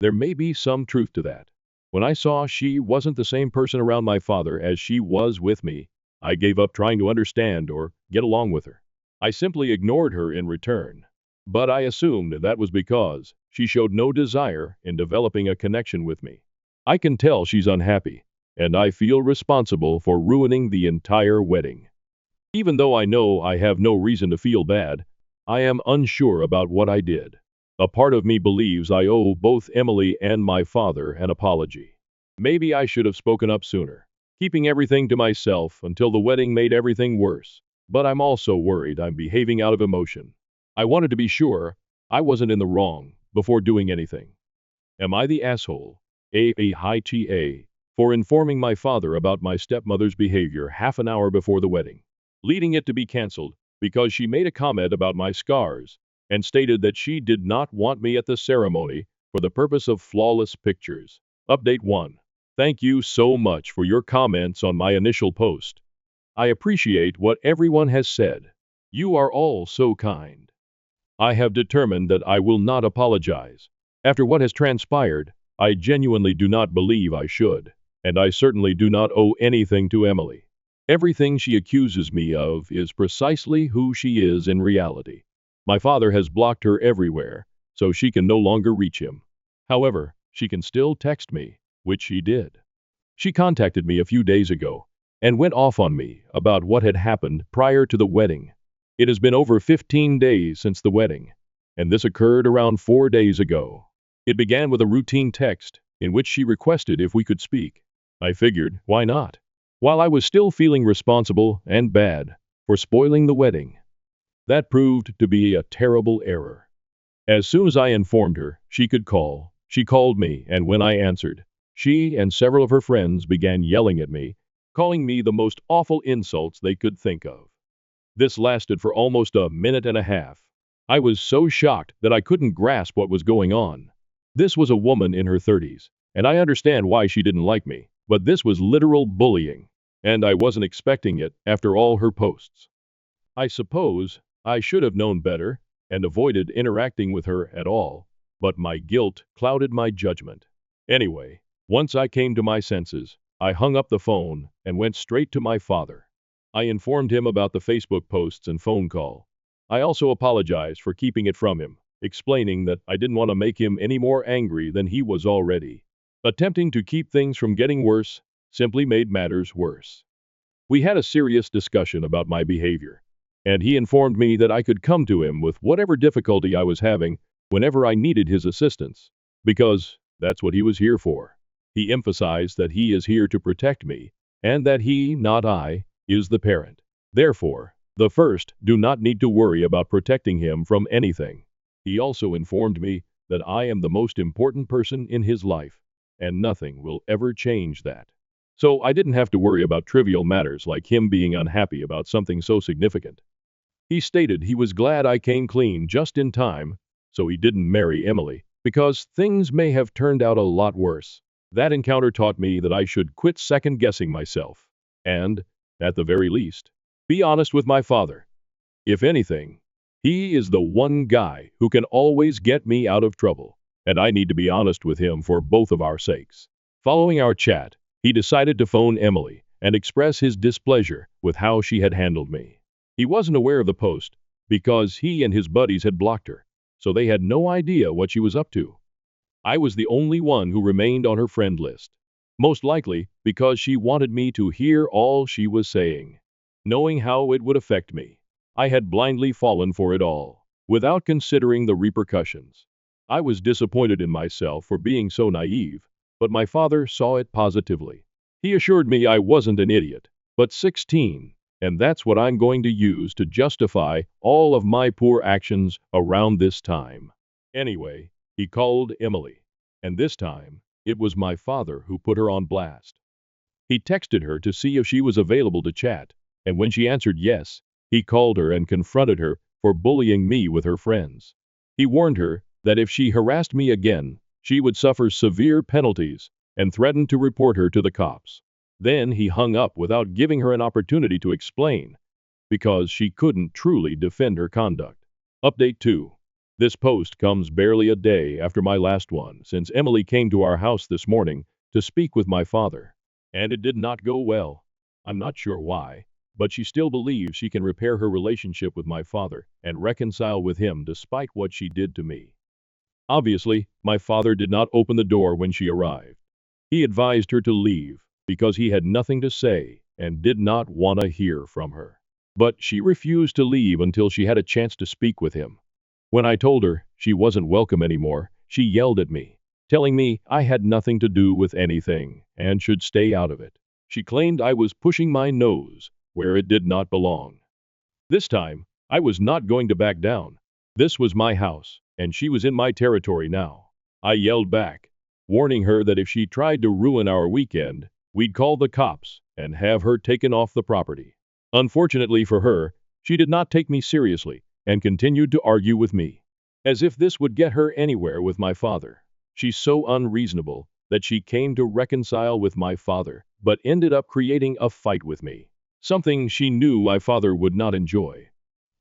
There may be some truth to that. When I saw she wasn't the same person around my father as she was with me, I gave up trying to understand or get along with her. I simply ignored her in return. But I assumed that was because she showed no desire in developing a connection with me. I can tell she's unhappy, and I feel responsible for ruining the entire wedding. Even though I know I have no reason to feel bad, I am unsure about what I did. A part of me believes I owe both Emily and my father an apology. Maybe I should have spoken up sooner, keeping everything to myself until the wedding made everything worse. But I'm also worried I'm behaving out of emotion. I wanted to be sure I wasn't in the wrong before doing anything. Am I the asshole, for informing my father about my stepmother's behavior half an hour before the wedding, leading it to be canceled because she made a comment about my scars and stated that she did not want me at the ceremony for the purpose of flawless pictures? Update 1. Thank you so much for your comments on my initial post. I appreciate what everyone has said. You are all so kind. I have determined that I will not apologize. After what has transpired, I genuinely do not believe I should, and I certainly do not owe anything to Emily. Everything she accuses me of is precisely who she is in reality. My father has blocked her everywhere, so she can no longer reach him. However, she can still text me, which she did. She contacted me a few days ago and went off on me about what had happened prior to the wedding. It has been over 15 days since the wedding, and this occurred around 4 days ago. It began with a routine text in which she requested if we could speak. I figured, why not? While I was still feeling responsible and bad for spoiling the wedding. That proved to be a terrible error. As soon as I informed her she could call, she called me, and when I answered, she and several of her friends began yelling at me, calling me the most awful insults they could think of. This lasted for almost a minute and a half. I was so shocked that I couldn't grasp what was going on. This was a woman in her 30s, and I understand why she didn't like me, but this was literal bullying, and I wasn't expecting it after all her posts. I suppose I should have known better and avoided interacting with her at all, but my guilt clouded my judgment. Anyway, once I came to my senses, I hung up the phone and went straight to my father. I informed him about the Facebook posts and phone call. I also apologized for keeping it from him, explaining that I didn't want to make him any more angry than he was already. Attempting to keep things from getting worse simply made matters worse. We had a serious discussion about my behavior, and he informed me that I could come to him with whatever difficulty I was having whenever I needed his assistance, because that's what he was here for. He emphasized that he is here to protect me, and that he, not I, is the parent. Therefore, the first do not need to worry about protecting him from anything. He also informed me that I am the most important person in his life, and nothing will ever change that. So I didn't have to worry about trivial matters like him being unhappy about something so significant. He stated he was glad I came clean just in time, so he didn't marry Emily, because things may have turned out a lot worse. That encounter taught me that I should quit second-guessing myself, and, at the very least, be honest with my father. If anything, he is the one guy who can always get me out of trouble, and I need to be honest with him for both of our sakes. Following our chat, he decided to phone Emily and express his displeasure with how she had handled me. He wasn't aware of the post because he and his buddies had blocked her, so they had no idea what she was up to. I was the only one who remained on her friend list, most likely because she wanted me to hear all she was saying. Knowing how it would affect me, I had blindly fallen for it all, without considering the repercussions. I was disappointed in myself for being so naive, but my father saw it positively. He assured me I wasn't an idiot, but 16, and that's what I'm going to use to justify all of my poor actions around this time. Anyway, he called Emily, and this time, it was my father who put her on blast. He texted her to see if she was available to chat, and when she answered yes, he called her and confronted her for bullying me with her friends. He warned her that if she harassed me again, she would suffer severe penalties and threatened to report her to the cops. Then he hung up without giving her an opportunity to explain, because she couldn't truly defend her conduct. Update 2. This post comes barely a day after my last one, since Emily came to our house this morning to speak with my father. And it did not go well. I'm not sure why, but she still believes she can repair her relationship with my father and reconcile with him despite what she did to me. Obviously, my father did not open the door when she arrived. He advised her to leave because he had nothing to say and did not want to hear from her. But she refused to leave until she had a chance to speak with him. When I told her she wasn't welcome anymore, she yelled at me, telling me I had nothing to do with anything and should stay out of it. She claimed I was pushing my nose where it did not belong. This time, I was not going to back down. This was my house, and she was in my territory now. I yelled back, warning her that if she tried to ruin our weekend, we'd call the cops and have her taken off the property. Unfortunately for her, she did not take me seriously and continued to argue with me, as if this would get her anywhere with my father. She's so unreasonable that she came to reconcile with my father, but ended up creating a fight with me, something she knew my father would not enjoy.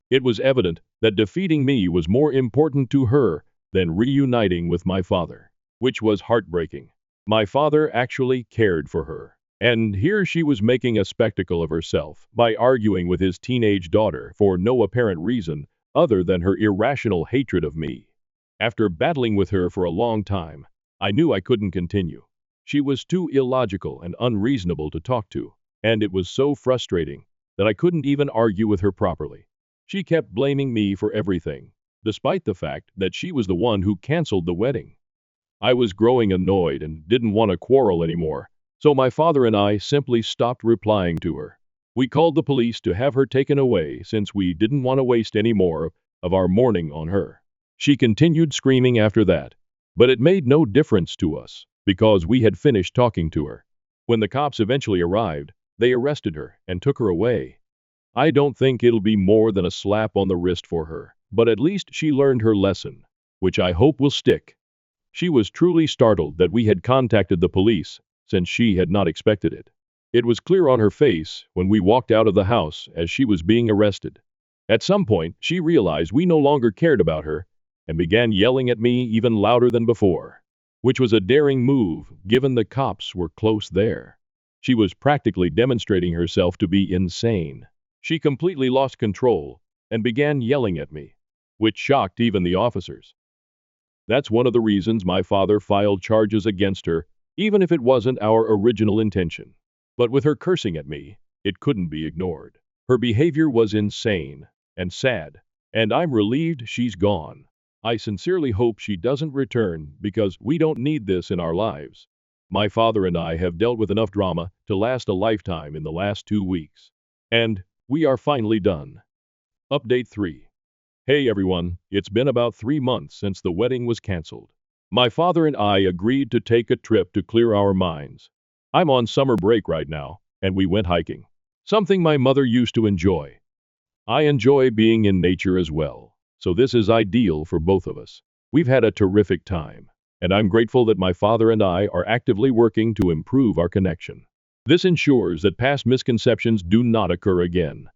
It was evident that defeating me was more important to her than reuniting with my father, which was heartbreaking. My father actually cared for her, and here she was making a spectacle of herself by arguing with his teenage daughter for no apparent reason other than her irrational hatred of me. After battling with her for a long time, I knew I couldn't continue. She was too illogical and unreasonable to talk to, and it was so frustrating that I couldn't even argue with her properly. She kept blaming me for everything, despite the fact that she was the one who canceled the wedding. I was growing annoyed and didn't want to quarrel anymore, so my father and I simply stopped replying to her. We called the police to have her taken away since we didn't want to waste any more of our mourning on her. She continued screaming after that, but it made no difference to us because we had finished talking to her. When the cops eventually arrived, they arrested her and took her away. I don't think it'll be more than a slap on the wrist for her, but at least she learned her lesson, which I hope will stick. She was truly startled that we had contacted the police, since she had not expected it. It was clear on her face when we walked out of the house as she was being arrested. At some point, she realized we no longer cared about her and began yelling at me even louder than before, which was a daring move given the cops were close there. She was practically demonstrating herself to be insane. She completely lost control and began yelling at me, which shocked even the officers. That's one of the reasons my father filed charges against her even if it wasn't our original intention. But with her cursing at me, it couldn't be ignored. Her behavior was insane and sad, and I'm relieved she's gone. I sincerely hope she doesn't return because we don't need this in our lives. My father and I have dealt with enough drama to last a lifetime in the last 2 weeks. And we are finally done. Update 3. Hey everyone, it's been about 3 months since the wedding was canceled. My father and I agreed to take a trip to clear our minds. I'm on summer break right now, and we went hiking. Something my mother used to enjoy. I enjoy being in nature as well, so this is ideal for both of us. We've had a terrific time, and I'm grateful that my father and I are actively working to improve our connection. This ensures that past misconceptions do not occur again.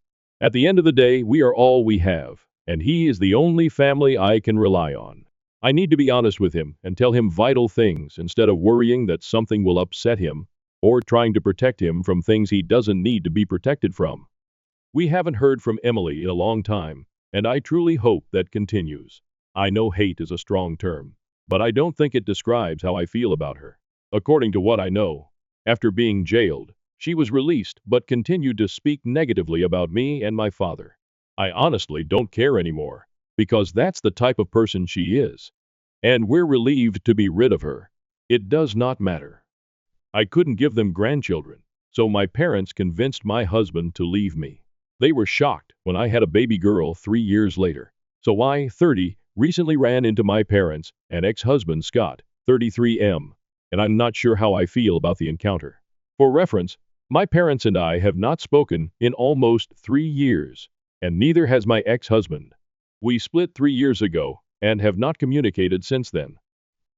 At the end of the day, we are all we have, and he is the only family I can rely on. I need to be honest with him and tell him vital things instead of worrying that something will upset him or trying to protect him from things he doesn't need to be protected from. We haven't heard from Emily in a long time, and I truly hope that continues. I know hate is a strong term, but I don't think it describes how I feel about her. According to what I know, after being jailed, she was released but continued to speak negatively about me and my father. I honestly don't care anymore, because that's the type of person she is. And we're relieved to be rid of her. It does not matter. I couldn't give them grandchildren, so my parents convinced my husband to leave me. They were shocked when I had a baby girl 3 years later. So I, 30, recently ran into my parents and ex-husband Scott, 33M, and I'm not sure how I feel about the encounter. For reference, my parents and I have not spoken in almost 3 years, and neither has my ex-husband. We split 3 years ago and have not communicated since then.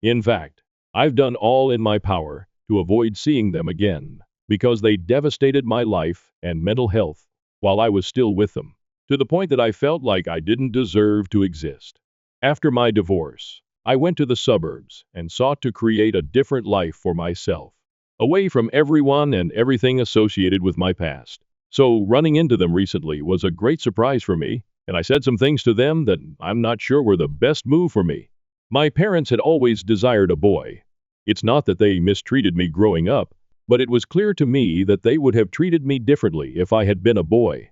In fact, I've done all in my power to avoid seeing them again, because they devastated my life and mental health while I was still with them, to the point that I felt like I didn't deserve to exist. After my divorce, I went to the suburbs and sought to create a different life for myself, away from everyone and everything associated with my past. So running into them recently was a great surprise for me, and I said some things to them that I'm not sure were the best move for me. My parents had always desired a boy. It's not that they mistreated me growing up, but it was clear to me that they would have treated me differently if I had been a boy.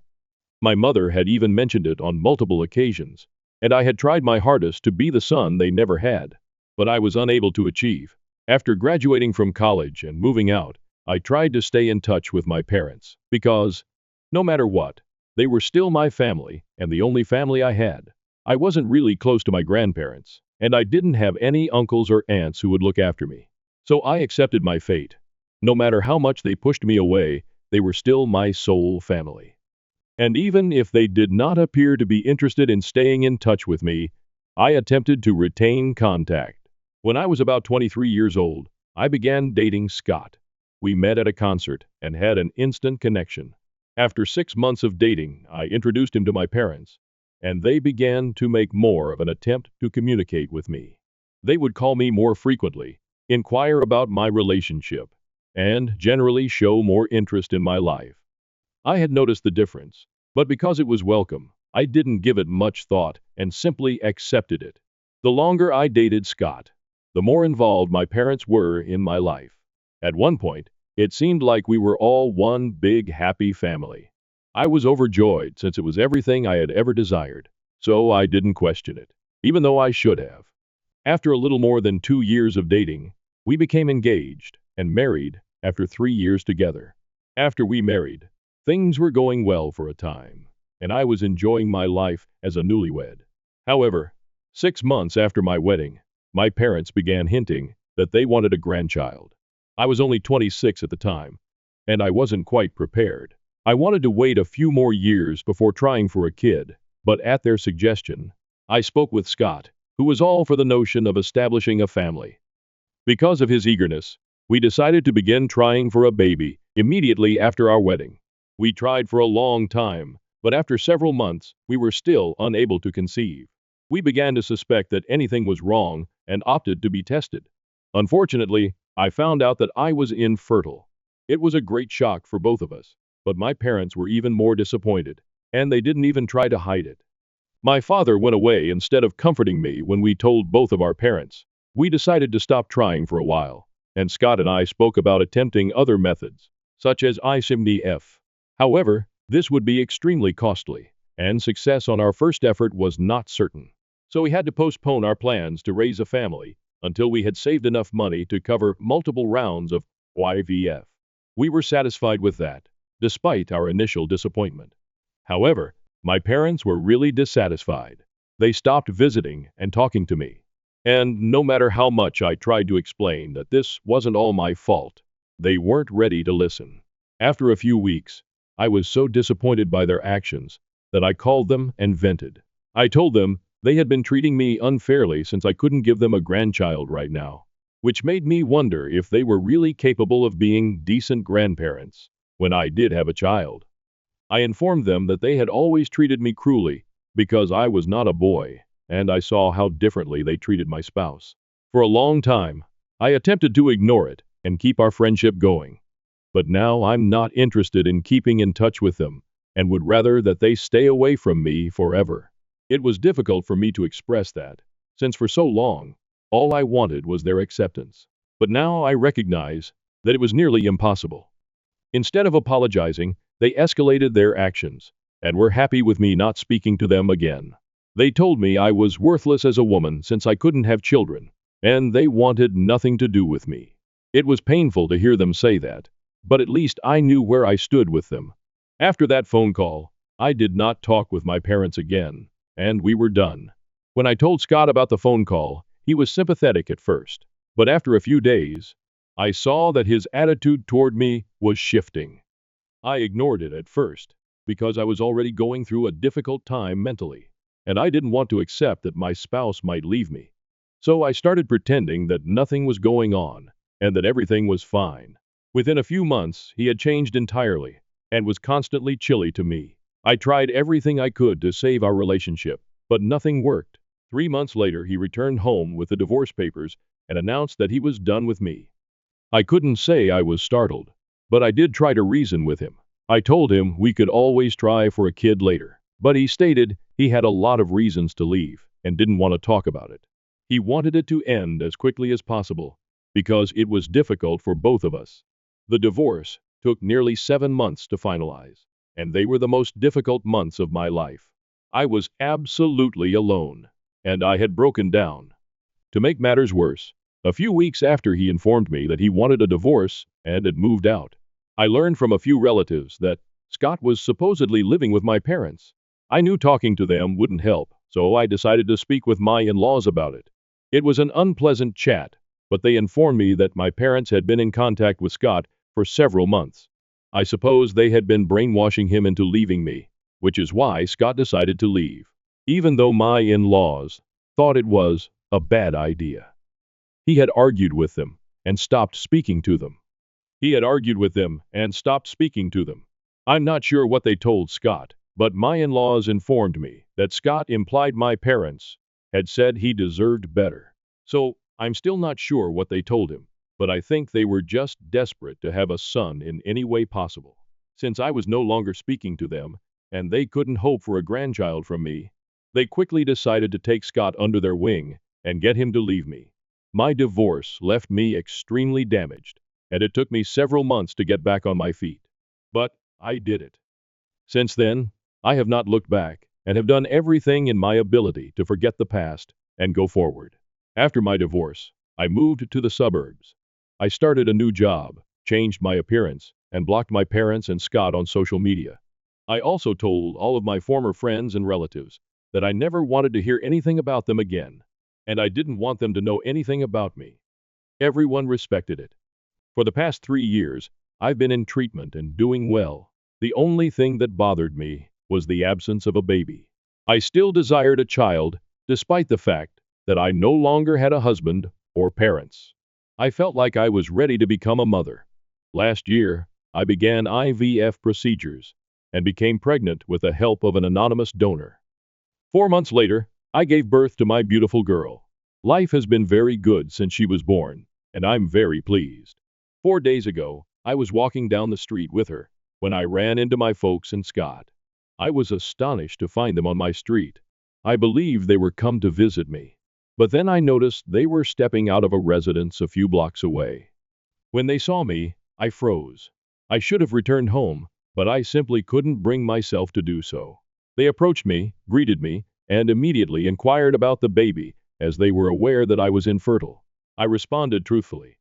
My mother had even mentioned it on multiple occasions, and I had tried my hardest to be the son they never had, but I was unable to achieve. After graduating from college and moving out, I tried to stay in touch with my parents, because, no matter what, they were still my family and the only family I had. I wasn't really close to my grandparents, and I didn't have any uncles or aunts who would look after me. So I accepted my fate. No matter how much they pushed me away, they were still my sole family. And even if they did not appear to be interested in staying in touch with me, I attempted to retain contact. When I was about 23 years old, I began dating Scott. We met at a concert and had an instant connection. After 6 months of dating, I introduced him to my parents, and they began to make more of an attempt to communicate with me. They would call me more frequently, inquire about my relationship, and generally show more interest in my life. I had noticed the difference, but because it was welcome, I didn't give it much thought and simply accepted it. The longer I dated Scott, the more involved my parents were in my life. At one point, it seemed like we were all one big happy family. I was overjoyed since it was everything I had ever desired, so I didn't question it, even though I should have. After a little more than 2 years of dating, we became engaged and married after 3 years together. After we married, things were going well for a time, and I was enjoying my life as a newlywed. However, 6 months after my wedding, my parents began hinting that they wanted a grandchild. I was only 26 at the time, and I wasn't quite prepared. I wanted to wait a few more years before trying for a kid, but at their suggestion, I spoke with Scott, who was all for the notion of establishing a family. Because of his eagerness, we decided to begin trying for a baby immediately after our wedding. We tried for a long time, but after several months, we were still unable to conceive. We began to suspect that anything was wrong and opted to be tested. Unfortunately, I found out that I was infertile. It was a great shock for both of us, but my parents were even more disappointed, and they didn't even try to hide it. My father went away instead of comforting me when we told both of our parents. We decided to stop trying for a while, and Scott and I spoke about attempting other methods, such as ICMDF. However, this would be extremely costly, and success on our first effort was not certain. So we had to postpone our plans to raise a family until we had saved enough money to cover multiple rounds of IVF. We were satisfied with that, despite our initial disappointment. However, my parents were really dissatisfied. They stopped visiting and talking to me. And no matter how much I tried to explain that this wasn't all my fault, they weren't ready to listen. After a few weeks, I was so disappointed by their actions that I called them and vented. I told them they had been treating me unfairly since I couldn't give them a grandchild right now, which made me wonder if they were really capable of being decent grandparents when I did have a child. I informed them that they had always treated me cruelly because I was not a boy, and I saw how differently they treated my spouse. For a long time, I attempted to ignore it and keep our friendship going. But now I'm not interested in keeping in touch with them and would rather that they stay away from me forever. It was difficult for me to express that, since for so long, all I wanted was their acceptance. But now I recognize that it was nearly impossible. Instead of apologizing, they escalated their actions and were happy with me not speaking to them again. They told me I was worthless as a woman since I couldn't have children, and they wanted nothing to do with me. It was painful to hear them say that, but at least I knew where I stood with them. After that phone call, I did not talk with my parents again, and we were done. When I told Scott about the phone call, he was sympathetic at first, but after a few days, I saw that his attitude toward me was shifting. I ignored it at first, because I was already going through a difficult time mentally, and I didn't want to accept that my spouse might leave me. So I started pretending that nothing was going on, and that everything was fine. Within a few months, he had changed entirely, and was constantly chilly to me. I tried everything I could to save our relationship, but nothing worked. 3 months later, he returned home with the divorce papers and announced that he was done with me. I couldn't say I was startled, but I did try to reason with him. I told him we could always try for a kid later, but he stated he had a lot of reasons to leave and didn't want to talk about it. He wanted it to end as quickly as possible because it was difficult for both of us. The divorce took nearly 7 months to finalize, and they were the most difficult months of my life. I was absolutely alone, and I had broken down. To make matters worse, a few weeks after he informed me that he wanted a divorce and had moved out, I learned from a few relatives that Scott was supposedly living with my parents. I knew talking to them wouldn't help, so I decided to speak with my in-laws about it. It was an unpleasant chat, but they informed me that my parents had been in contact with Scott for several months. I suppose they had been brainwashing him into leaving me, which is why Scott decided to leave, even though my in-laws thought it was a bad idea. He had argued with them and stopped speaking to them. I'm not sure what they told Scott, but my in-laws informed me that Scott implied my parents had said he deserved better. So I'm still not sure what they told him, but I think they were just desperate to have a son in any way possible. Since I was no longer speaking to them, and they couldn't hope for a grandchild from me, they quickly decided to take Scott under their wing and get him to leave me. My divorce left me extremely damaged, and it took me several months to get back on my feet. But I did it. Since then, I have not looked back and have done everything in my ability to forget the past and go forward. After my divorce, I moved to the suburbs. I started a new job, changed my appearance, and blocked my parents and Scott on social media. I also told all of my former friends and relatives that I never wanted to hear anything about them again, and I didn't want them to know anything about me. Everyone respected it. For the past 3 years, I've been in treatment and doing well. The only thing that bothered me was the absence of a baby. I still desired a child, despite the fact that I no longer had a husband or parents. I felt like I was ready to become a mother. Last year, I began IVF procedures and became pregnant with the help of an anonymous donor. 4 months later, I gave birth to my beautiful girl. Life has been very good since she was born, and I'm very pleased. 4 days ago, I was walking down the street with her when I ran into my folks and Scott. I was astonished to find them on my street. I believed they were come to visit me. But then I noticed they were stepping out of a residence a few blocks away. When they saw me, I froze. I should have returned home, but I simply couldn't bring myself to do so. They approached me, greeted me, and immediately inquired about the baby, as they were aware that I was infertile. I responded truthfully.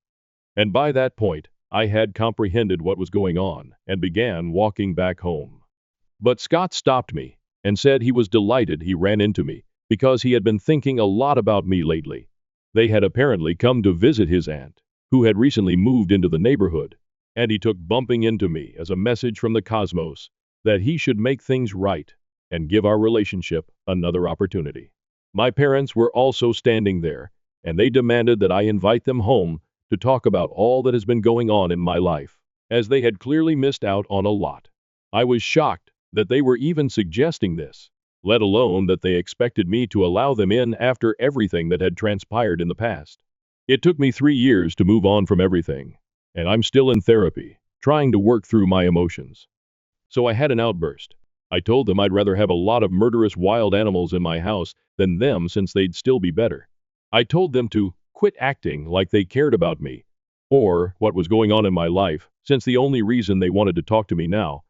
And by that point, I had comprehended what was going on and began walking back home. But Scott stopped me and said he was delighted he ran into me because he had been thinking a lot about me lately. They had apparently come to visit his aunt, who had recently moved into the neighborhood, and he took bumping into me as a message from the cosmos that he should make things right and give our relationship another opportunity. My parents were also standing there, and they demanded that I invite them home to talk about all that has been going on in my life, as they had clearly missed out on a lot. I was shocked that they were even suggesting this, let alone that they expected me to allow them in after everything that had transpired in the past. It took me 3 years to move on from everything, and I'm still in therapy, trying to work through my emotions. So I had an outburst. I told them I'd rather have a lot of murderous wild animals in my house than them since they'd still be better. I told them to quit acting like they cared about me or what was going on in my life, since the only reason they wanted to talk to me now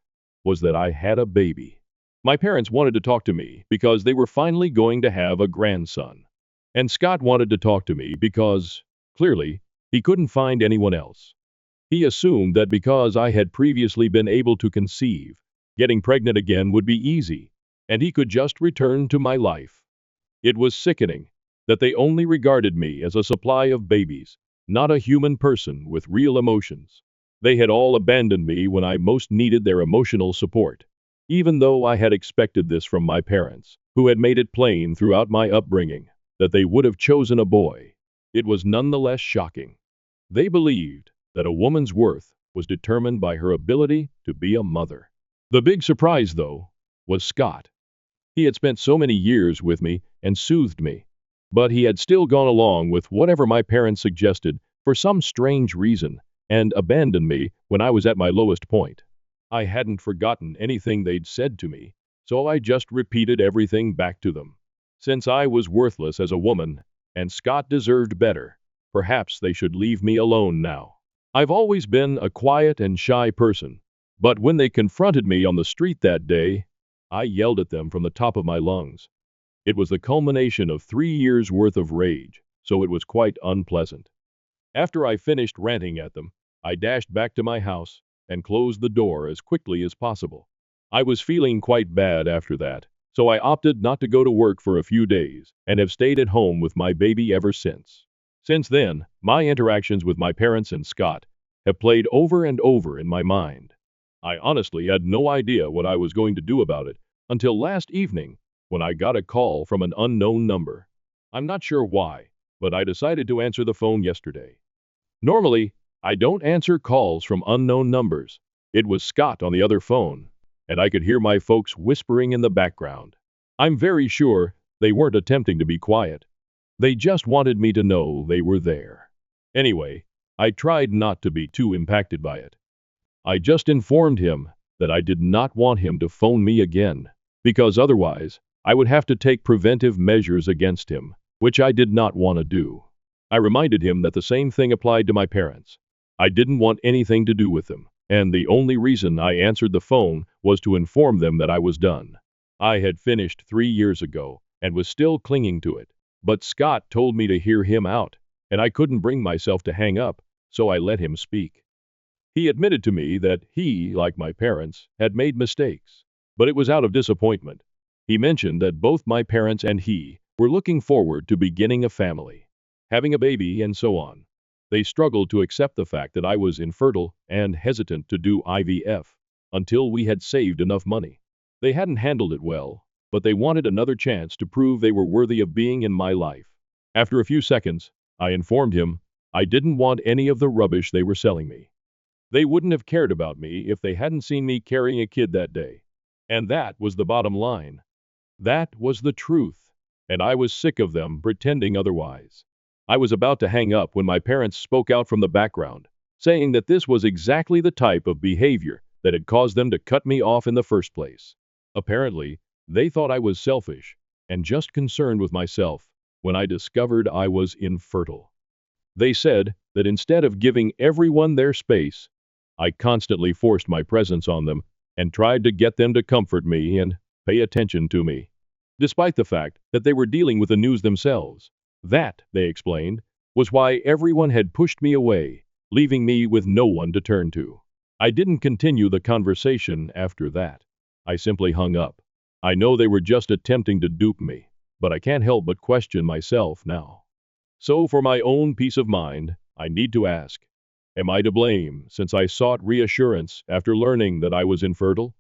was that I had a baby. My parents wanted to talk to me because they were finally going to have a grandson. And Scott wanted to talk to me because, clearly, he couldn't find anyone else. He assumed that because I had previously been able to conceive, getting pregnant again would be easy, and he could just return to my life. It was sickening that they only regarded me as a supply of babies, not a human person with real emotions. They had all abandoned me when I most needed their emotional support, even though I had expected this from my parents, who had made it plain throughout my upbringing that they would have chosen a boy. It was nonetheless shocking. They believed that a woman's worth was determined by her ability to be a mother. The big surprise, though, was Scott. He had spent so many years with me and soothed me, but he had still gone along with whatever my parents suggested for some strange reason and abandoned me when I was at my lowest point. I hadn't forgotten anything they'd said to me, so I just repeated everything back to them. Since I was worthless as a woman, and Scott deserved better, perhaps they should leave me alone now. I've always been a quiet and shy person, but when they confronted me on the street that day, I yelled at them from the top of my lungs. It was the culmination of 3 years' worth of rage, so it was quite unpleasant. After I finished ranting at them, I dashed back to my house and closed the door as quickly as possible. I was feeling quite bad after that, so I opted not to go to work for a few days and have stayed at home with my baby ever since. Since then, my interactions with my parents and Scott have played over and over in my mind. I honestly had no idea what I was going to do about it until last evening when I got a call from an unknown number. I'm not sure why, but I decided to answer the phone yesterday. Normally, I don't answer calls from unknown numbers. It was Scott on the other phone, and I could hear my folks whispering in the background. I'm very sure they weren't attempting to be quiet. They just wanted me to know they were there. Anyway, I tried not to be too impacted by it. I just informed him that I did not want him to phone me again, because otherwise, I would have to take preventive measures against him, which I did not want to do. I reminded him that the same thing applied to my parents. I didn't want anything to do with them, and the only reason I answered the phone was to inform them that I was done. I had finished 3 years ago and was still clinging to it, but Scott told me to hear him out, and I couldn't bring myself to hang up, so I let him speak. He admitted to me that he, like my parents, had made mistakes, but it was out of disappointment. He mentioned that both my parents and he were looking forward to beginning a family, having a baby, and so on. They struggled to accept the fact that I was infertile and hesitant to do IVF until we had saved enough money. They hadn't handled it well, but they wanted another chance to prove they were worthy of being in my life. After a few seconds, I informed him I didn't want any of the rubbish they were selling me. They wouldn't have cared about me if they hadn't seen me carrying a kid that day. And that was the bottom line. That was the truth, and I was sick of them pretending otherwise. I was about to hang up when my parents spoke out from the background, saying that this was exactly the type of behavior that had caused them to cut me off in the first place. Apparently, they thought I was selfish and just concerned with myself when I discovered I was infertile. They said that instead of giving everyone their space, I constantly forced my presence on them and tried to get them to comfort me and pay attention to me, despite the fact that they were dealing with the news themselves. That, they explained, was why everyone had pushed me away, leaving me with no one to turn to. I didn't continue the conversation after that. I simply hung up. I know they were just attempting to dupe me, but I can't help but question myself now. So, for my own peace of mind, I need to ask, am I to blame since I sought reassurance after learning that I was infertile?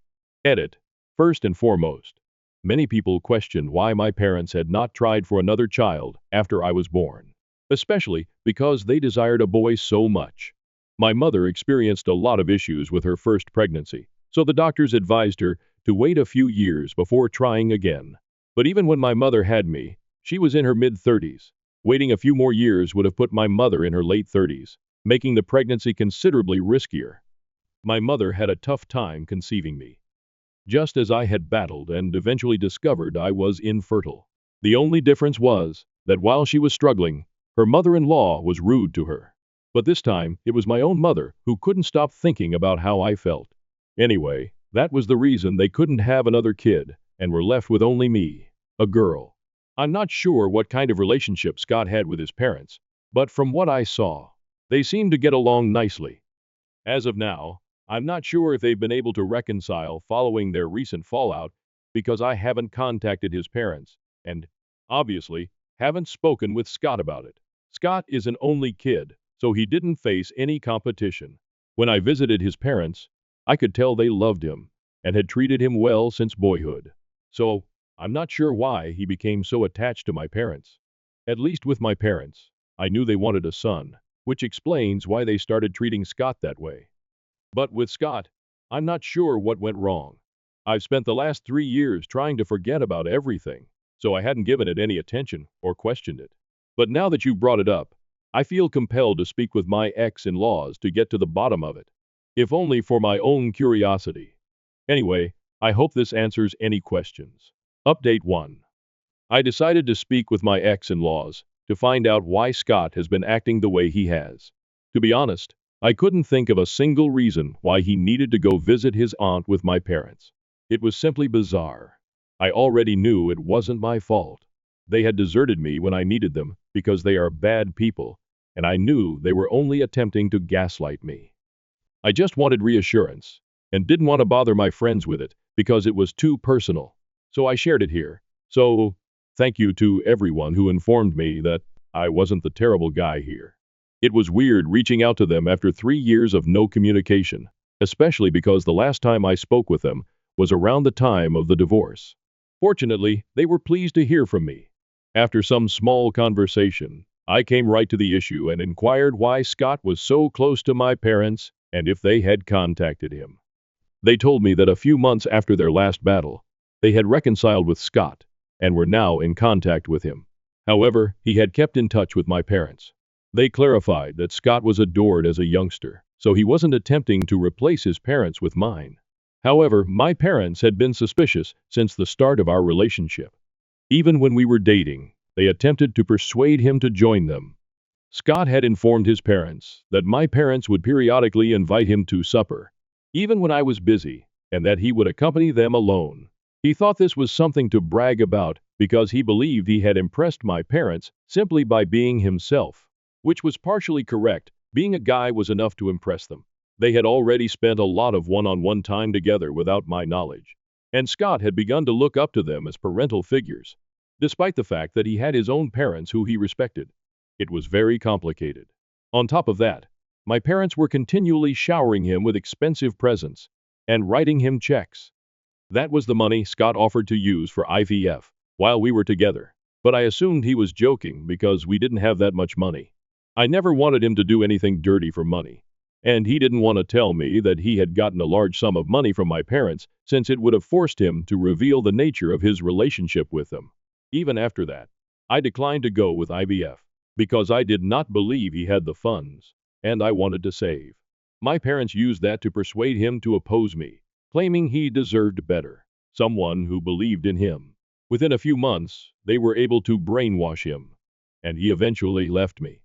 Edit. First and foremost, many people questioned why my parents had not tried for another child after I was born, especially because they desired a boy so much. My mother experienced a lot of issues with her first pregnancy, so the doctors advised her to wait a few years before trying again. But even when my mother had me, she was in her mid-30s. Waiting a few more years would have put my mother in her late 30s, making the pregnancy considerably riskier. My mother had a tough time conceiving me, just as I had battled and eventually discovered I was infertile. The only difference was that while she was struggling, her mother-in-law was rude to her. But this time, it was my own mother who couldn't stop thinking about how I felt. Anyway, that was the reason they couldn't have another kid and were left with only me, a girl. I'm not sure what kind of relationship Scott had with his parents, but from what I saw, they seemed to get along nicely. As of now, I'm not sure if they've been able to reconcile following their recent fallout because I haven't contacted his parents and, obviously, haven't spoken with Scott about it. Scott is an only kid, so he didn't face any competition. When I visited his parents, I could tell they loved him and had treated him well since boyhood. So, I'm not sure why he became so attached to my parents. At least with my parents, I knew they wanted a son, which explains why they started treating Scott that way. But with Scott, I'm not sure what went wrong. I've spent the last 3 years trying to forget about everything, so I hadn't given it any attention or questioned it. But now that you brought it up, I feel compelled to speak with my ex-in-laws to get to the bottom of it, if only for my own curiosity. Anyway, I hope this answers any questions. Update 1. I decided to speak with my ex-in-laws to find out why Scott has been acting the way he has. To be honest, I couldn't think of a single reason why he needed to go visit his aunt with my parents. It was simply bizarre. I already knew it wasn't my fault. They had deserted me when I needed them because they are bad people, and I knew they were only attempting to gaslight me. I just wanted reassurance and didn't want to bother my friends with it because it was too personal. So I shared it here. So, thank you to everyone who informed me that I wasn't the terrible guy here. It was weird reaching out to them after 3 years of no communication, especially because the last time I spoke with them was around the time of the divorce. Fortunately, they were pleased to hear from me. After some small conversation, I came right to the issue and inquired why Scott was so close to my parents and if they had contacted him. They told me that a few months after their last battle, they had reconciled with Scott and were now in contact with him. However, he had kept in touch with my parents. They clarified that Scott was adored as a youngster, so he wasn't attempting to replace his parents with mine. However, my parents had been suspicious since the start of our relationship. Even when we were dating, they attempted to persuade him to join them. Scott had informed his parents that my parents would periodically invite him to supper, even when I was busy, and that he would accompany them alone. He thought this was something to brag about because he believed he had impressed my parents simply by being himself, which was partially correct. Being a guy was enough to impress them. They had already spent a lot of one-on-one time together without my knowledge, and Scott had begun to look up to them as parental figures, despite the fact that he had his own parents who he respected. It was very complicated. On top of that, my parents were continually showering him with expensive presents and writing him checks. That was the money Scott offered to use for IVF while we were together, but I assumed he was joking because we didn't have that much money. I never wanted him to do anything dirty for money, and he didn't want to tell me that he had gotten a large sum of money from my parents since it would have forced him to reveal the nature of his relationship with them. Even after that, I declined to go with IVF because I did not believe he had the funds, and I wanted to save. My parents used that to persuade him to oppose me, claiming he deserved better, someone who believed in him. Within a few months, they were able to brainwash him, and he eventually left me.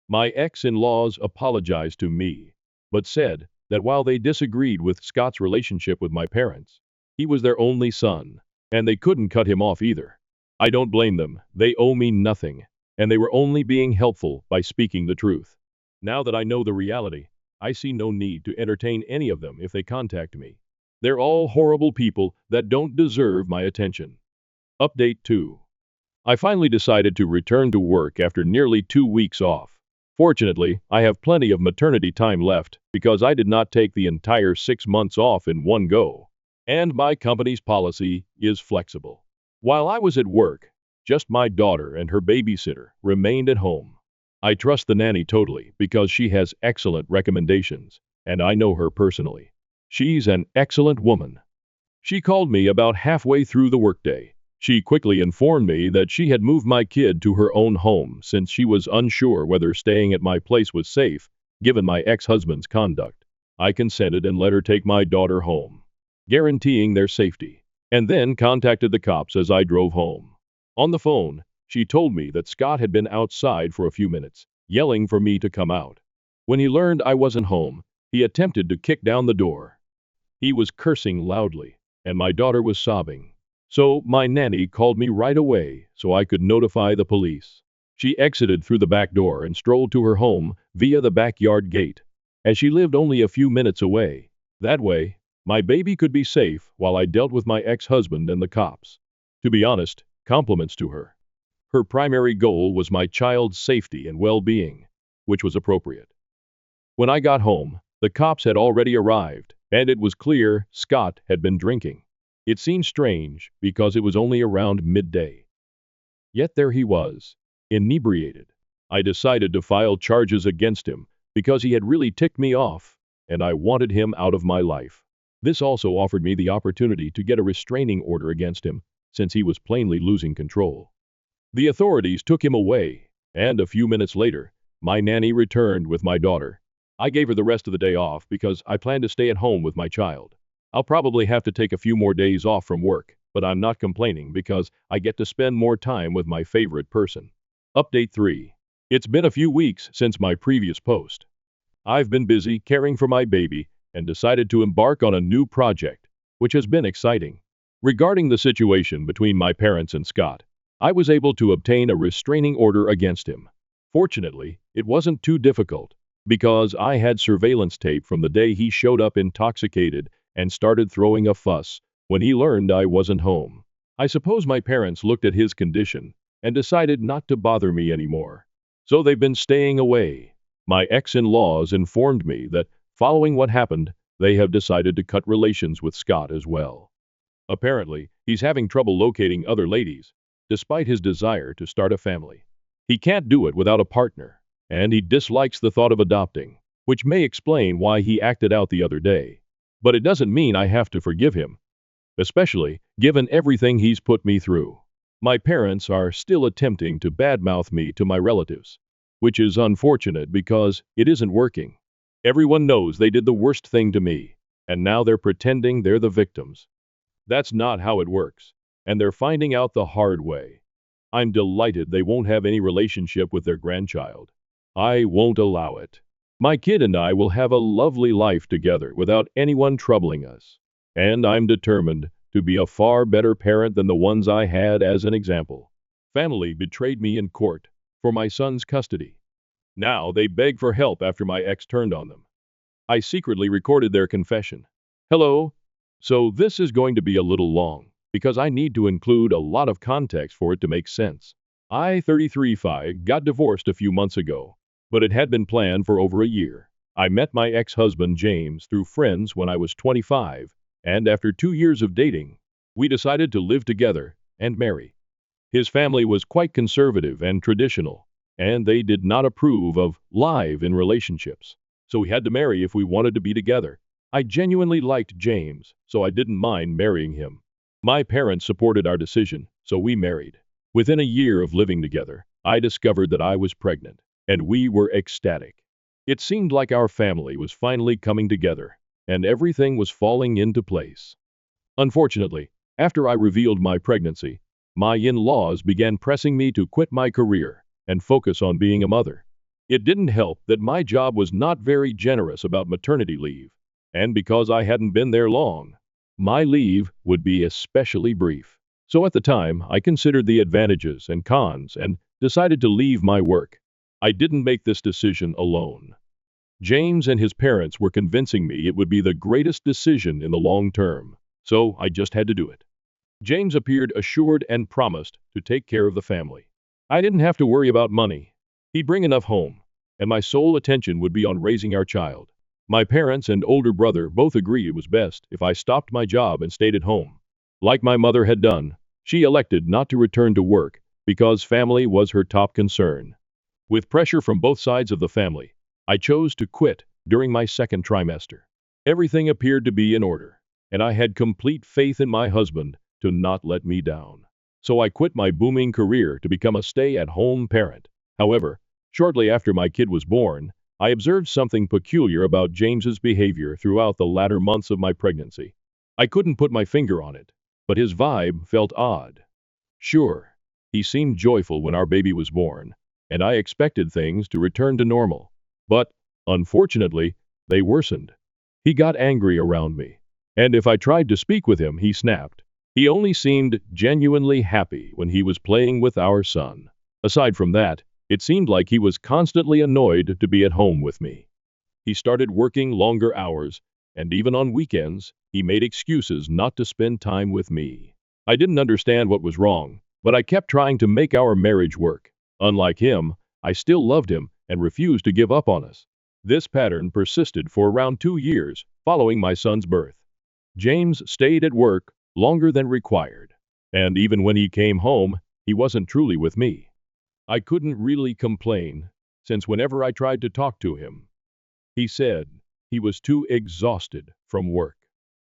My ex-in-laws apologized to me, but said that while they disagreed with Scott's relationship with my parents, he was their only son, and they couldn't cut him off either. I don't blame them, they owe me nothing, and they were only being helpful by speaking the truth. Now that I know the reality, I see no need to entertain any of them if they contact me. They're all horrible people that don't deserve my attention. Update 2. I finally decided to return to work after nearly 2 weeks off. Fortunately, I have plenty of maternity time left because I did not take the entire 6 months off in one go. And my company's policy is flexible. While I was at work, just my daughter and her babysitter remained at home. I trust the nanny totally because she has excellent recommendations, and I know her personally. She's an excellent woman. She called me about halfway through the workday. She quickly informed me that she had moved my kid to her own home since she was unsure whether staying at my place was safe, given my ex-husband's conduct. I consented and let her take my daughter home, guaranteeing their safety, and then contacted the cops as I drove home. On the phone, she told me that Scott had been outside for a few minutes, yelling for me to come out. When he learned I wasn't home, he attempted to kick down the door. He was cursing loudly, and my daughter was sobbing. So my nanny called me right away so I could notify the police. She exited through the back door and strolled to her home via the backyard gate, as she lived only a few minutes away. That way, my baby could be safe while I dealt with my ex-husband and the cops. To be honest, compliments to her. Her primary goal was my child's safety and well-being, which was appropriate. When I got home, the cops had already arrived, and it was clear Scott had been drinking. It seemed strange because it was only around midday. Yet there he was, inebriated. I decided to file charges against him because he had really ticked me off, and I wanted him out of my life. This also offered me the opportunity to get a restraining order against him, since he was plainly losing control. The authorities took him away, and a few minutes later, my nanny returned with my daughter. I gave her the rest of the day off because I planned to stay at home with my child. I'll probably have to take a few more days off from work, but I'm not complaining because I get to spend more time with my favorite person. Update 3. It's been a few weeks since my previous post. I've been busy caring for my baby and decided to embark on a new project, which has been exciting. Regarding the situation between my parents and Scott, I was able to obtain a restraining order against him. Fortunately, it wasn't too difficult because I had surveillance tape from the day he showed up intoxicated and started throwing a fuss when he learned I wasn't home. I suppose my parents looked at his condition and decided not to bother me anymore. So they've been staying away. My ex-in-laws informed me that following what happened, they have decided to cut relations with Scott as well. Apparently, he's having trouble locating other ladies, despite his desire to start a family. He can't do it without a partner, and he dislikes the thought of adopting, which may explain why he acted out the other day. But it doesn't mean I have to forgive him, especially given everything he's put me through. My parents are still attempting to badmouth me to my relatives, which is unfortunate because it isn't working. Everyone knows they did the worst thing to me, and now they're pretending they're the victims. That's not how it works, and they're finding out the hard way. I'm delighted they won't have any relationship with their grandchild. I won't allow it. My kid and I will have a lovely life together without anyone troubling us, and I'm determined to be a far better parent than the ones I had as an example. Family betrayed me in court for my son's custody. Now they beg for help after my ex turned on them. I secretly recorded their confession. Hello? So this is going to be a little long, because I need to include a lot of context for it to make sense. I, 33-5, got divorced a few months ago, but it had been planned for over a year. I met my ex-husband James through friends when I was 25, and after 2 years of dating, we decided to live together and marry. His family was quite conservative and traditional, and they did not approve of live-in relationships, so we had to marry if we wanted to be together. I genuinely liked James, so I didn't mind marrying him. My parents supported our decision, so we married. Within a year of living together, I discovered that I was pregnant, and we were ecstatic. It seemed like our family was finally coming together, and everything was falling into place. Unfortunately, after I revealed my pregnancy, my in-laws began pressing me to quit my career and focus on being a mother. It didn't help that my job was not very generous about maternity leave, and because I hadn't been there long, my leave would be especially brief. So at the time, I considered the advantages and cons and decided to leave my work. I didn't make this decision alone. James and his parents were convincing me it would be the greatest decision in the long term, so I just had to do it. James appeared assured and promised to take care of the family. I didn't have to worry about money. He'd bring enough home, and my sole attention would be on raising our child. My parents and older brother both agreed it was best if I stopped my job and stayed at home. Like my mother had done, she elected not to return to work because family was her top concern. With pressure from both sides of the family, I chose to quit during my second trimester. Everything appeared to be in order, and I had complete faith in my husband to not let me down. So I quit my booming career to become a stay-at-home parent. However, shortly after my kid was born, I observed something peculiar about James's behavior throughout the latter months of my pregnancy. I couldn't put my finger on it, but his vibe felt odd. Sure, he seemed joyful when our baby was born, and I expected things to return to normal. But, unfortunately, they worsened. He got angry around me, and if I tried to speak with him, he snapped. He only seemed genuinely happy when he was playing with our son. Aside from that, it seemed like he was constantly annoyed to be at home with me. He started working longer hours, and even on weekends, he made excuses not to spend time with me. I didn't understand what was wrong, but I kept trying to make our marriage work. Unlike him, I still loved him and refused to give up on us. This pattern persisted for around 2 years following my son's birth. James stayed at work longer than required, and even when he came home, he wasn't truly with me. I couldn't really complain, since whenever I tried to talk to him, he said he was too exhausted from work,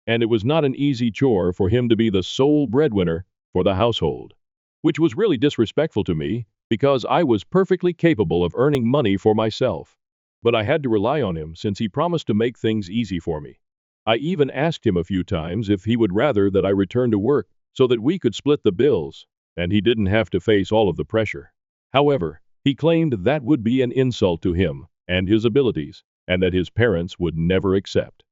and it was not an easy chore for him to be the sole breadwinner for the household, which was really disrespectful to me because I was perfectly capable of earning money for myself. But I had to rely on him since he promised to make things easy for me. I even asked him a few times if he would rather that I return to work so that we could split the bills, and he didn't have to face all of the pressure. However, he claimed that would be an insult to him and his abilities, and that his parents would never accept.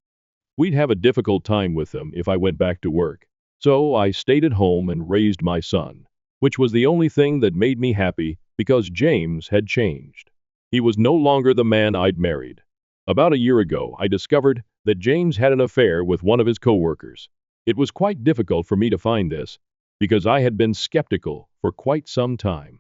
We'd have a difficult time with them if I went back to work, so I stayed at home and raised my son, which was the only thing that made me happy because James had changed. He was no longer the man I'd married. About a year ago, I discovered that James had an affair with one of his coworkers. It was quite difficult for me to find this because I had been skeptical for quite some time.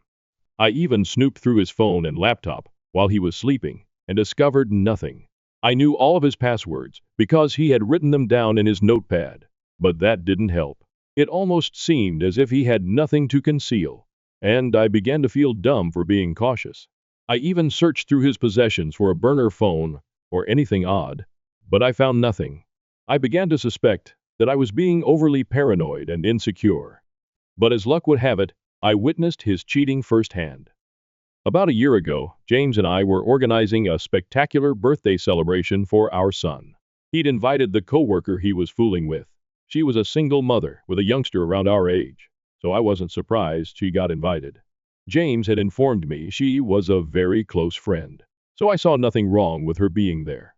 I even snooped through his phone and laptop while he was sleeping and discovered nothing. I knew all of his passwords because he had written them down in his notepad, but that didn't help. It almost seemed as if he had nothing to conceal, and I began to feel dumb for being cautious. I even searched through his possessions for a burner phone or anything odd, but I found nothing. I began to suspect that I was being overly paranoid and insecure. But as luck would have it, I witnessed his cheating firsthand. About a year ago, James and I were organizing a spectacular birthday celebration for our son. He'd invited the coworker he was fooling with. She was a single mother with a youngster around our age, so I wasn't surprised she got invited. James had informed me she was a very close friend, so I saw nothing wrong with her being there.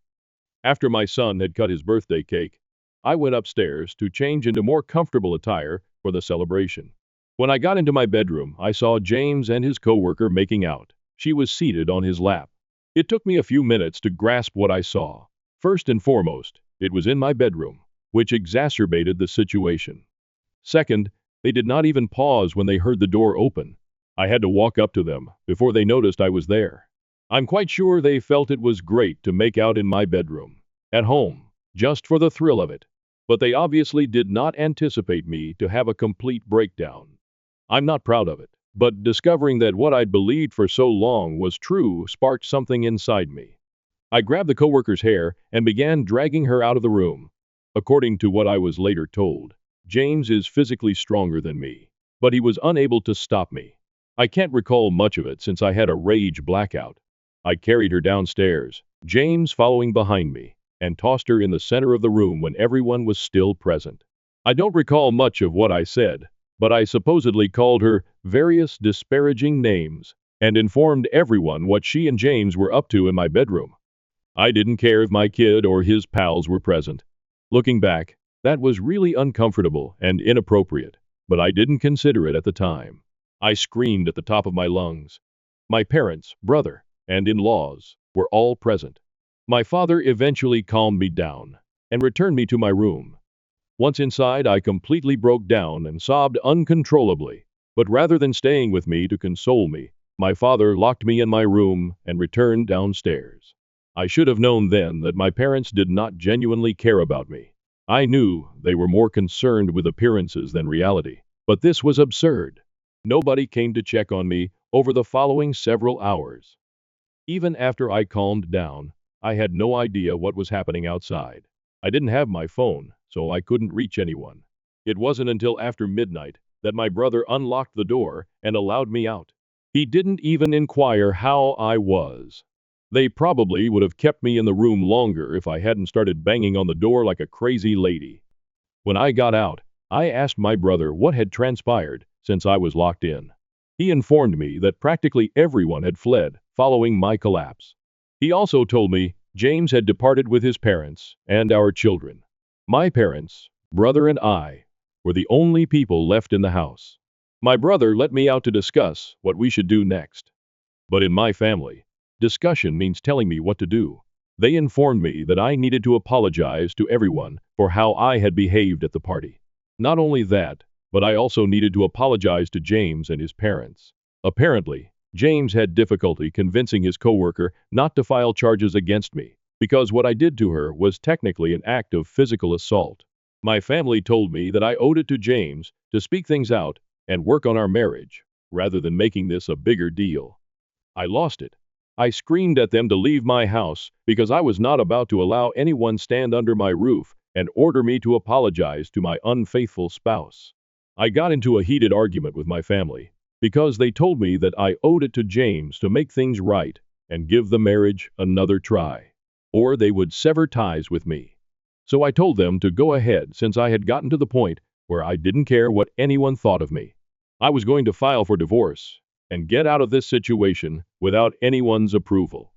After my son had cut his birthday cake, I went upstairs to change into more comfortable attire for the celebration. When I got into my bedroom, I saw James and his coworker making out. She was seated on his lap. It took me a few minutes to grasp what I saw. First and foremost, it was in my bedroom, which exacerbated the situation. Second, they did not even pause when they heard the door open. I had to walk up to them before they noticed I was there. I'm quite sure they felt it was great to make out in my bedroom, at home, just for the thrill of it. But they obviously did not anticipate me to have a complete breakdown. I'm not proud of it, but discovering that what I'd believed for so long was true sparked something inside me. I grabbed the coworker's hair and began dragging her out of the room. According to what I was later told, James is physically stronger than me, but he was unable to stop me. I can't recall much of it since I had a rage blackout. I carried her downstairs, James following behind me, and tossed her in the center of the room when everyone was still present. I don't recall much of what I said, but I supposedly called her various disparaging names, and informed everyone what she and James were up to in my bedroom. I didn't care if my kid or his pals were present. Looking back, that was really uncomfortable and inappropriate, but I didn't consider it at the time. I screamed at the top of my lungs. My parents, brother, and in-laws were all present. My father eventually calmed me down and returned me to my room. Once inside, I completely broke down and sobbed uncontrollably. But rather than staying with me to console me, my father locked me in my room and returned downstairs. I should have known then that my parents did not genuinely care about me. I knew they were more concerned with appearances than reality. But this was absurd. Nobody came to check on me over the following several hours. Even after I calmed down, I had no idea what was happening outside. I didn't have my phone, so I couldn't reach anyone. It wasn't until after midnight that my brother unlocked the door and allowed me out. He didn't even inquire how I was. They probably would have kept me in the room longer if I hadn't started banging on the door like a crazy lady. When I got out, I asked my brother what had transpired since I was locked in. He informed me that practically everyone had fled following my collapse. He also told me James had departed with his parents and our children. My parents, brother, and I were the only people left in the house. My brother let me out to discuss what we should do next. But in my family, discussion means telling me what to do. They informed me that I needed to apologize to everyone for how I had behaved at the party. Not only that, but I also needed to apologize to James and his parents. Apparently, James had difficulty convincing his coworker not to file charges against me, because what I did to her was technically an act of physical assault. My family told me that I owed it to James to speak things out and work on our marriage, rather than making this a bigger deal. I lost it. I screamed at them to leave my house because I was not about to allow anyone stand under my roof and order me to apologize to my unfaithful spouse. I got into a heated argument with my family because they told me that I owed it to James to make things right and give the marriage another try, or they would sever ties with me. So I told them to go ahead since I had gotten to the point where I didn't care what anyone thought of me. I was going to file for divorce and get out of this situation without anyone's approval.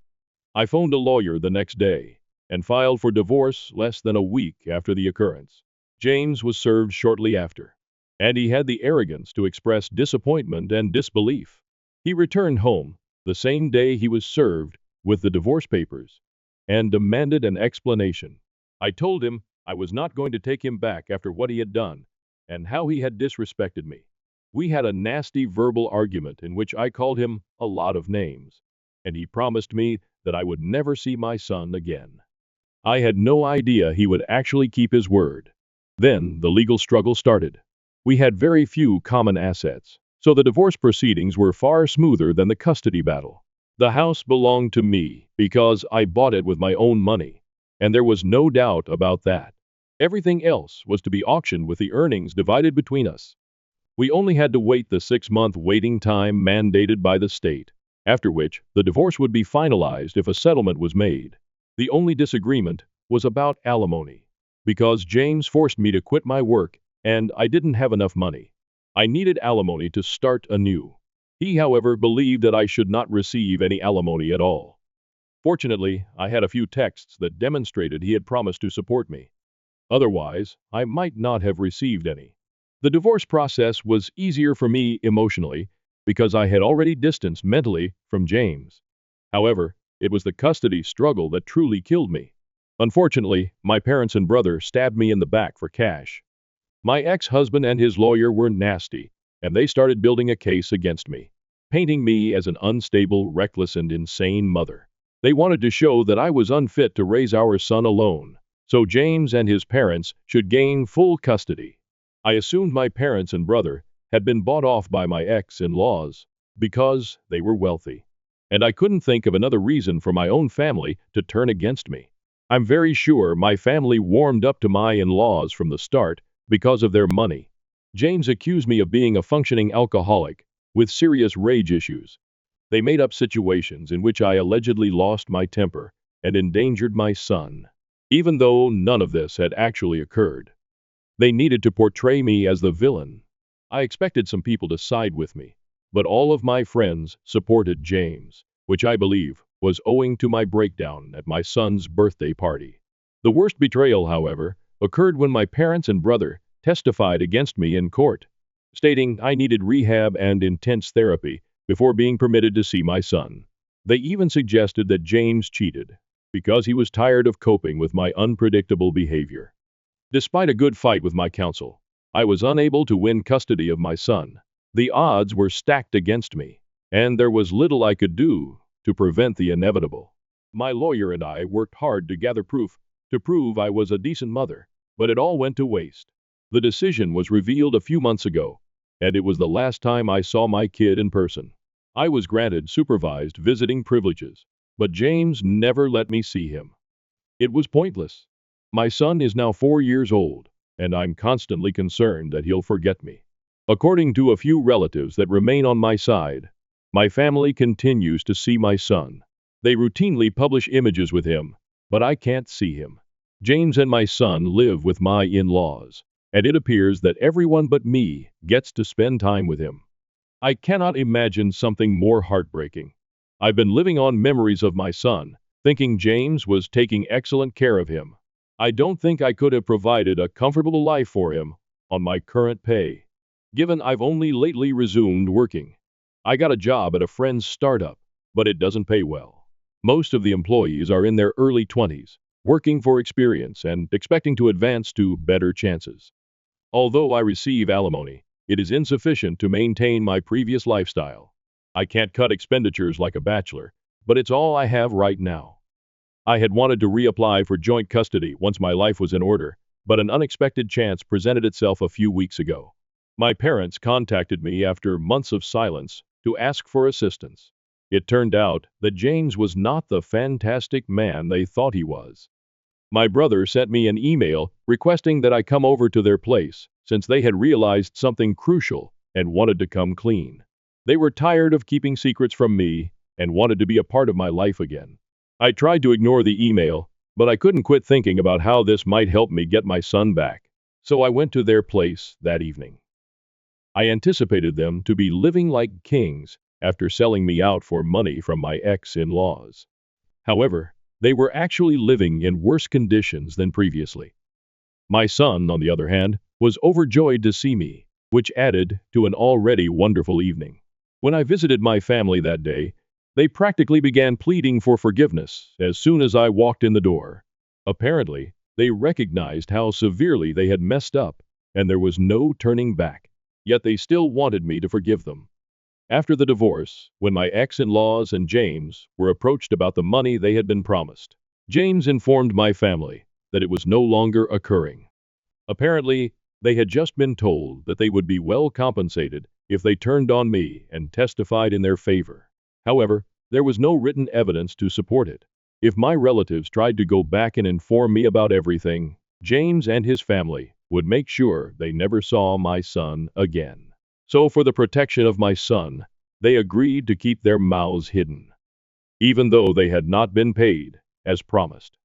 I phoned a lawyer the next day and filed for divorce less than a week after the occurrence. James was served shortly after, and he had the arrogance to express disappointment and disbelief. He returned home the same day he was served with the divorce papers and demanded an explanation. I told him I was not going to take him back after what he had done and how he had disrespected me. We had a nasty verbal argument in which I called him a lot of names, and he promised me that I would never see my son again. I had no idea he would actually keep his word. Then the legal struggle started. We had very few common assets, so the divorce proceedings were far smoother than the custody battle. The house belonged to me because I bought it with my own money, and there was no doubt about that. Everything else was to be auctioned with the earnings divided between us. We only had to wait the 6-month waiting time mandated by the state, after which the divorce would be finalized if a settlement was made. The only disagreement was about alimony, because James forced me to quit my work and I didn't have enough money. I needed alimony to start anew. He, however, believed that I should not receive any alimony at all. Fortunately, I had a few texts that demonstrated he had promised to support me. Otherwise, I might not have received any. The divorce process was easier for me emotionally because I had already distanced mentally from James. However, it was the custody struggle that truly killed me. Unfortunately, my parents and brother stabbed me in the back for cash. My ex-husband and his lawyer were nasty, and they started building a case against me, painting me as an unstable, reckless, and insane mother. They wanted to show that I was unfit to raise our son alone, so James and his parents should gain full custody. I assumed my parents and brother had been bought off by my ex-in-laws because they were wealthy, and I couldn't think of another reason for my own family to turn against me. I'm very sure my family warmed up to my in-laws from the start because of their money. James accused me of being a functioning alcoholic with serious rage issues. They made up situations in which I allegedly lost my temper and endangered my son, even though none of this had actually occurred. They needed to portray me as the villain. I expected some people to side with me, But all of my friends supported James, which I believe was owing to my breakdown at my son's birthday party. The worst betrayal, however, occurred when my parents and brother testified against me in court, stating I needed rehab and intense therapy before being permitted to see my son. They even suggested that James cheated because he was tired of coping with my unpredictable behavior. Despite a good fight with my counsel, I was unable to win custody of my son. The odds were stacked against me, and there was little I could do to prevent the inevitable. My lawyer and I worked hard to gather proof to prove I was a decent mother, but it all went to waste. The decision was revealed a few months ago, and it was the last time I saw my kid in person. I was granted supervised visiting privileges, but James never let me see him. It was pointless. My son is now 4 years old, and I'm constantly concerned that he'll forget me. According to a few relatives that remain on my side, my family continues to see my son. They routinely publish images with him, but I can't see him. James and my son live with my in-laws, and it appears that everyone but me gets to spend time with him. I cannot imagine something more heartbreaking. I've been living on memories of my son, thinking James was taking excellent care of him. I don't think I could have provided a comfortable life for him on my current pay, given I've only lately resumed working. I got a job at a friend's startup, but it doesn't pay well. Most of the employees are in their early 20s, working for experience and expecting to advance to better chances. Although I receive alimony, it is insufficient to maintain my previous lifestyle. I can't cut expenditures like a bachelor, but it's all I have right now. I had wanted to reapply for joint custody once my life was in order, but an unexpected chance presented itself a few weeks ago. My parents contacted me after months of silence to ask for assistance. It turned out that James was not the fantastic man they thought he was. My brother sent me an email requesting that I come over to their place since they had realized something crucial and wanted to come clean. They were tired of keeping secrets from me and wanted to be a part of my life again. I tried to ignore the email, but I couldn't quit thinking about how this might help me get my son back. So I went to their place that evening. I anticipated them to be living like kings after selling me out for money from my ex-in-laws. However, they were actually living in worse conditions than previously. My son, on the other hand, was overjoyed to see me, which added to an already wonderful evening. When I visited my family that day, they practically began pleading for forgiveness as soon as I walked in the door. Apparently, they recognized how severely they had messed up, and there was no turning back. Yet they still wanted me to forgive them. After the divorce, when my ex-in-laws and James were approached about the money they had been promised, James informed my family that it was no longer occurring. Apparently, they had just been told that they would be well compensated if they turned on me and testified in their favor. However, there was no written evidence to support it. If my relatives tried to go back and inform me about everything, James and his family would make sure they never saw my son again. So for the protection of my son, they agreed to keep their mouths hidden, even though they had not been paid, as promised.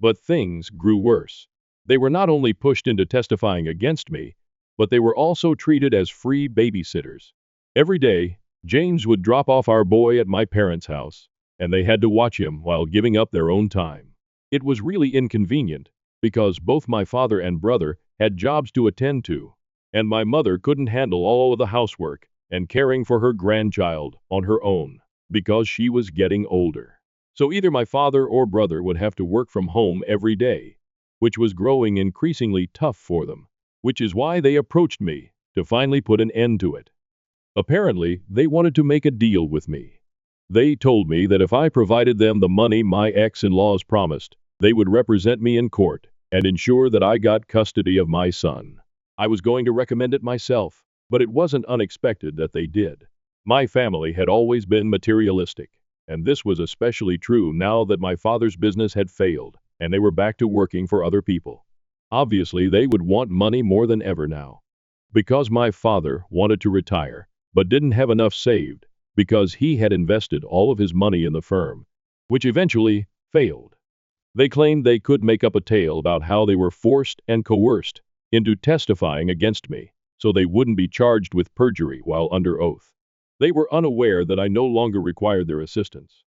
But things grew worse. They were not only pushed into testifying against me, but they were also treated as free babysitters. Every day, James would drop off our boy at my parents' house, and they had to watch him while giving up their own time. It was really inconvenient, because both my father and brother had jobs to attend to, and my mother couldn't handle all of the housework and caring for her grandchild on her own, because she was getting older. So either my father or brother would have to work from home every day, which was growing increasingly tough for them, which is why they approached me to finally put an end to it. Apparently, they wanted to make a deal with me. They told me that if I provided them the money my ex-in-laws promised, they would represent me in court and ensure that I got custody of my son. I was going to recommend it myself, but it wasn't unexpected that they did. My family had always been materialistic, and this was especially true now that my father's business had failed and they were back to working for other people. Obviously, they would want money more than ever now. Because my father wanted to retire, but didn't have enough saved, because he had invested all of his money in the firm, which eventually failed. They claimed they could make up a tale about how they were forced and coerced into testifying against me, so they wouldn't be charged with perjury while under oath. They were unaware that I no longer required their assistance.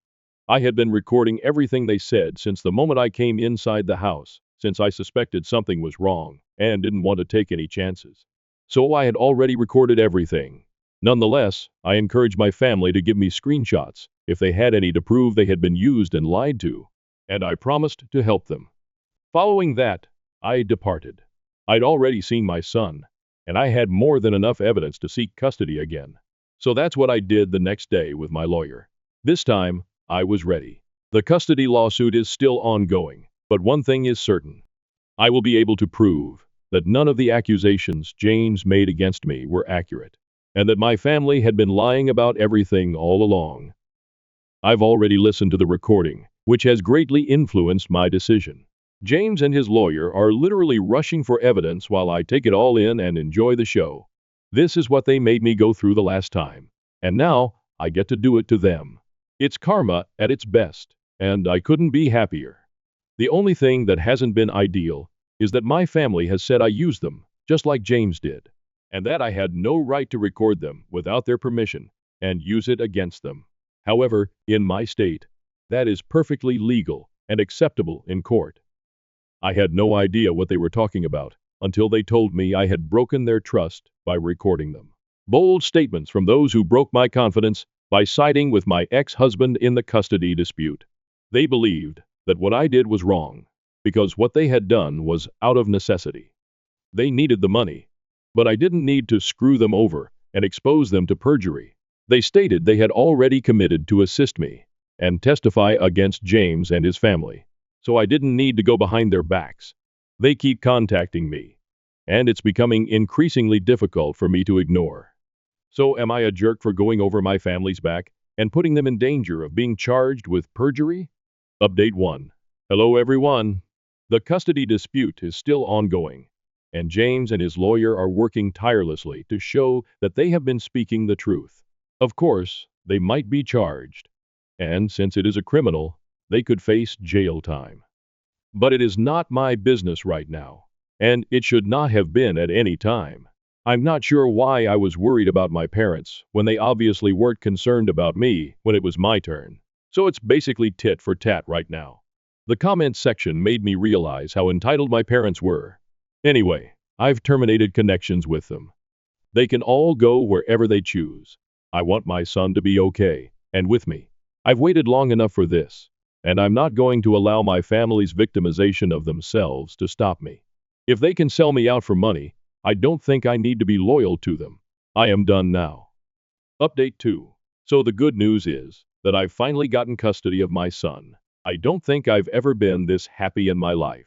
I had been recording everything they said since the moment I came inside the house, since I suspected something was wrong and didn't want to take any chances. So I had already recorded everything. Nonetheless, I encouraged my family to give me screenshots if they had any to prove they had been used and lied to, and I promised to help them. Following that, I departed. I'd already seen my son, and I had more than enough evidence to seek custody again. So that's what I did the next day with my lawyer. This time, I was ready. The custody lawsuit is still ongoing, but one thing is certain. I will be able to prove that none of the accusations James made against me were accurate, and that my family had been lying about everything all along. I've already listened to the recording, which has greatly influenced my decision. James and his lawyer are literally rushing for evidence while I take it all in and enjoy the show. This is what they made me go through the last time, and now I get to do it to them. It's karma at its best, and I couldn't be happier. The only thing that hasn't been ideal is that my family has said I used them, just like James did, and that I had no right to record them without their permission and use it against them. However, in my state, that is perfectly legal and acceptable in court. I had no idea what they were talking about until they told me I had broken their trust by recording them. Bold statements from those who broke my confidence by siding with my ex-husband in the custody dispute. They believed that what I did was wrong, because what they had done was out of necessity. They needed the money, but I didn't need to screw them over and expose them to perjury. They stated they had already committed to assist me and testify against James and his family, so I didn't need to go behind their backs. They keep contacting me, and it's becoming increasingly difficult for me to ignore. So am I a jerk for going over my family's back and putting them in danger of being charged with perjury? Update 1. Hello everyone. The custody dispute is still ongoing, and James and his lawyer are working tirelessly to show that they have been speaking the truth. Of course, they might be charged, and since it is a criminal, they could face jail time. But it is not my business right now, and it should not have been at any time. I'm not sure why I was worried about my parents when they obviously weren't concerned about me when it was my turn. So it's basically tit for tat right now. The comments section made me realize how entitled my parents were. Anyway, I've terminated connections with them. They can all go wherever they choose. I want my son to be okay and with me. I've waited long enough for this, and I'm not going to allow my family's victimization of themselves to stop me. If they can sell me out for money, I don't think I need to be loyal to them. I am done now. Update 2. So the good news is that I've finally gotten custody of my son. I don't think I've ever been this happy in my life.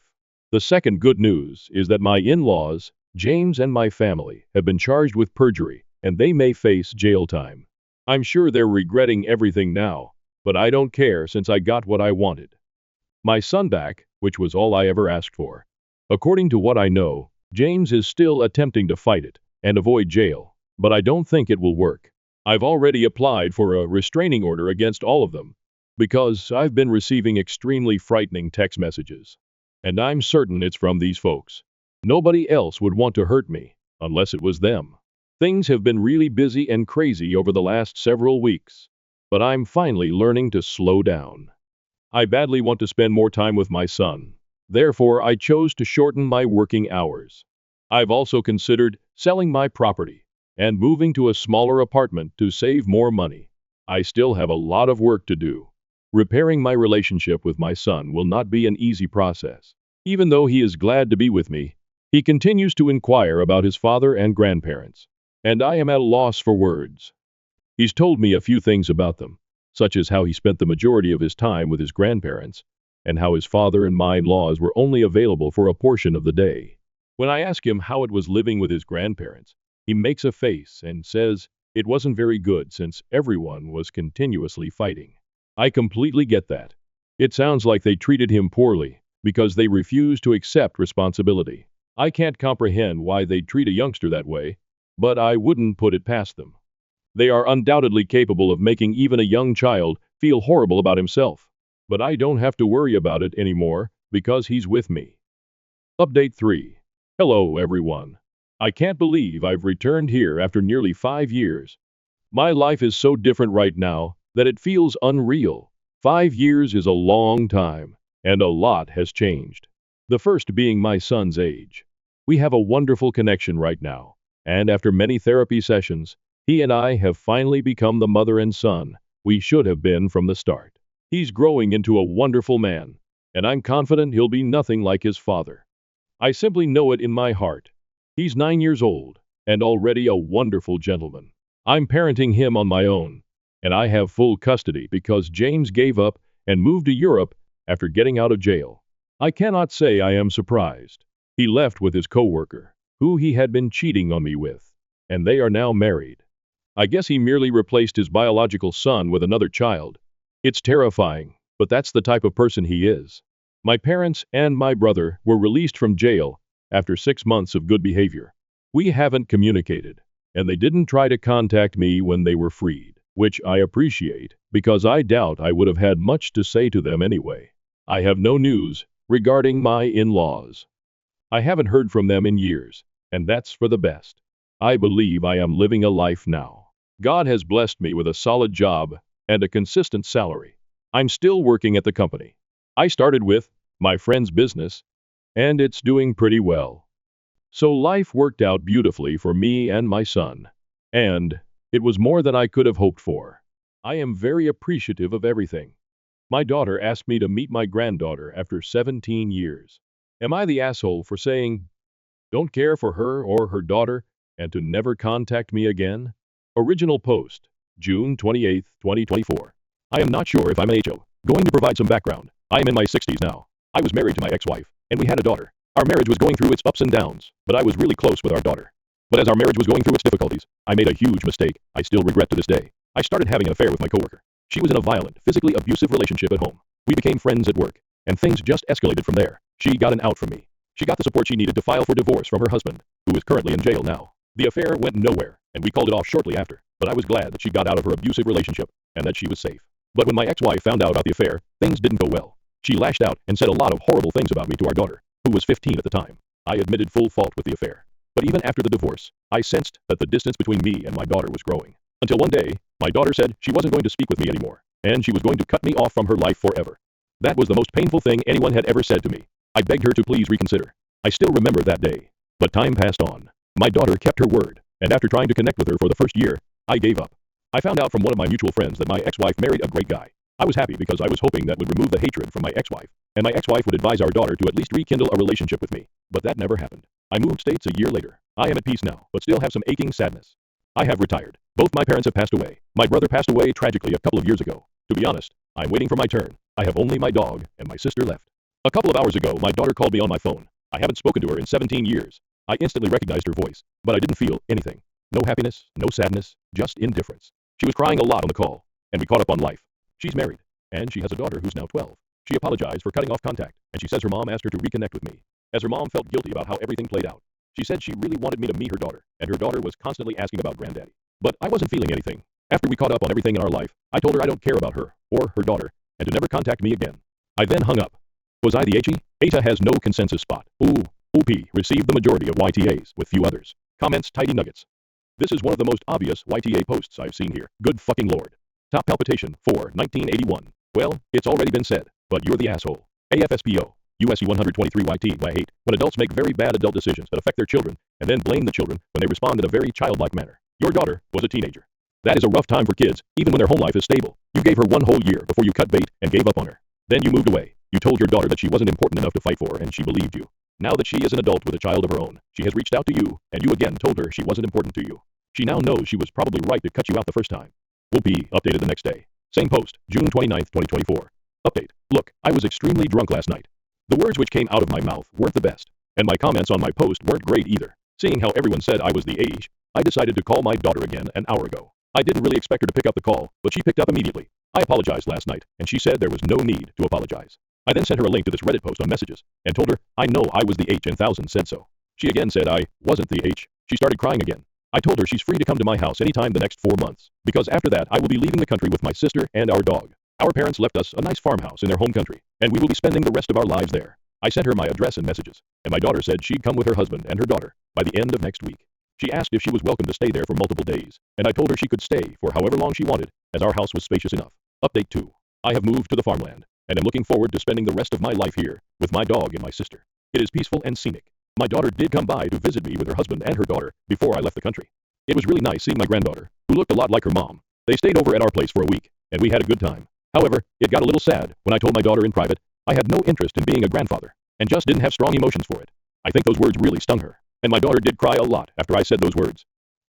The second good news is that my in-laws, James and my family, have been charged with perjury, and they may face jail time. I'm sure they're regretting everything now, but I don't care since I got what I wanted. My son back, which was all I ever asked for. According to what I know, James is still attempting to fight it and avoid jail, but I don't think it will work. I've already applied for a restraining order against all of them, because I've been receiving extremely frightening text messages. And I'm certain it's from these folks. Nobody else would want to hurt me, unless it was them. Things have been really busy and crazy over the last several weeks, but I'm finally learning to slow down. I badly want to spend more time with my son. Therefore, I chose to shorten my working hours. I've also considered selling my property and moving to a smaller apartment to save more money. I still have a lot of work to do. Repairing my relationship with my son will not be an easy process. Even though he is glad to be with me, he continues to inquire about his father and grandparents, and I am at a loss for words. He's told me a few things about them, such as how he spent the majority of his time with his grandparents, and how his father and my in-laws were only available for a portion of the day. When I ask him how it was living with his grandparents, he makes a face and says it wasn't very good since everyone was continuously fighting. I completely get that. It sounds like they treated him poorly because they refused to accept responsibility. I can't comprehend why they treat a youngster that way, but I wouldn't put it past them. They are undoubtedly capable of making even a young child feel horrible about himself. But I don't have to worry about it anymore because he's with me. Update 3. Hello everyone. I can't believe I've returned here after nearly 5 years. My life is so different right now that it feels unreal. 5 years is a long time, and a lot has changed. The first being my son's age. We have a wonderful connection right now, and after many therapy sessions, he and I have finally become the mother and son we should have been from the start. He's growing into a wonderful man, and I'm confident he'll be nothing like his father. I simply know it in my heart. He's 9 years old, and already a wonderful gentleman. I'm parenting him on my own, and I have full custody because James gave up and moved to Europe after getting out of jail. I cannot say I am surprised. He left with his coworker, who he had been cheating on me with, and they are now married. I guess he merely replaced his biological son with another child. It's terrifying, but that's the type of person he is. My parents and my brother were released from jail after 6 months of good behavior. We haven't communicated, and they didn't try to contact me when they were freed, which I appreciate because I doubt I would have had much to say to them anyway. I have no news regarding my in-laws. I haven't heard from them in years, and that's for the best. I believe I am living a life now. God has blessed me with a solid job and a consistent salary. I'm still working at the company I started with, my friend's business, and it's doing pretty well. So life worked out beautifully for me and my son, and it was more than I could have hoped for. I am very appreciative of everything. My daughter asked me to meet my granddaughter after 17 years. Am I the asshole for saying, don't care for her or her daughter, and to never contact me again? Original post, June 28, 2024. I am not sure if I'm an HO. Going to provide some background. I am in my 60s now. I was married to my ex-wife, and we had a daughter. Our marriage was going through its ups and downs, but I was really close with our daughter. But as our marriage was going through its difficulties, I made a huge mistake I still regret to this day. I started having an affair with my coworker. She was in a violent, physically abusive relationship at home. We became friends at work, and things just escalated from there. She got an out from me. She got the support she needed to file for divorce from her husband, who is currently in jail now. The affair went nowhere, and we called it off shortly after, but I was glad that she got out of her abusive relationship and that she was safe. But when my ex-wife found out about the affair, things didn't go well. She lashed out and said a lot of horrible things about me to our daughter, who was 15 at the time. I admitted full fault with the affair. But even after the divorce, I sensed that the distance between me and my daughter was growing. Until one day, my daughter said she wasn't going to speak with me anymore, and she was going to cut me off from her life forever. That was the most painful thing anyone had ever said to me. I begged her to please reconsider. I still remember that day. But time passed on. My daughter kept her word, and after trying to connect with her for the first year, I gave up. I found out from one of my mutual friends that my ex-wife married a great guy. I was happy because I was hoping that would remove the hatred from my ex-wife, and my ex-wife would advise our daughter to at least rekindle a relationship with me. But that never happened. I moved states a year later. I am at peace now, but still have some aching sadness. I have retired. Both my parents have passed away. My brother passed away tragically a couple of years ago. To be honest, I'm waiting for my turn. I have only my dog and my sister left. A couple of hours ago, my daughter called me on my phone. I haven't spoken to her in 17 years. I instantly recognized her voice, but I didn't feel anything. No happiness, no sadness, just indifference. She was crying a lot on the call, and we caught up on life. She's married, and she has a daughter who's now 12. She apologized for cutting off contact, and she says her mom asked her to reconnect with me, as her mom felt guilty about how everything played out. She said she really wanted me to meet her daughter, and her daughter was constantly asking about granddaddy. But I wasn't feeling anything. After we caught up on everything in our life, I told her I don't care about her, or her daughter, and to never contact me again. I then hung up. Was I the HE? AITA has no consensus spot. Ooh, OP received the majority of YTAs, with few others. Comments tidy nuggets. This is one of the most obvious YTA posts I've seen here. Good fucking lord. Top palpitation, 4, 1981. Well, it's already been said, but you're the asshole. AFSPO. USC 123 YT by hate. When adults make very bad adult decisions that affect their children, and then blame the children when they respond in a very childlike manner. Your daughter was a teenager. That is a rough time for kids, even when their home life is stable. You gave her one whole year before you cut bait and gave up on her. Then you moved away. You told your daughter that she wasn't important enough to fight for, and she believed you. Now that she is an adult with a child of her own, she has reached out to you, and you again told her she wasn't important to you. She now knows she was probably right to cut you out the first time. Will be updated the next day. Same post, June 29, 2024. Update. Look, I was extremely drunk last night. The words which came out of my mouth weren't the best, and my comments on my post weren't great either. Seeing how everyone said I was the age, I decided to call my daughter again an hour ago. I didn't really expect her to pick up the call, but she picked up immediately. I apologized last night, and she said there was no need to apologize. I then sent her a link to this Reddit post on messages, and told her I know I was the H and thousands said so. She again said I wasn't the H. She started crying again. I told her she's free to come to my house anytime the next 4 months, because after that I will be leaving the country with my sister and our dog. Our parents left us a nice farmhouse in their home country, and we will be spending the rest of our lives there. I sent her my address and messages, and my daughter said she'd come with her husband and her daughter by the end of next week. She asked if she was welcome to stay there for multiple days, and I told her she could stay for however long she wanted, as our house was spacious enough. Update 2. I have moved to the farmland, and am looking forward to spending the rest of my life here, with my dog and my sister. It is peaceful and scenic. My daughter did come by to visit me with her husband and her daughter before I left the country. It was really nice seeing my granddaughter, who looked a lot like her mom. They stayed over at our place for a week, and we had a good time. However, it got a little sad when I told my daughter in private I had no interest in being a grandfather, and just didn't have strong emotions for it. I think those words really stung her, and my daughter did cry a lot after I said those words.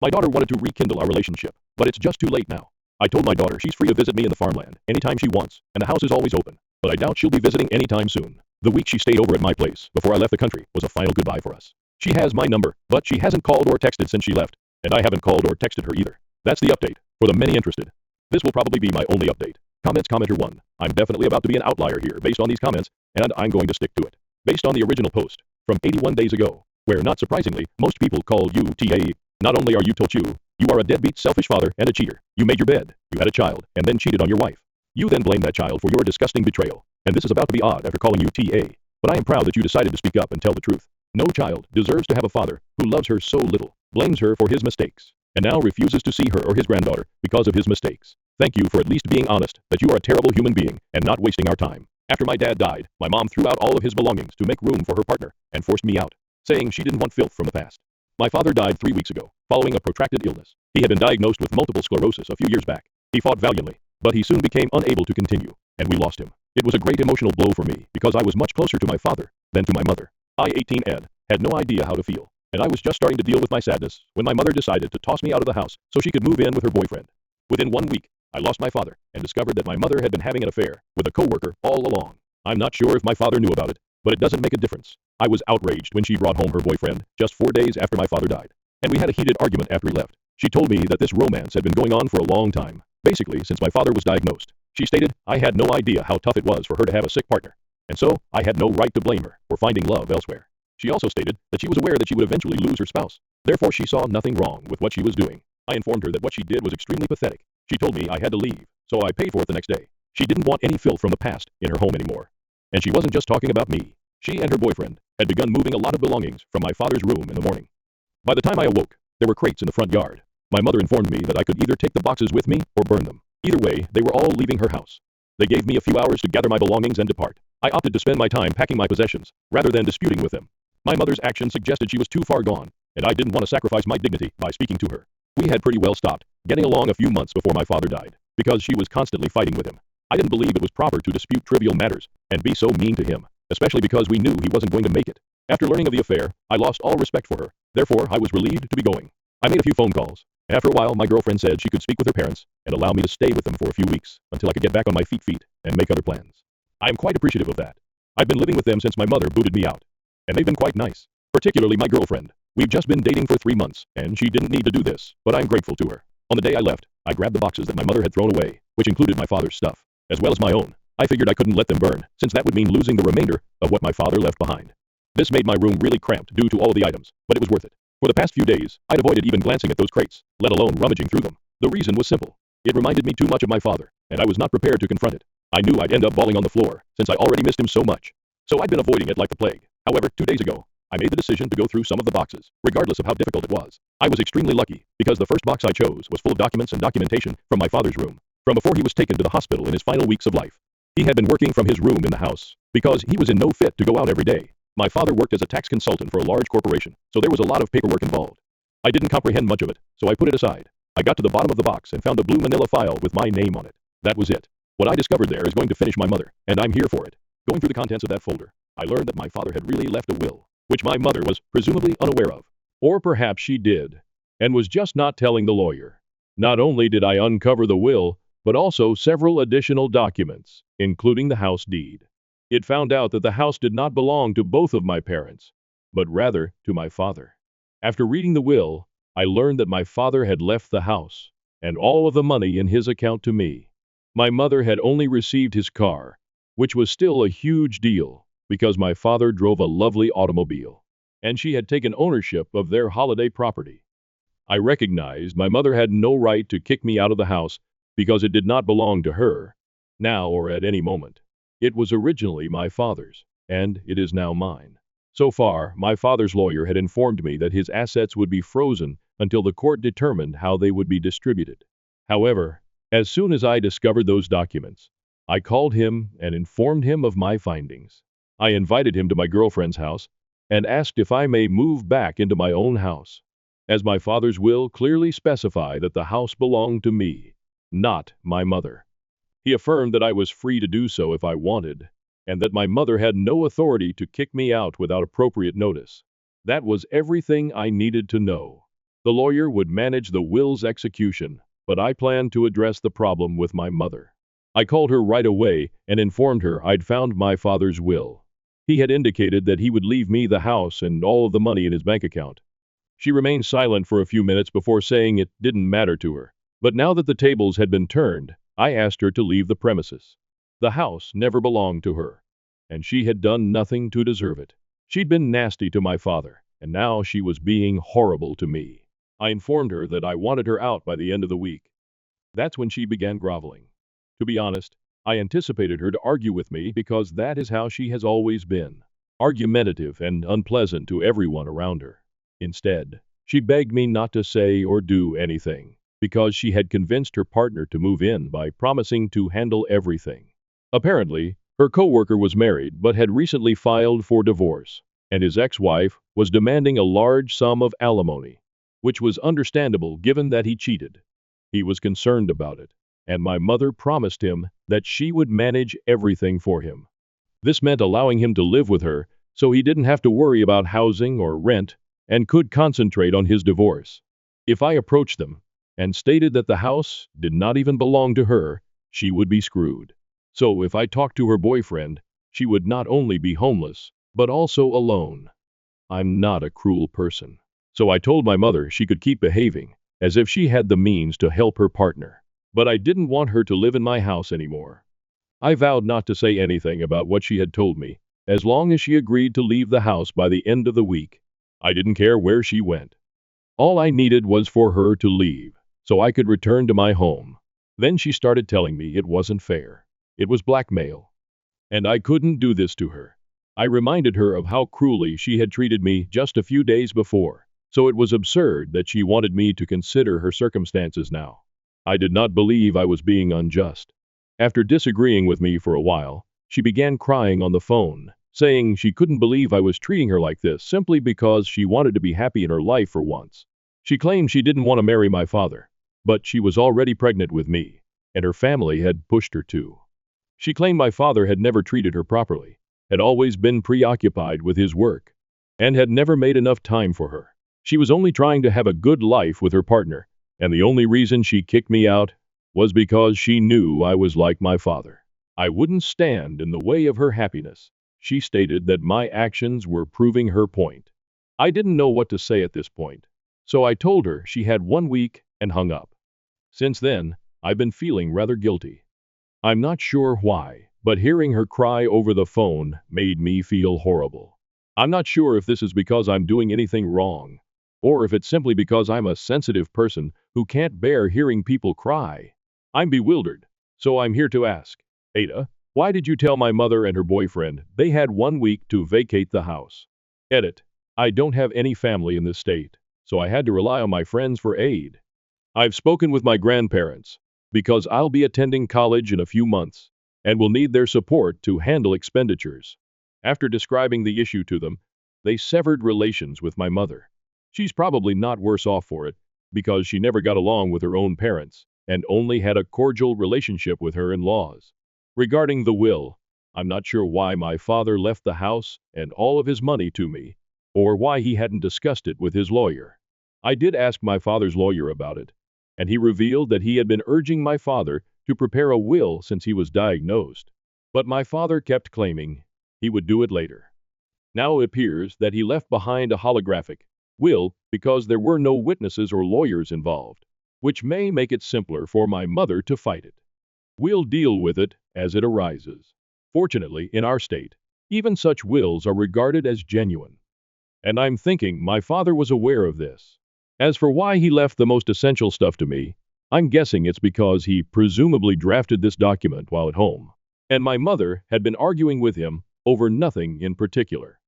My daughter wanted to rekindle our relationship, but it's just too late now. I told my daughter she's free to visit me in the farmland anytime she wants, and the house is always open, but I doubt she'll be visiting anytime soon. The week she stayed over at my place before I left the country was a final goodbye for us. She has my number, but she hasn't called or texted since she left, and I haven't called or texted her either. That's the update, for the many interested. This will probably be my only update. Commenter 1. I'm definitely about to be an outlier here based on these comments, and I'm going to stick to it. Based on the original post, from 81 days ago, where not surprisingly, most people call you TA. Not only are you Tolchu, you are a deadbeat selfish father and a cheater. You made your bed, you had a child, and then cheated on your wife. You then blame that child for your disgusting betrayal, and this is about to be odd after calling you TA. But I am proud that you decided to speak up and tell the truth. No child deserves to have a father who loves her so little, blames her for his mistakes, and now refuses to see her or his granddaughter because of his mistakes. Thank you for at least being honest that you are a terrible human being and not wasting our time. After my dad died, my mom threw out all of his belongings to make room for her partner and forced me out, saying she didn't want filth from the past. My father died 3 weeks ago, following a protracted illness. He had been diagnosed with multiple sclerosis a few years back. He fought valiantly, but he soon became unable to continue, and we lost him. It was a great emotional blow for me because I was much closer to my father than to my mother. I, 18 Ed, had no idea how to feel, and I was just starting to deal with my sadness when my mother decided to toss me out of the house so she could move in with her boyfriend. Within 1 week, I lost my father and discovered that my mother had been having an affair with a coworker all along. I'm not sure if my father knew about it, but it doesn't make a difference. I was outraged when she brought home her boyfriend just 4 days after my father died, and we had a heated argument after he left. She told me that this romance had been going on for a long time, basically since my father was diagnosed. She stated I had no idea how tough it was for her to have a sick partner, and so I had no right to blame her for finding love elsewhere. She also stated that she was aware that she would eventually lose her spouse. Therefore, she saw nothing wrong with what she was doing. I informed her that what she did was extremely pathetic. She told me I had to leave, so I paid for it the next day. She didn't want any filth from the past in her home anymore. And she wasn't just talking about me. She and her boyfriend had begun moving a lot of belongings from my father's room in the morning. By the time I awoke, there were crates in the front yard. My mother informed me that I could either take the boxes with me or burn them. Either way, they were all leaving her house. They gave me a few hours to gather my belongings and depart. I opted to spend my time packing my possessions, rather than disputing with them. My mother's action suggested she was too far gone, and I didn't want to sacrifice my dignity by speaking to her. We had pretty well stopped getting along a few months before my father died, because she was constantly fighting with him. I didn't believe it was proper to dispute trivial matters and be so mean to him, especially because we knew he wasn't going to make it. After learning of the affair, I lost all respect for her. Therefore, I was relieved to be going. I made a few phone calls, and after a while, my girlfriend said she could speak with her parents and allow me to stay with them for a few weeks until I could get back on my feet and make other plans. I am quite appreciative of that. I've been living with them since my mother booted me out, and they've been quite nice, particularly my girlfriend. We've just been dating for 3 months, and she didn't need to do this, but I'm grateful to her. On the day I left, I grabbed the boxes that my mother had thrown away, which included my father's stuff, as well as my own. I figured I couldn't let them burn, since that would mean losing the remainder of what my father left behind. This made my room really cramped due to all of the items, but it was worth it. For the past few days, I'd avoided even glancing at those crates, let alone rummaging through them. The reason was simple. It reminded me too much of my father, and I was not prepared to confront it. I knew I'd end up falling on the floor, since I already missed him so much. So I'd been avoiding it like the plague. However, 2 days ago, I made the decision to go through some of the boxes, regardless of how difficult it was. I was extremely lucky, because the first box I chose was full of documents and documentation from my father's room, from before he was taken to the hospital in his final weeks of life. He had been working from his room in the house, because he was in no fit to go out every day. My father worked as a tax consultant for a large corporation, so there was a lot of paperwork involved. I didn't comprehend much of it, so I put it aside. I got to the bottom of the box and found a blue manila file with my name on it. That was it. What I discovered there is going to finish my mother, and I'm here for it. Going through the contents of that folder, I learned that my father had really left a will, which my mother was presumably unaware of. Or perhaps she did, and was just not telling the lawyer. Not only did I uncover the will, but also several additional documents, including the house deed. It found out that the house did not belong to both of my parents, but rather to my father. After reading the will, I learned that my father had left the house, and all of the money in his account to me. My mother had only received his car, which was still a huge deal, because my father drove a lovely automobile, and she had taken ownership of their holiday property. I recognized my mother had no right to kick me out of the house because it did not belong to her, now or at any moment. It was originally my father's, and it is now mine. So far, my father's lawyer had informed me that his assets would be frozen until the court determined how they would be distributed. However, as soon as I discovered those documents, I called him and informed him of my findings. I invited him to my girlfriend's house and asked if I may move back into my own house, as my father's will clearly specified that the house belonged to me, not my mother. He affirmed that I was free to do so if I wanted, and that my mother had no authority to kick me out without appropriate notice. That was everything I needed to know. The lawyer would manage the will's execution, but I planned to address the problem with my mother. I called her right away and informed her I'd found my father's will. He had indicated that he would leave me the house and all of the money in his bank account. She remained silent for a few minutes before saying it didn't matter to her. But now that the tables had been turned, I asked her to leave the premises. The house never belonged to her, and she had done nothing to deserve it. She'd been nasty to my father, and now she was being horrible to me. I informed her that I wanted her out by the end of the week. That's when she began groveling. To be honest, I anticipated her to argue with me because that is how she has always been, argumentative and unpleasant to everyone around her. Instead, she begged me not to say or do anything, because she had convinced her partner to move in by promising to handle everything. Apparently, her coworker was married but had recently filed for divorce, and his ex-wife was demanding a large sum of alimony, which was understandable given that he cheated. He was concerned about it, and my mother promised him that she would manage everything for him. This meant allowing him to live with her so he didn't have to worry about housing or rent and could concentrate on his divorce. If I approached them and stated that the house did not even belong to her, she would be screwed. So if I talked to her boyfriend, she would not only be homeless, but also alone. I'm not a cruel person. So I told my mother she could keep behaving as if she had the means to help her partner. But I didn't want her to live in my house anymore. I vowed not to say anything about what she had told me, as long as she agreed to leave the house by the end of the week. I didn't care where she went. All I needed was for her to leave, so I could return to my home. Then she started telling me it wasn't fair. It was blackmail. And I couldn't do this to her. I reminded her of how cruelly she had treated me just a few days before, so it was absurd that she wanted me to consider her circumstances now. I did not believe I was being unjust. After disagreeing with me for a while, she began crying on the phone, saying she couldn't believe I was treating her like this simply because she wanted to be happy in her life for once. She claimed she didn't want to marry my father, but she was already pregnant with me, and her family had pushed her to. She claimed my father had never treated her properly, had always been preoccupied with his work, and had never made enough time for her. She was only trying to have a good life with her partner, and the only reason she kicked me out was because she knew I was like my father. I wouldn't stand in the way of her happiness. She stated that my actions were proving her point. I didn't know what to say at this point, so I told her she had 1 week and hung up. Since then, I've been feeling rather guilty. I'm not sure why, but hearing her cry over the phone made me feel horrible. I'm not sure if this is because I'm doing anything wrong, or if it's simply because I'm a sensitive person who can't bear hearing people cry. I'm bewildered, so I'm here to ask, Ada, why did you tell my mother and her boyfriend they had 1 week to vacate the house? Edit. I don't have any family in this state, so I had to rely on my friends for aid. I've spoken with my grandparents, because I'll be attending college in a few months, and will need their support to handle expenditures. After describing the issue to them, they severed relations with my mother. She's probably not worse off for it, because she never got along with her own parents, and only had a cordial relationship with her in-laws. Regarding the will, I'm not sure why my father left the house and all of his money to me, or why he hadn't discussed it with his lawyer. I did ask my father's lawyer about it, and he revealed that he had been urging my father to prepare a will since he was diagnosed. But my father kept claiming he would do it later. Now it appears that he left behind a holographic will because there were no witnesses or lawyers involved, which may make it simpler for my mother to fight it. We'll deal with it as it arises. Fortunately, in our state, even such wills are regarded as genuine. And I'm thinking my father was aware of this. As for why he left the most essential stuff to me, I'm guessing it's because he presumably drafted this document while at home, and my mother had been arguing with him over nothing in particular.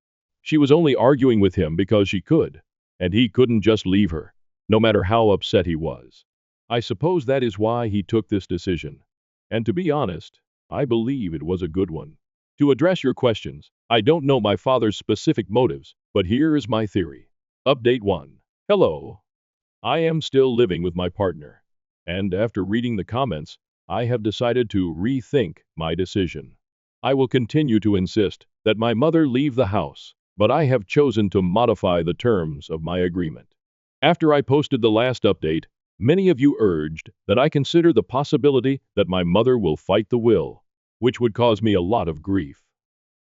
She was only arguing with him because she could, and he couldn't just leave her, no matter how upset he was. I suppose that is why he took this decision. And to be honest, I believe it was a good one. To address your questions, I don't know my father's specific motives, but here is my theory. Update 1. Hello. I am still living with my partner. And after reading the comments, I have decided to rethink my decision. I will continue to insist that my mother leave the house, but I have chosen to modify the terms of my agreement. After I posted the last update, many of you urged that I consider the possibility that my mother will fight the will, which would cause me a lot of grief.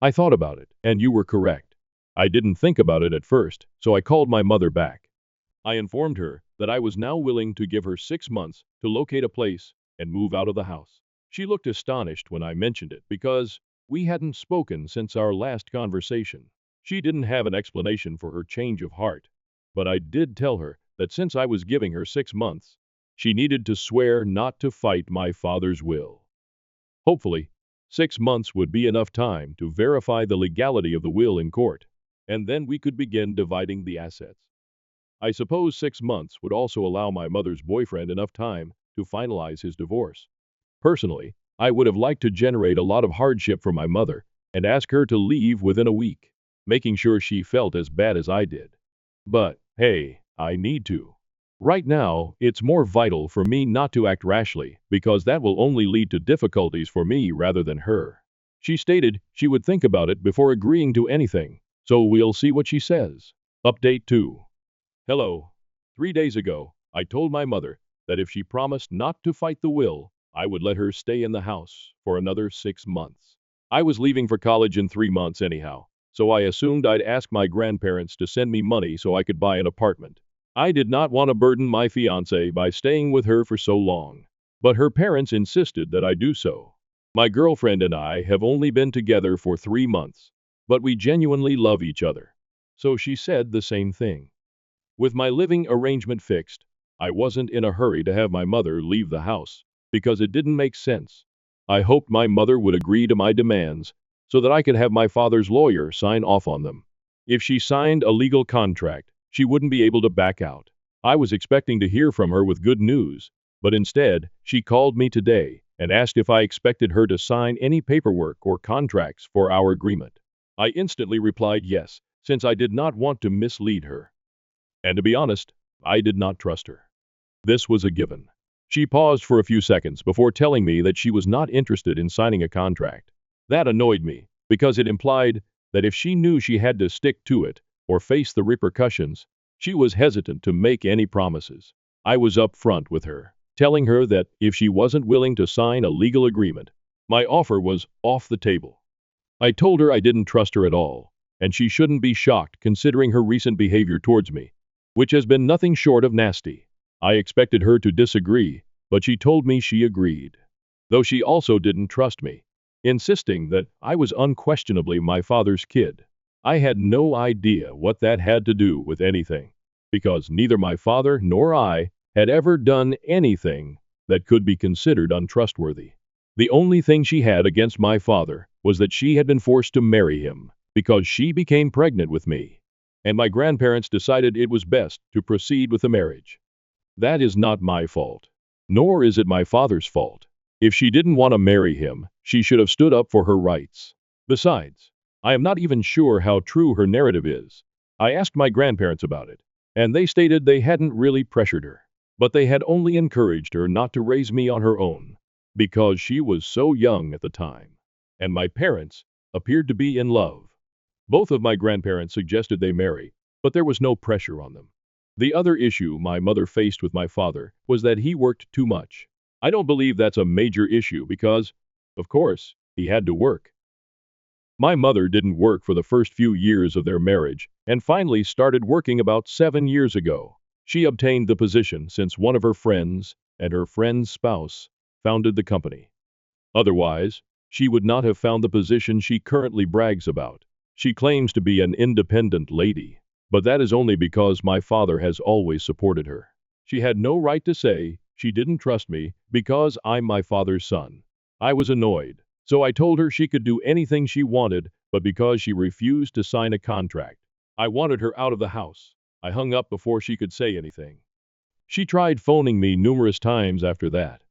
I thought about it, and you were correct. I didn't think about it at first, so I called my mother back. I informed her that I was now willing to give her 6 months to locate a place and move out of the house. She looked astonished when I mentioned it because we hadn't spoken since our last conversation. She didn't have an explanation for her change of heart, but I did tell her that since I was giving her 6 months, she needed to swear not to fight my father's will. Hopefully, 6 months would be enough time to verify the legality of the will in court, and then we could begin dividing the assets. I suppose 6 months would also allow my mother's boyfriend enough time to finalize his divorce. Personally, I would have liked to generate a lot of hardship for my mother and ask her to leave within a week, making sure she felt as bad as I did. But, hey, I need to. Right now, it's more vital for me not to act rashly because that will only lead to difficulties for me rather than her. She stated she would think about it before agreeing to anything, so we'll see what she says. Update 2. Hello. 3 days ago, I told my mother that if she promised not to fight the will, I would let her stay in the house for another 6 months. I was leaving for college in 3 months anyhow, so I assumed I'd ask my grandparents to send me money so I could buy an apartment. I did not want to burden my fiancée by staying with her for so long, but her parents insisted that I do so. My girlfriend and I have only been together for 3 months, but we genuinely love each other, so she said the same thing. With my living arrangement fixed, I wasn't in a hurry to have my mother leave the house, because it didn't make sense. I hoped my mother would agree to my demands, so that I could have my father's lawyer sign off on them. If she signed a legal contract, she wouldn't be able to back out. I was expecting to hear from her with good news, but instead, she called me today and asked if I expected her to sign any paperwork or contracts for our agreement. I instantly replied yes, since I did not want to mislead her. And to be honest, I did not trust her. This was a given. She paused for a few seconds before telling me that she was not interested in signing a contract. That annoyed me, because it implied that if she knew she had to stick to it or face the repercussions, she was hesitant to make any promises. I was upfront with her, telling her that if she wasn't willing to sign a legal agreement, my offer was off the table. I told her I didn't trust her at all, and she shouldn't be shocked considering her recent behavior towards me, which has been nothing short of nasty. I expected her to disagree, but she told me she agreed, though she also didn't trust me, insisting that I was unquestionably my father's kid. I had no idea what that had to do with anything, because neither my father nor I had ever done anything that could be considered untrustworthy. The only thing she had against my father was that she had been forced to marry him because she became pregnant with me, and my grandparents decided it was best to proceed with the marriage. That is not my fault, nor is it my father's fault. If she didn't want to marry him, she should have stood up for her rights. Besides, I am not even sure how true her narrative is. I asked my grandparents about it, and they stated they hadn't really pressured her, but they had only encouraged her not to raise me on her own, because she was so young at the time, and my parents appeared to be in love. Both of my grandparents suggested they marry, but there was no pressure on them. The other issue my mother faced with my father was that he worked too much. I don't believe that's a major issue because, of course, he had to work. My mother didn't work for the first few years of their marriage and finally started working about 7 years ago. She obtained the position since one of her friends and her friend's spouse founded the company. Otherwise, she would not have found the position she currently brags about. She claims to be an independent lady, but that is only because my father has always supported her. She had no right to say she didn't trust me because I'm my father's son. I was annoyed, So I told her she could do anything she wanted, but because she refused to sign a contract, I wanted her out of the house. I hung up before she could say anything. She tried phoning me numerous times after that,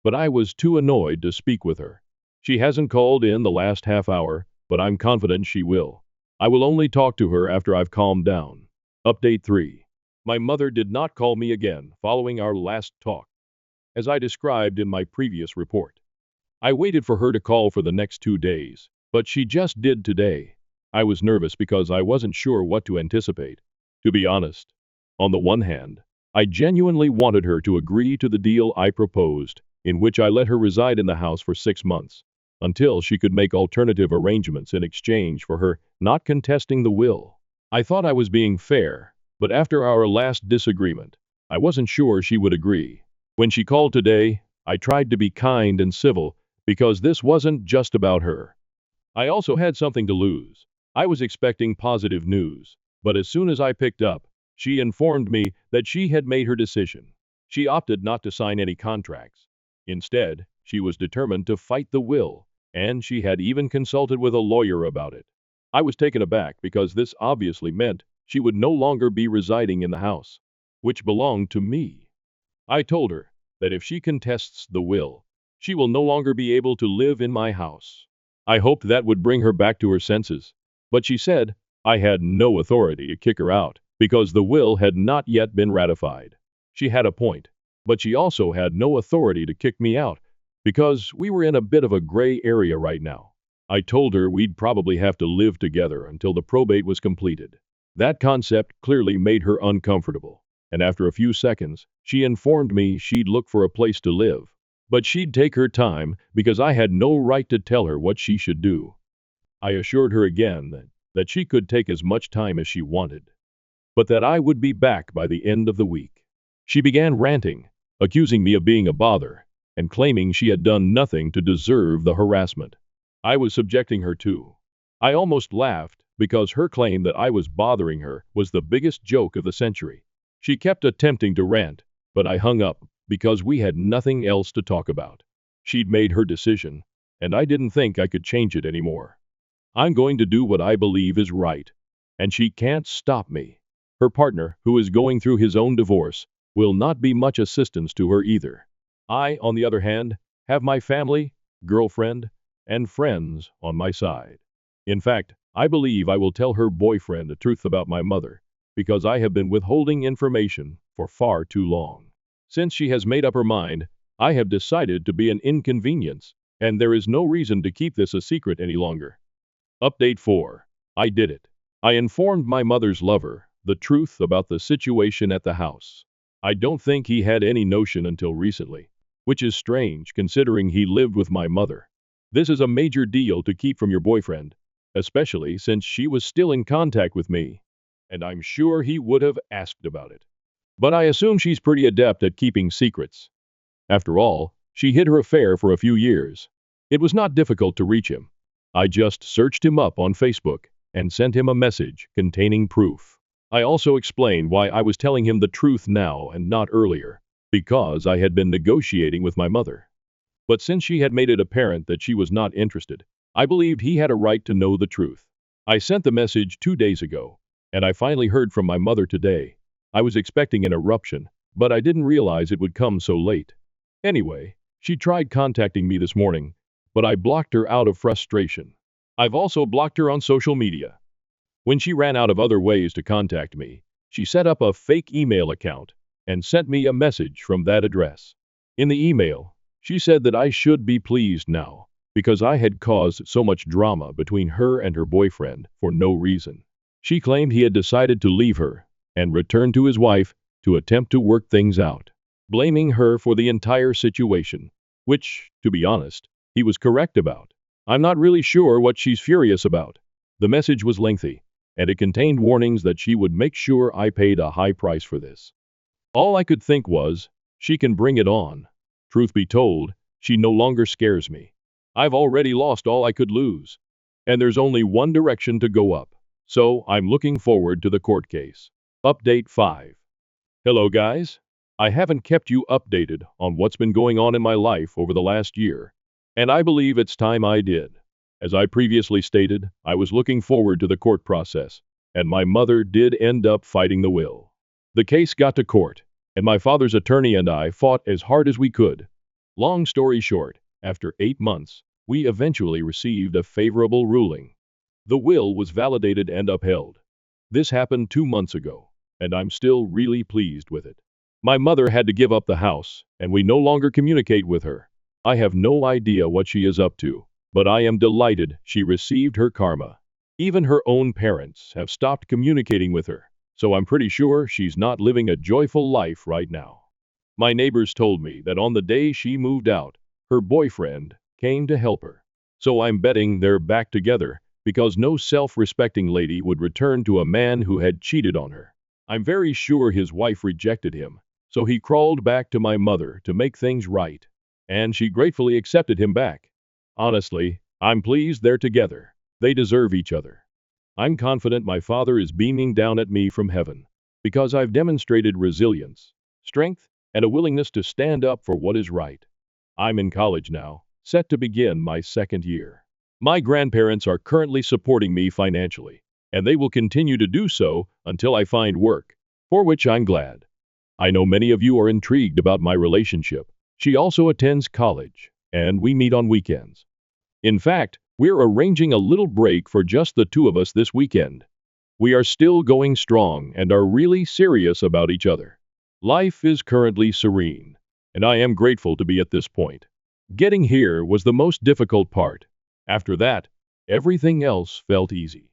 but I was too annoyed to speak with her. She hasn't called in the last half hour, but I'm confident she will. I will only talk to her after I've calmed down. Update 3. My mother did not call me again following our last talk, as I described in my previous report. I waited for her to call for the next 2 days, but she just did today. I was nervous because I wasn't sure what to anticipate. To be honest, on the one hand, I genuinely wanted her to agree to the deal I proposed, in which I let her reside in the house for 6 months, until she could make alternative arrangements in exchange for her not contesting the will. I thought I was being fair, but after our last disagreement, I wasn't sure she would agree. When she called today, I tried to be kind and civil because this wasn't just about her. I also had something to lose. I was expecting positive news, but as soon as I picked up, she informed me that she had made her decision. She opted not to sign any contracts. Instead, she was determined to fight the will, and she had even consulted with a lawyer about it. I was taken aback because this obviously meant she would no longer be residing in the house, which belonged to me. I told her that if she contests the will, she will no longer be able to live in my house. I hoped that would bring her back to her senses, but she said I had no authority to kick her out because the will had not yet been ratified. She had a point, but she also had no authority to kick me out because we were in a bit of a gray area right now. I told her we'd probably have to live together until the probate was completed. That concept clearly made her uncomfortable, and after a few seconds, she informed me she'd look for a place to live, but she'd take her time because I had no right to tell her what she should do. I assured her again that she could take as much time as she wanted, but that I would be back by the end of the week. She began ranting, accusing me of being a bother, and claiming she had done nothing to deserve the harassment I was subjecting her to. I almost laughed because her claim that I was bothering her was the biggest joke of the century. She kept attempting to rant, but I hung up because we had nothing else to talk about. She'd made her decision, and I didn't think I could change it anymore. I'm going to do what I believe is right, and she can't stop me. Her partner, who is going through his own divorce, will not be much assistance to her either. I, on the other hand, have my family, girlfriend, and friends on my side. In fact, I believe I will tell her boyfriend the truth about my mother, because I have been withholding information for far too long. Since she has made up her mind, I have decided to be an inconvenience, and there is no reason to keep this a secret any longer. Update 4. I did it. I informed my mother's lover the truth about the situation at the house. I don't think he had any notion until recently, which is strange considering he lived with my mother. This is a major deal to keep from your boyfriend, especially since she was still in contact with me, and I'm sure he would have asked about it. But I assume she's pretty adept at keeping secrets. After all, she hid her affair for a few years. It was not difficult to reach him. I just searched him up on Facebook and sent him a message containing proof. I also explained why I was telling him the truth now and not earlier, because I had been negotiating with my mother. But since she had made it apparent that she was not interested, I believed he had a right to know the truth. I sent the message 2 days ago, and I finally heard from my mother today. I was expecting an eruption, but I didn't realize it would come so late. Anyway, she tried contacting me this morning, but I blocked her out of frustration. I've also blocked her on social media. When she ran out of other ways to contact me, she set up a fake email account and sent me a message from that address. In the email, she said that I should be pleased now because I had caused so much drama between her and her boyfriend for no reason. She claimed he had decided to leave her and return to his wife to attempt to work things out, blaming her for the entire situation, which, to be honest, he was correct about. I'm not really sure what she's furious about. The message was lengthy, and it contained warnings that she would make sure I paid a high price for this. All I could think was, she can bring it on. Truth be told, she no longer scares me. I've already lost all I could lose, and there's only one direction to go up. So I'm looking forward to the court case. Update 5. Hello guys. I haven't kept you updated on what's been going on in my life over the last year, And I believe it's time I did. As I previously stated, I was looking forward to the court process, and my mother did end up fighting the will. The case got to court, and my father's attorney and I fought as hard as we could. Long story short, after 8 months, we eventually received a favorable ruling. The will was validated and upheld. This happened 2 months ago, and I'm still really pleased with it. My mother had to give up the house, and we no longer communicate with her. I have no idea what she is up to, but I am delighted she received her karma. Even her own parents have stopped communicating with her, so I'm pretty sure she's not living a joyful life right now. My neighbors told me that on the day she moved out, her boyfriend came to help her. So I'm betting they're back together because no self-respecting lady would return to a man who had cheated on her. I'm very sure his wife rejected him, so he crawled back to my mother to make things right, and she gratefully accepted him back. Honestly, I'm pleased they're together. They deserve each other. I'm confident my father is beaming down at me from heaven because I've demonstrated resilience, strength, and a willingness to stand up for what is right. I'm in college now, set to begin my second year. My grandparents are currently supporting me financially, and they will continue to do so until I find work, for which I'm glad. I know many of you are intrigued about my relationship. She also attends college, and we meet on weekends. In fact, we're arranging a little break for just the two of us this weekend. We are still going strong and are really serious about each other. Life is currently serene, and I am grateful to be at this point. Getting here was the most difficult part. After that, everything else felt easy.